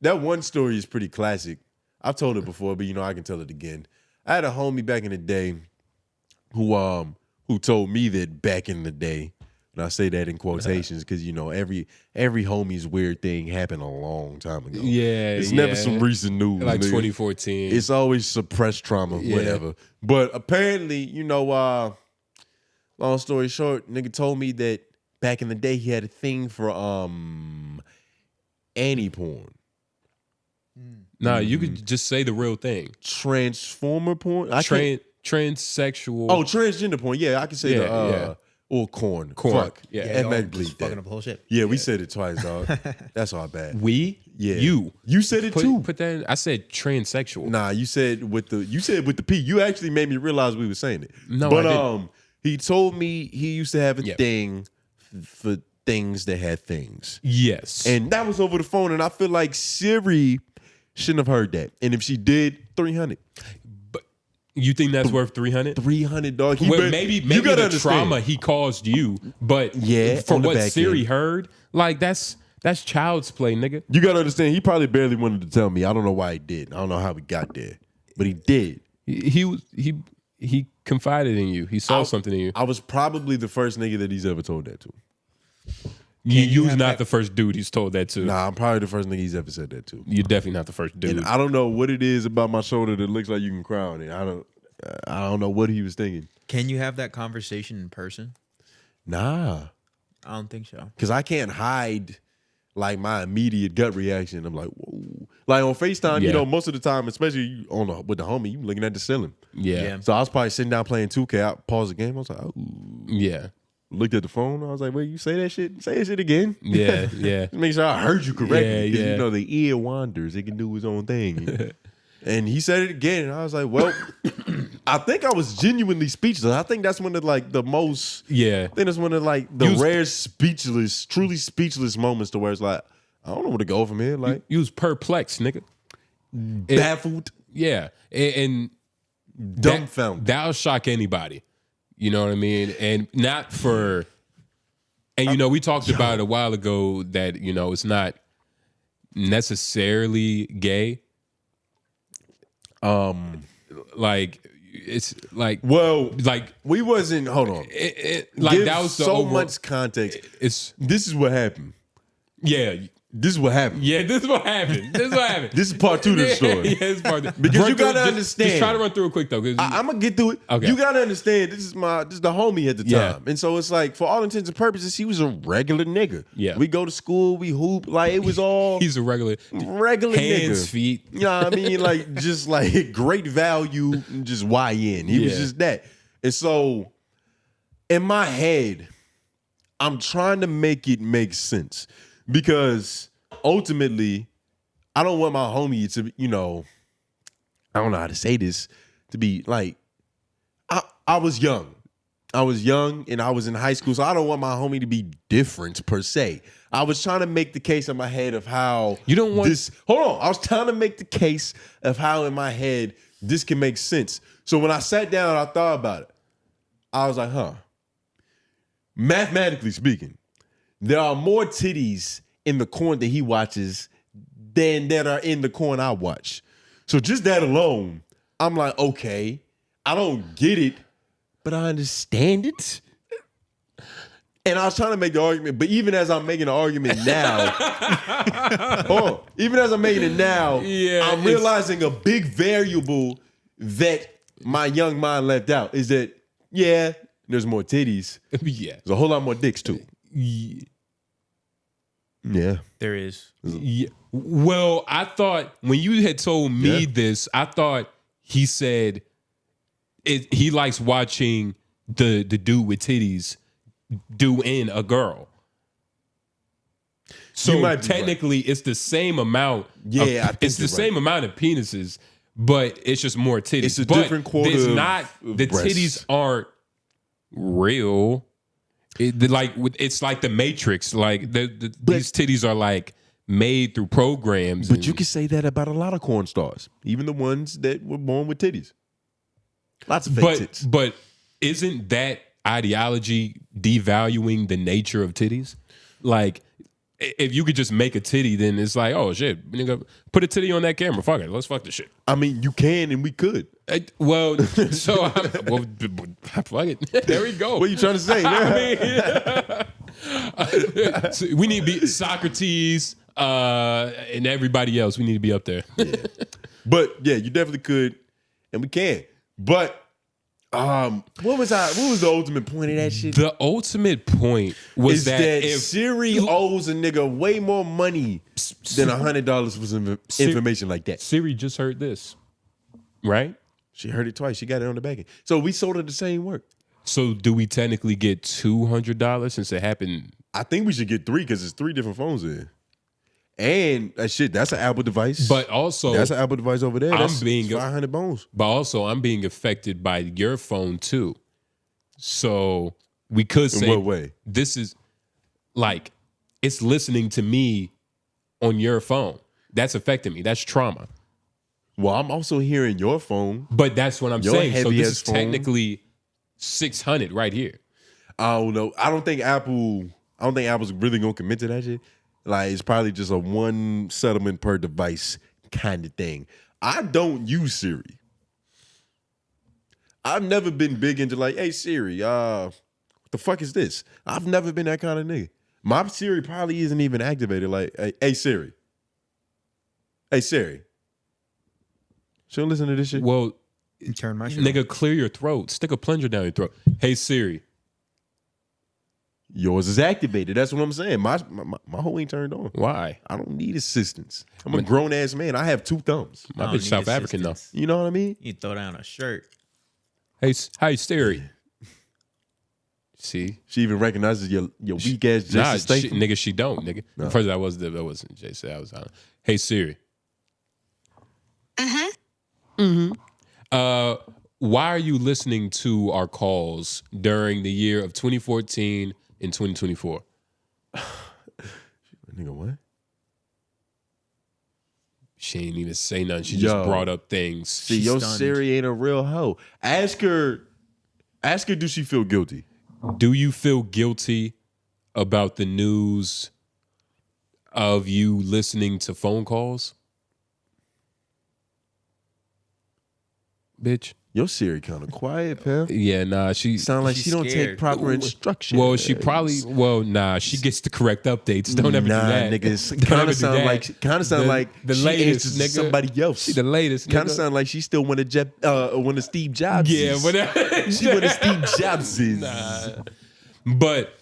S2: one story is pretty classic. I've told it before, but I can tell it again. I had a homie back in the day who told me that back in the day, and I say that in quotations because every homie's weird thing happened a long time ago.
S1: Yeah,
S2: it's never some recent news,
S1: like
S2: nigga.
S1: 2014.
S2: It's always suppressed trauma, whatever. But apparently, long story short, nigga told me that back in the day, he had a thing for Annie porn.
S1: Nah, you could just say the real thing.
S2: Transformer porn?
S1: Transsexual.
S2: Oh, transgender porn. Yeah, I can say or corn. Fuck.
S1: Yeah.
S2: And Mac bleed
S3: fucking up the whole shit.
S2: Yeah, we said it twice, dog. That's all bad.
S1: We?
S2: Yeah.
S1: You
S2: said it too.
S1: Put that in. I said transsexual.
S2: Nah, you said with the P. You actually made me realize we were saying it.
S1: No,
S2: but
S1: I didn't.
S2: He told me he used to have a thing for things that had things.
S1: Yes.
S2: And that was over the phone, and I feel like Siri shouldn't have heard that. And if she did, 300.
S1: But you think that's worth 300?
S2: 300, dog.
S1: Maybe the trauma he caused you, but for what Siri heard, like that's child's play, nigga.
S2: You gotta understand, he probably barely wanted to tell me. I don't know why he did. I don't know how we got there, but he did.
S1: He confided in you. He saw something in you.
S2: I was probably the first nigga that he's ever told that to.
S1: You're not the first dude he's told that to.
S2: Nah, I'm probably the first nigga he's ever said that to.
S1: You're definitely not the first dude.
S2: And I don't know what it is about my shoulder that looks like you can cry on it. I don't know what he was thinking.
S3: Can you have that conversation in person?
S2: Nah.
S3: I don't think so.
S2: Because I can't hide like my immediate gut reaction. I'm like, whoa. Like on FaceTime, you know, most of the time, especially with the homie, you looking at the ceiling.
S1: Yeah.
S2: So I was probably sitting down playing 2K. I paused the game. I was like, oh.
S1: Yeah.
S2: Looked at the phone. I was like, wait, you say that shit? Say that shit again.
S1: Yeah, yeah.
S2: Make sure I heard you correctly.
S1: Yeah.
S2: You know, the ear wanders. It can do his own thing. And he said it again. And I was like, well, I think I was genuinely speechless. I think that's one of like the most, I think that's one of like the rare speechless, truly speechless moments to where it's like, I don't know where to go from here. Like,
S1: you was perplexed, nigga.
S2: Baffled.
S1: Yeah. And
S2: dumbfounded.
S1: That'll shock anybody. You know what I mean? And not for, and you know, we talked about it a while ago that, you know, it's not necessarily gay. Like, it's like,
S2: well,
S1: like
S2: we wasn't, hold on.
S1: Like
S2: give
S1: that was the
S2: so much context. This is what happened.
S1: Yeah.
S2: This is what happened.
S1: Yeah, this is what happened. This is what happened.
S2: This is part 2 of the story.
S1: Yeah, it's part 2.
S2: Because you gotta understand.
S1: Just try to run through it quick though.
S2: I'm gonna get through it.
S1: Okay.
S2: You gotta understand. This is the homie at the time,
S1: Yeah.
S2: and so it's like for all intents and purposes, he was a regular nigga.
S1: Yeah,
S2: we go to school, we hoop, like it was all.
S1: He's a regular hands,
S2: nigga.
S1: feet.
S2: You know what I mean? Like just like great value, just YN. He was just that, and so in my head, I'm trying to make it make sense because. Ultimately, I don't want my homie to, you know, I don't know how to say this, to be like, I was young. I was young and I was in high school, so I don't want my homie to be different per se. I was trying to make the case in my head of how
S1: you don't want
S2: this. Hold on, I was trying to make the case of how in my head this can make sense. So when I sat down and I thought about it, I was like, mathematically speaking, there are more titties in the corn that he watches than that are in the corn I watch. So just that alone, I'm like, okay, I don't get it, but I understand it. And I was trying to make the argument, but even as I'm making the argument now, I'm realizing a big variable that my young mind left out is that, there's more titties.
S1: Yeah.
S2: There's a whole lot more dicks too. Yeah.
S3: There is.
S1: Yeah. Well, I thought when you had told me this, I thought he said he likes watching the dude with titties do in a girl. So technically it's the same amount.
S2: Yeah,
S1: it's the same amount of penises, but it's just more titties.
S2: It's a different quota.
S1: The titties aren't real. It's like the Matrix. Like these titties are like made through programs.
S2: But you can say that about a lot of corn stars, even the ones that were born with titties. Lots of fake tits.
S1: But isn't that ideology devaluing the nature of titties? Like, if you could just make a titty, then it's like, oh shit, nigga, put a titty on that camera. Fuck it, let's fuck this shit.
S2: I mean, you can and we could.
S1: Fuck it. There we go.
S2: What are you trying to say?
S1: So we need to be Socrates and everybody else. We need to be up there.
S2: Yeah. But yeah, you definitely could, and we can. But What was the ultimate point of that shit?
S1: The ultimate point was
S2: Is
S1: that if
S2: Siri owes a nigga way more money than $100 for some information like that.
S1: Siri just heard this, right?
S2: She heard it twice. She got it on the back end. So we sold her the same work.
S1: So do we technically get $200 since it happened?
S2: I think we should get 3 because it's 3 different phones in. And that's an Apple device.
S1: But also,
S2: that's an Apple device over there. That's
S1: being
S2: 500 bones.
S1: But also, I'm being affected by your phone too. So we could say,
S2: in what way?
S1: This is like it's listening to me on your phone. That's affecting me. That's trauma.
S2: Well, I'm also hearing your phone.
S1: But that's what I'm saying. So this is
S2: phone.
S1: technically 600 right here.
S2: I don't know. I don't think Apple's really gonna commit to that shit. Like, it's probably just a one settlement per device kind of thing. I don't use Siri. I've never been big into like, hey Siri, what the fuck is this? I've never been that kind of nigga. My Siri probably isn't even activated. Like, hey Siri. Hey Siri. She don't listen to this shit.
S1: Well,
S3: turn my shit
S1: nigga,
S3: on.
S1: clear your throat. Stick a plunger down your throat. Hey Siri.
S2: Yours is activated. That's what I'm saying. My whole ain't turned on.
S1: Why?
S2: I don't need assistance. I'm a grown ass man. I have 2 thumbs.
S1: My bitch South African though.
S2: You know what I mean?
S3: You throw down a shirt.
S1: Hey Siri. See,
S2: she even recognizes your weak ass Jason Statham.
S1: Nigga, she don't. Nigga, no. First that wasn't Jason. I was on. Hey Siri. Why are you listening to our calls during the year of 2014 and 2024?
S2: Nigga, what?
S1: She ain't even say nothing. She just brought up things.
S2: See, your Siri ain't a real hoe. Ask her, do she feel guilty?
S1: Do you feel guilty about the news of you listening to phone calls? Bitch.
S2: Your Siri kind of quiet, pal.
S1: Yeah, nah, she
S2: sound like she don't take proper instructions.
S1: Well, she probably she gets the correct updates. Don't ever do that.
S2: Niggas kind of sound like
S1: the
S2: she
S1: latest nigga.
S2: Somebody else.
S1: She the latest.
S2: Kind of sound like she still one of Steve Jobs.
S1: Yeah, whatever.
S2: She one of Steve Jobs.
S1: Nah. But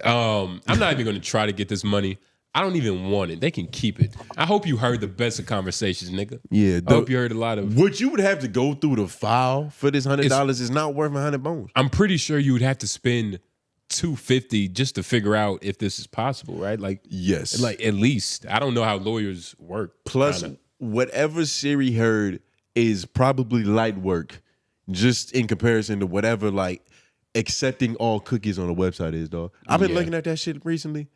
S1: I'm not even going to try to get this money. I don't even want it. They can keep it. I hope you heard the best of conversations, nigga.
S2: Yeah.
S1: I hope you heard a lot of...
S2: What you would have to go through the file for this $100 is not worth 100 bones.
S1: I'm pretty sure you would have to spend $250 just to figure out if this is possible, right? Like,
S2: yes.
S1: Like, at least. I don't know how lawyers work.
S2: Plus, whatever Siri heard is probably light work, just in comparison to whatever, like, accepting all cookies on a website is, dog. I've been looking at that shit recently.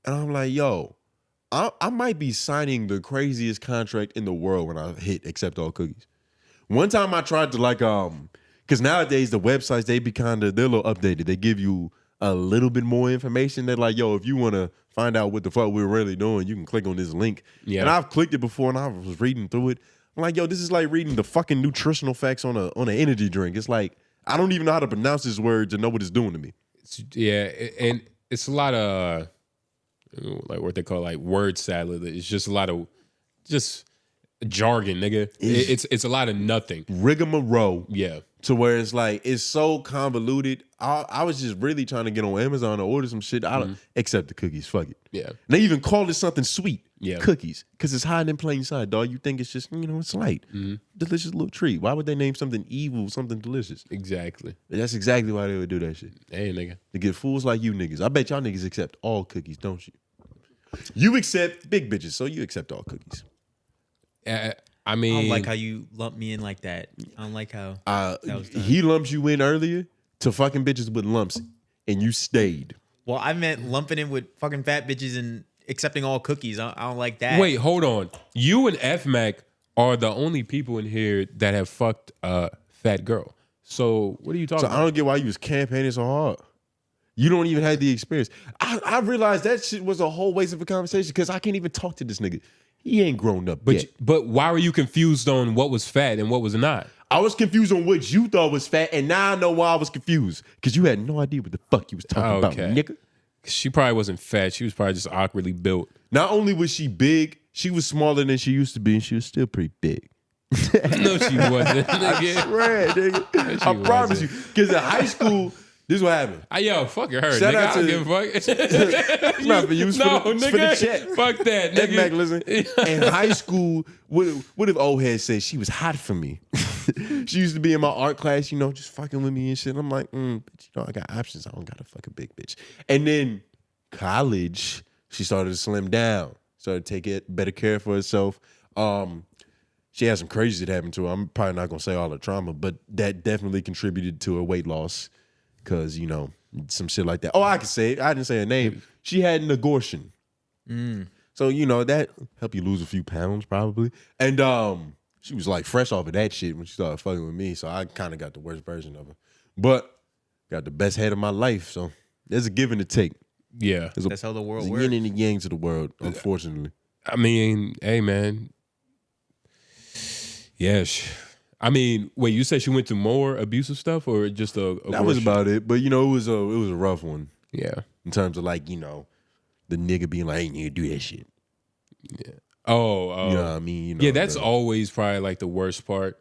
S2: And I'm like, yo, I might be signing the craziest contract in the world when I hit accept all cookies. One time I tried to because nowadays the websites, they're a little updated. They give you a little bit more information. They're like, yo, if you want to find out what the fuck we're really doing, you can click on this link. Yeah. And I've clicked it before and I was reading through it. I'm like, yo, this is like reading the fucking nutritional facts on an energy drink. It's like, I don't even know how to pronounce this word to know what it's doing to me.
S1: And it's a lot of... like what they call like word salad. It's just a lot of just jargon, nigga. It's a lot of nothing.
S2: Rigmarole.
S1: Yeah.
S2: To where it's like, it's so convoluted. I was just really trying to get on Amazon to order some shit. I don't accept the cookies. Fuck it.
S1: Yeah.
S2: And they even call it something sweet.
S1: Yeah.
S2: Cookies. Because it's hiding in plain sight, dog. You think it's just, it's light. Delicious little treat. Why would they name something evil something delicious?
S1: Exactly.
S2: That's exactly why they would do that shit.
S1: Hey, nigga.
S2: To get fools like you niggas. I bet y'all niggas accept all cookies, don't you? You accept big bitches, so you accept all cookies.
S1: I mean,
S3: I don't like how you lump me in like that. I don't like how that was done.
S2: He lumps you in earlier to fucking bitches with lumps, and you stayed.
S3: Well, I meant lumping in with fucking fat bitches and accepting all cookies. I don't like that.
S1: Wait, hold on. You and F-Mac are the only people in here that have fucked a fat girl. So what are you talking about?
S2: I don't get why you was campaigning so hard. You don't even have the experience. I realized that shit was a whole waste of a conversation because I can't even talk to this nigga. He ain't grown up yet.
S1: But why were you confused on what was fat and what was not?
S2: I was confused on what you thought was fat, and now I know why I was confused. Because you had no idea what the fuck you was talking about, nigga.
S1: She probably wasn't fat. She was probably just awkwardly built.
S2: Not only was she big, she was smaller than she used to be, and she was still pretty big.
S1: No, she wasn't.
S2: I swear, nigga. I promise you. Because in high school, this is what happened.
S1: Yo, fuck her.
S2: Shout
S1: nigga.
S2: out
S1: I
S2: to
S1: don't give a fuck.
S2: It's not for you. It's
S1: No,
S2: for the
S1: nigga.
S2: chat.
S1: Fuck that, nigga.
S2: Mac, listen. In high school, what if old head said she was hot for me? She used to be in my art class, you know, just fucking with me and shit. I'm like, bitch, you know, I got options. I don't got to fuck a big bitch. And then college, she started to slim down, started to take better care for herself. She had some crazy that happened to her. I'm probably not gonna say all the trauma, but that definitely contributed to her weight loss. Cause, you know, some shit like that. Oh, I can say it. I didn't say her name. She had an abortion. So, you know, that helped you lose a few pounds probably. And she was like fresh off of that shit when she started fucking with me. So I kind of got the worst version of her. But got the best head of my life. So there's a give and a take.
S1: Yeah.
S3: That's how the world works.
S2: There's a yin and a yang to the world, unfortunately.
S1: I mean, hey, man. Yes. I mean, wait, you said she went to more abusive stuff or just a
S2: that was about it. But, you know, it was a rough one.
S1: Yeah.
S2: In terms of, like, you know, the nigga being like, hey, you do that shit.
S1: Yeah. Oh.
S2: You know what I mean? You know,
S1: yeah, that's always probably like the worst part.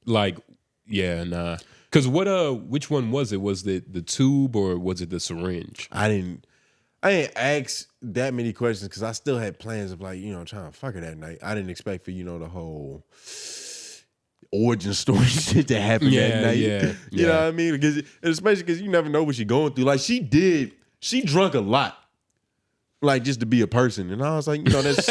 S1: Like, yeah, nah. Because which one was it? Was it the tube or was it the syringe?
S2: I didn't ask that many questions because I still had plans of, like, you know, trying to fuck her that night. I didn't expect for, you know, the whole origin story shit to happen that night. You know what I mean? Because especially because you never know what she's going through. Like, she drunk a lot. Like, just to be a person. And I was like, you know, that's...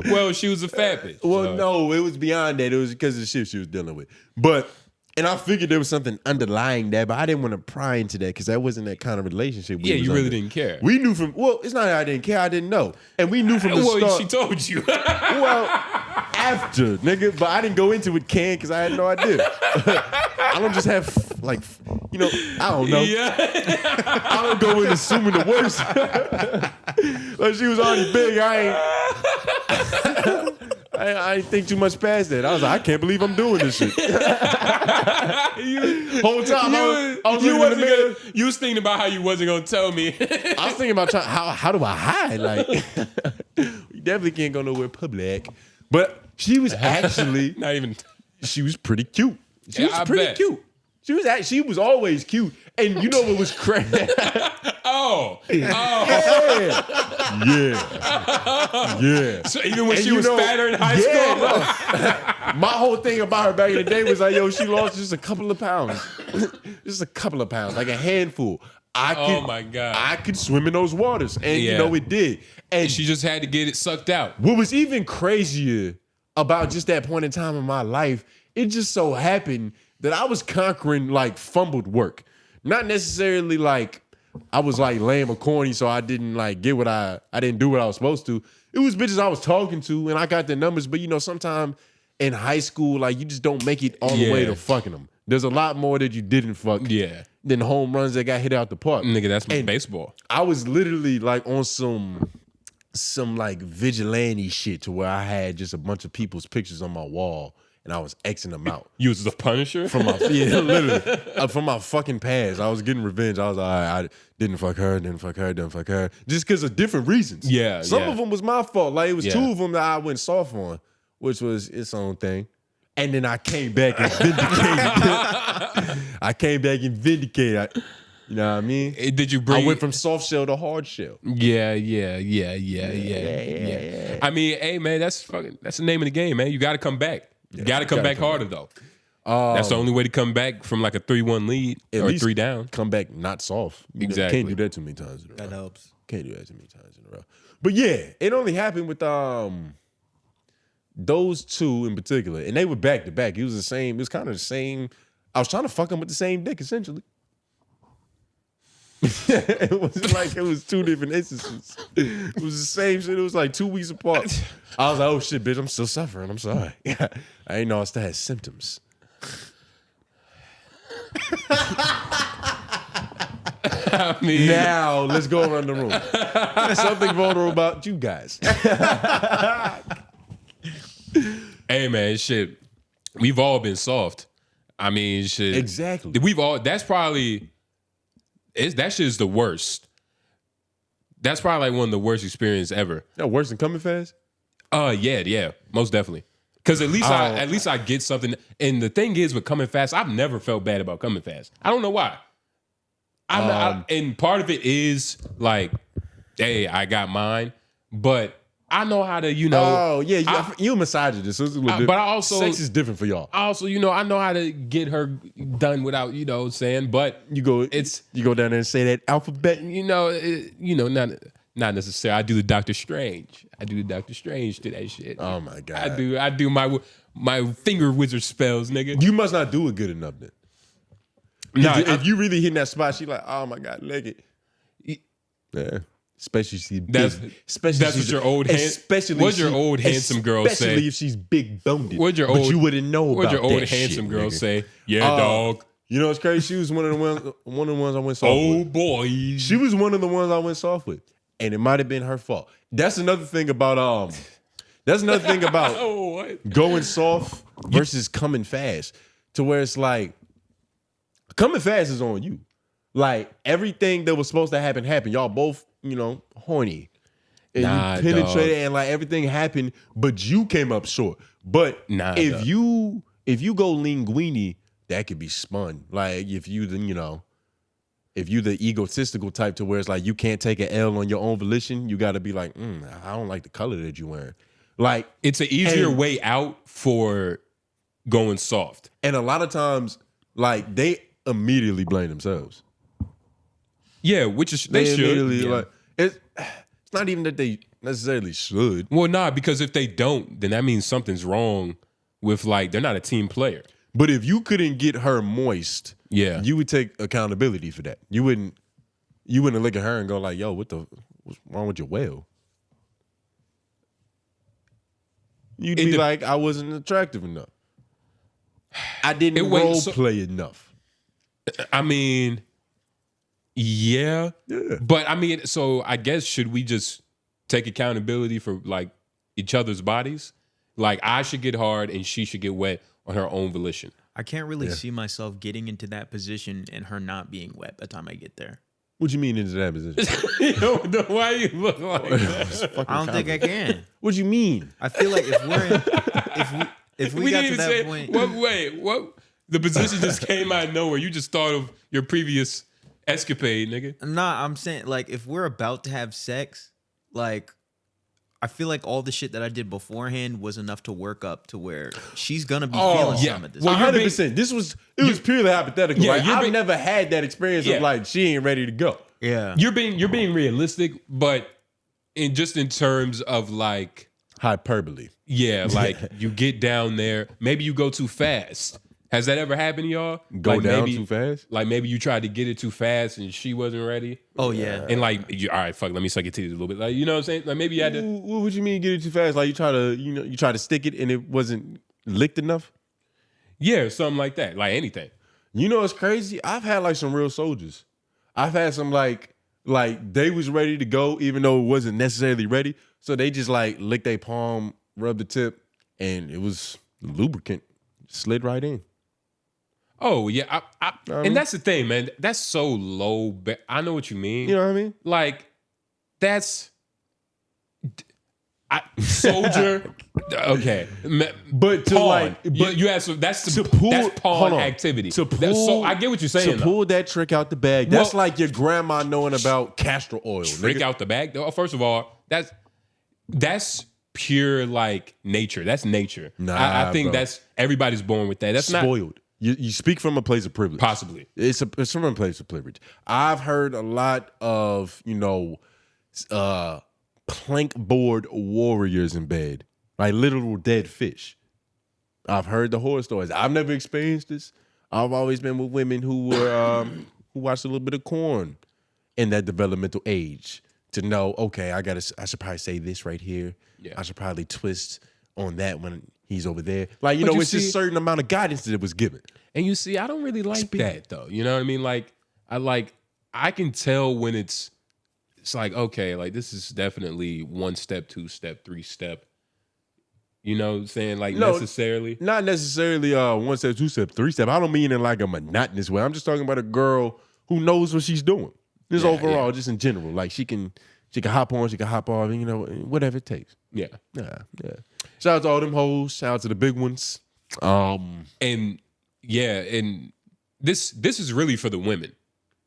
S1: Well, she was a fat bitch.
S2: Well, no, it was beyond that. It was because of the shit she was dealing with. But, and I figured there was something underlying that, but I didn't want to pry into that because that wasn't that kind of relationship.
S1: You really didn't care.
S2: We knew from... Well, it's not that I didn't care. I didn't know. And we knew from the start...
S1: Well, she told you.
S2: Well, after, nigga. But I didn't go into it, because I had no idea. I don't just have, like, you know, I don't know.
S1: Yeah.
S2: I don't go in assuming the worst. Like, she was already big. I ain't think too much past that. I was like, I can't believe I'm doing this shit. Whole time
S1: you was thinking about how you wasn't gonna tell me.
S2: I was thinking about how do I hide? Like, we definitely can't go nowhere public. But she was actually
S1: not even.
S2: She was pretty cute. She was
S1: I
S2: pretty
S1: bet.
S2: cute. She was always cute. And you know what was crazy? Yeah.
S1: So even when she was fatter in high school?
S2: My whole thing about her back in the day was like, yo, she lost just a couple of pounds. Just a couple of pounds, like a handful.
S1: Oh my God.
S2: I could swim in those waters. And you know, it did. And
S1: she just had to get it sucked out.
S2: What was even crazier about just that point in time in my life, it just so happened that I was conquering, like, fumbled work. Not necessarily like I was like lame or corny, so I didn't like get what I didn't do what I was supposed to. It was bitches I was talking to and I got their numbers, but you know, sometimes in high school, like, you just don't make it all the way to fucking them. There's a lot more that you didn't fuck than home runs that got hit out the park.
S1: Nigga, that's baseball.
S2: I was literally like on some like vigilante shit to where I had just a bunch of people's pictures on my wall. And I was Xing them out.
S1: You was the Punisher?
S2: From my literally from my fucking past. I was getting revenge. I was like, I didn't fuck her, didn't fuck her. Just because of different reasons.
S1: Yeah.
S2: Some of them was my fault. Like, it was two of them that I went soft on, which was its own thing. And then I came back and vindicated. You know what I mean?
S1: Did you bring?
S2: I went from soft shell to hard shell.
S1: Yeah. I mean, hey man, that's the name of the game, man. You got to come back. You got to come back harder though. That's the only way to come back from like a 3-1 lead or 3 down.
S2: Come back not soft.
S1: Exactly.
S2: Can't do that too many times in a row.
S3: That helps.
S2: Can't do that too many times in a row. But yeah, it only happened with those two in particular, and they were back to back. It was the same. It was kind of the same. I was trying to fuck them with the same dick, essentially. It was like it was two different instances. It was the same shit. It was like 2 weeks apart. I was like, oh shit, bitch, I'm still suffering. I'm sorry. I didn't know I still had symptoms.
S1: I mean,
S2: now let's go around the room. Something vulnerable about you guys.
S1: Hey man, shit. We've all been soft. I mean, shit.
S2: Exactly.
S1: That's probably. That shit is the worst. That's probably like one of the worst experiences ever.
S2: No, worse than coming fast?
S1: Yeah, most definitely. Because at least I get something. And the thing is, with coming fast, I've never felt bad about coming fast. I don't know why. And part of it is like, hey, I got mine, but I know how to,
S2: Oh yeah, you a misogynist. But
S1: I also
S2: sex is different for y'all.
S1: Also, I know how to get her done without, saying. But
S2: you go down there and say that alphabet.
S1: Not necessarily. I do the Doctor Strange. I do the Doctor Strange to that shit.
S2: Oh my god.
S1: I do my finger wizard spells, nigga.
S2: You must not do it good enough then. Nah, if you really hitting that spot, she like, oh my god, leg it. Yeah. Especially if she's big.
S1: That's what your old handsome girl say.
S2: Especially if she's big boned.
S1: But
S2: you wouldn't know about that.
S1: What'd your old
S2: shit,
S1: handsome girl
S2: nigga.
S1: say? Yeah, dog.
S2: You know what's crazy? She was one of the ones I went soft with.
S1: Oh boy.
S2: She was one of the ones I went soft with. And it might have been her fault. That's another thing about going soft versus coming fast. To where it's like, coming fast is on you. Like, everything that was supposed to happen happened. Y'all both, horny. And you penetrated and like everything happened, but you came up short. But if you go linguini, that could be spun. Like if you the egotistical type to where it's like you can't take an L on your own volition, you got to be like, I don't like the color that you're wearing. Like
S1: it's an easier way out for going soft.
S2: And a lot of times, like they immediately blame themselves.
S1: Yeah, which is they should. Yeah.
S2: Like, it's not even that they necessarily should.
S1: Well, nah, because if they don't, then that means something's wrong with like they're not a team player.
S2: But if you couldn't get her moist, you would take accountability for that. You wouldn't look at her and go like, yo, what's wrong with your whale? You'd be like, I wasn't attractive enough. I didn't role play enough.
S1: I mean, yeah. But I mean, so I guess should we just take accountability for like each other's bodies? Like I should get hard and she should get wet on her own volition.
S3: I can't really see myself getting into that position and her not being wet by the time I get there.
S2: What you mean into that position?
S1: Why you look like that?
S3: I don't think I can.
S2: What you mean?
S3: I feel like if we got to that point.
S1: What? The position just came out of nowhere. You just thought of your previous escapade, nigga.
S3: Nah, I'm saying like if we're about to have sex, like I feel like all the shit that I did beforehand was enough to work up to where she's gonna be feeling some of this.
S2: Well, 100%. It was purely hypothetical. Yeah, right? I've never had that experience of like she ain't ready to go.
S3: Yeah,
S1: you're being realistic, but in terms of like
S2: hyperbole.
S1: Yeah, like you get down there, maybe you go too fast. Has that ever happened to y'all?
S2: Go down too fast?
S1: Like maybe you tried to get it too fast and she wasn't ready.
S3: Oh yeah.
S1: And like, all right, fuck, let me suck your titties a little bit. Like, you know what I'm saying? Like maybe you had to.
S2: What would you mean get it too fast? Like you try to stick it and it wasn't licked enough?
S1: Yeah, something like that. Like anything.
S2: You know what's crazy? I've had like some real soldiers. I've had some like they was ready to go even though it wasn't necessarily ready. So they just like licked their palm, rubbed the tip, and it was lubricant. Slid right in.
S1: Oh yeah, and that's the thing, man. That's so low. I know what you mean.
S2: You know what I mean?
S1: Like that's soldier. Okay,
S2: but to
S1: pawn. You have some. That's pawn activity. So I get what you're saying.
S2: To pull that trick out the bag, that's like your grandma knowing about castor oil.
S1: Trick out the bag. First of all, that's pure like nature. That's nature.
S2: Nah,
S1: I think that's everybody's born with that. That's
S2: spoiled. You speak from a place of privilege.
S1: Possibly.
S2: It's from a place of privilege. I've heard a lot of, plank board warriors in bed. Like literal dead fish. I've heard the horror stories. I've never experienced this. I've always been with women who were who watched a little bit of porn in that developmental age to know, okay, I should probably say this right here. Yeah. I should probably twist on that when he's over there. Like, it's just a certain amount of guidance that it was given.
S1: And you see, I don't really like that though. You know what I mean? Like, I can tell when it's like, okay, like this is definitely 1 step, 2 step, 3 step. You know what I'm saying? Like necessarily?
S2: Not necessarily 1 step, 2 step, 3 step. I don't mean in like a monotonous way. I'm just talking about a girl who knows what she's doing. Just overall, just in general. Like she can hop on, she can hop off, whatever it takes.
S1: Yeah.
S2: Yeah. Shout out to all them hoes. Shout out to the big ones.
S1: And yeah, and this is really for the women.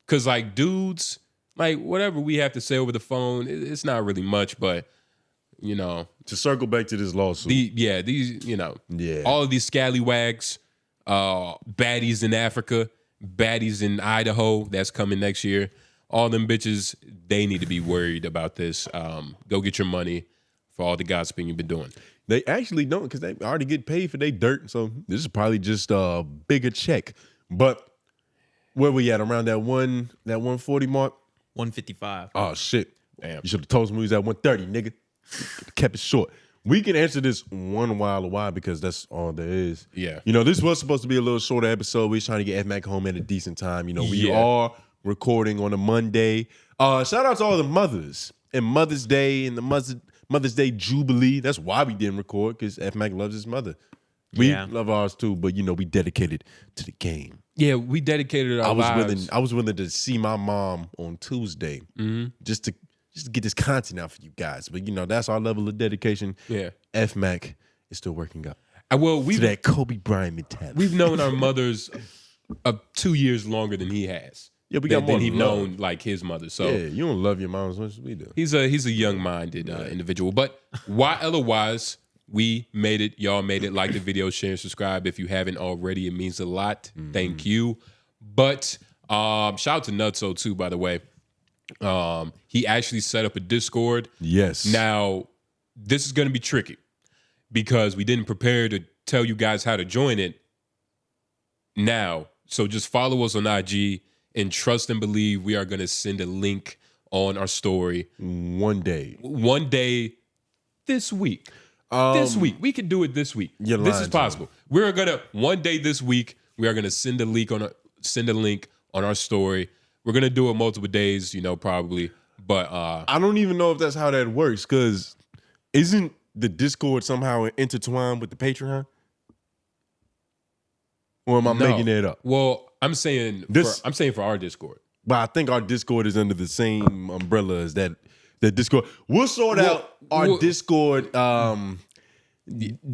S1: Cause like dudes, like whatever we have to say over the phone, it's not really much, but you know.
S2: To circle back to this lawsuit.
S1: These, you know, all of these scallywags, baddies in Africa, baddies in Idaho, that's coming next year. All them bitches, they need to be worried about this. Go get your money for all the gossiping you've been doing.
S2: They actually don't, because they already get paid for their dirt. So this is probably just a bigger check. But where we at? Around that 140 mark?
S3: 155.
S2: Oh shit.
S1: Damn.
S2: You should have told us we was at 130, nigga. Kept it short. We can answer this one while a while because that's all there is.
S1: Yeah.
S2: You know, this was supposed to be a little shorter episode. We was trying to get F-Mac home at a decent time. You know, we are recording on a Monday. Shout out to all the mothers and Mother's Day and the Mother's Day Jubilee. That's why we didn't record, because F-Mac loves his mother. We love ours too, but you know, we dedicated to the game.
S1: Yeah, we dedicated our lives.
S2: I was willing to see my mom on Tuesday just to get this content out for you guys. But you know, that's our level of dedication.
S1: Yeah.
S2: F-Mac is still working up.
S1: To
S2: that Kobe Bryant mentality.
S1: We've known our mothers 2 years longer than he has.
S2: Yeah, we got more
S1: than he's
S2: love.
S1: known like his mother. So
S2: yeah, you don't love your mom as much as we do.
S1: He's a young-minded individual. But LOIs, we made it. Y'all made it. Like the video, share, and subscribe if you haven't already. It means a lot. Thank you. But shout out to Nutso too, by the way. He actually set up a Discord.
S2: Yes.
S1: Now, this is going to be tricky because we didn't prepare to tell you guys how to join it now. So just follow us on IG and trust and believe we are going to send a link on our story.
S2: One day
S1: this week. This week. We can do it this week. This is possible. We're going to, one day this week, we are going to send a link on our story. We're going to do it multiple days, you know, probably. But
S2: I don't even know if that's how that works, because isn't the Discord somehow intertwined with the Patreon? Or am I making it up?
S1: Well, I'm saying for our Discord.
S2: But I think our Discord is under the same umbrella as that Discord. We'll sort out our Discord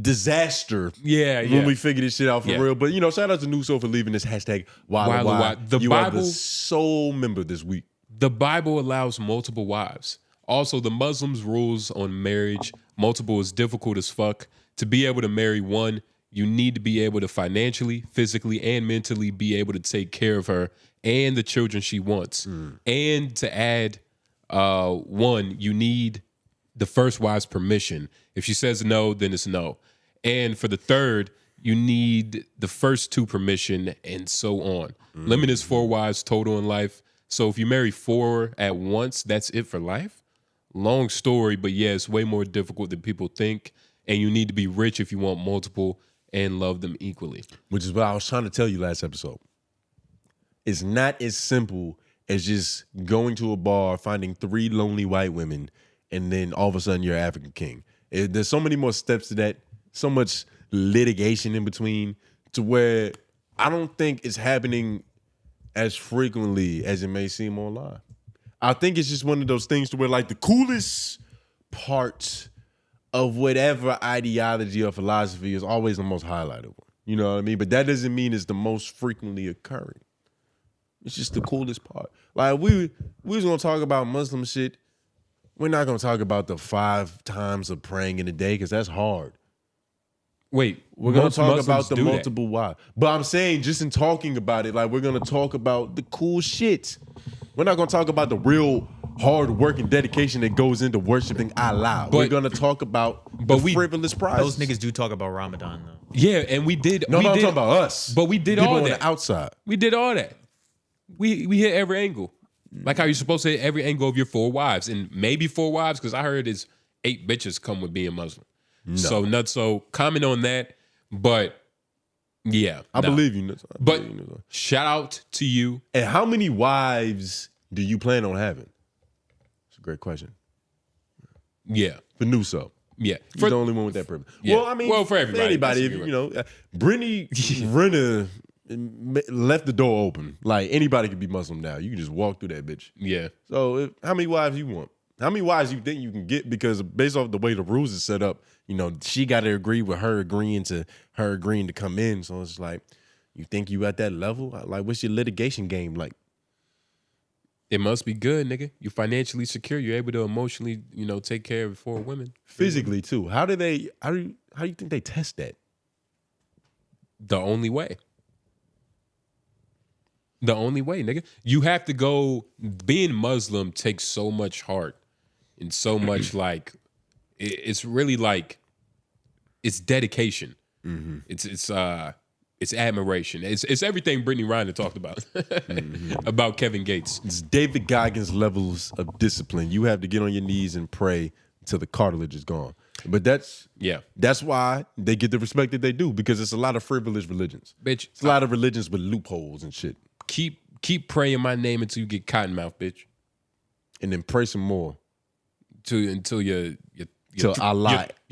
S2: disaster when we figure this shit out for real. But you know, shout out to Nuso for leaving this hashtag #WildWhy. You are the sole member this week.
S1: The Bible allows multiple wives. Also, the Muslims' rules on marriage, multiple is difficult as fuck. To be able to marry one, you need to be able to financially, physically, and mentally be able to take care of her and the children she wants. And to add one, you need the first wife's permission. If she says no, then it's no. And for the third, you need the first two permission, and so on. Limit is 4 wives total in life. So if you marry 4 at once, that's it for life? Long story, but yeah, it's way more difficult than people think. And you need to be rich if you want multiple and love them equally.
S2: Which is what I was trying to tell you last episode. It's not as simple as just going to a bar, finding 3 lonely white women, and then all of a sudden you're African king. There's so many more steps to that, so much litigation in between, to where I don't think it's happening as frequently as it may seem online. I think it's just one of those things to where, like, the coolest part of whatever ideology or philosophy is always the most highlighted one. You know what I mean? But that doesn't mean it's the most frequently occurring. It's just the coolest part. Like, we was gonna talk about Muslim shit. We're not gonna talk about the 5 times of praying in a day, because that's hard.
S1: Wait,
S2: we're gonna talk about the multiple wives. But I'm saying, just in talking about it, like, we're gonna talk about the cool shit. We're not gonna talk about the real hard work and dedication that goes into worshiping Allah. We're gonna talk about the frivolous prizes.
S3: Those niggas do talk about Ramadan though.
S1: Yeah, and we did.
S2: I'm talking about us.
S1: But we did
S2: People
S1: all
S2: on
S1: that
S2: the outside.
S1: We did all that. We hit every angle. Like how you're supposed to hit every angle of your 4 wives, and maybe 4 wives, because I heard it's 8 bitches come with being Muslim. No. So Nutso, comment on that. But yeah,
S2: I believe you.
S1: But shout out to you.
S2: And how many wives do you plan on having? It's a great question.
S1: Yeah,
S2: for Nuso.
S1: Yeah,
S2: you're the only one with that privilege.
S1: Yeah.
S2: Well, I mean,
S1: for everybody,
S2: anybody, if, you know, Brittany Renner left the door open. Like, anybody could be Muslim now. You can just walk through that bitch.
S1: Yeah.
S2: So how many wives you want? How many wives you think you can get? Because based off the way the rules is set up, you know, she got to agree with her agreeing to come in. So it's like, you think you at that level? Like, what's your litigation game like?
S1: It must be good, nigga. You're financially secure. You're able to emotionally, you know, take care of 4 women.
S2: Physically too. How do you think they test that?
S1: The only way. The only way, nigga. You have to go. Being Muslim takes so much heart and so much like. It's really like. It's dedication. Mm-hmm. It's admiration. It's everything Brittany Renner talked about about Kevin Gates.
S2: It's David Goggins levels of discipline. You have to get on your knees and pray until the cartilage is gone. But that's why they get the respect that they do, because it's a lot of frivolous religions.
S1: Bitch,
S2: it's a lot of religions with loopholes and shit.
S1: Keep praying my name until you get cotton mouth, bitch, and
S2: then pray some more
S1: until your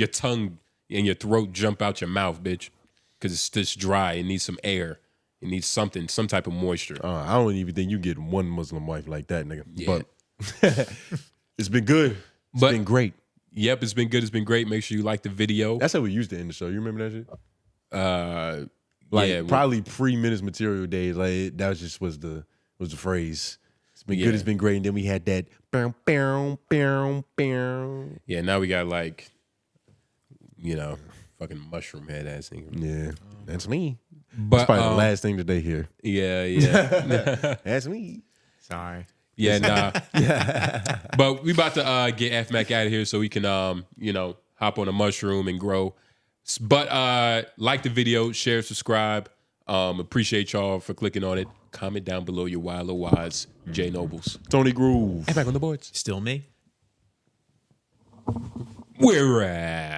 S1: tongue and your throat jump out your mouth, bitch. Because it's just dry. It needs some air. It needs some type of moisture.
S2: I don't even think you get one Muslim wife like that, nigga.
S1: Yeah.
S2: But it's been good. It's been great.
S1: Yep, it's been good. It's been great. Make sure you like the video.
S2: That's how we used to end the show. You remember that shit? Probably pre-Menace Material days. Like that was the phrase. It's been good. It's been great. And then we had that.
S1: Yeah. Now we got like, you know. Fucking mushroom head ass thing.
S2: Yeah, that's me.
S1: But
S2: that's probably the last thing that they hear.
S1: Yeah.
S2: That's me.
S3: Sorry.
S1: Yeah, nah. But we about to get F Mac out of here so we can you know, hop on a mushroom and grow. But like the video, share, subscribe. Appreciate y'all for clicking on it. Comment down below your 𝙬𝙾𝚃𝚃, J Noblez,
S2: Tony Groove.
S1: F Mac on the boards.
S3: Still me.
S1: We're at.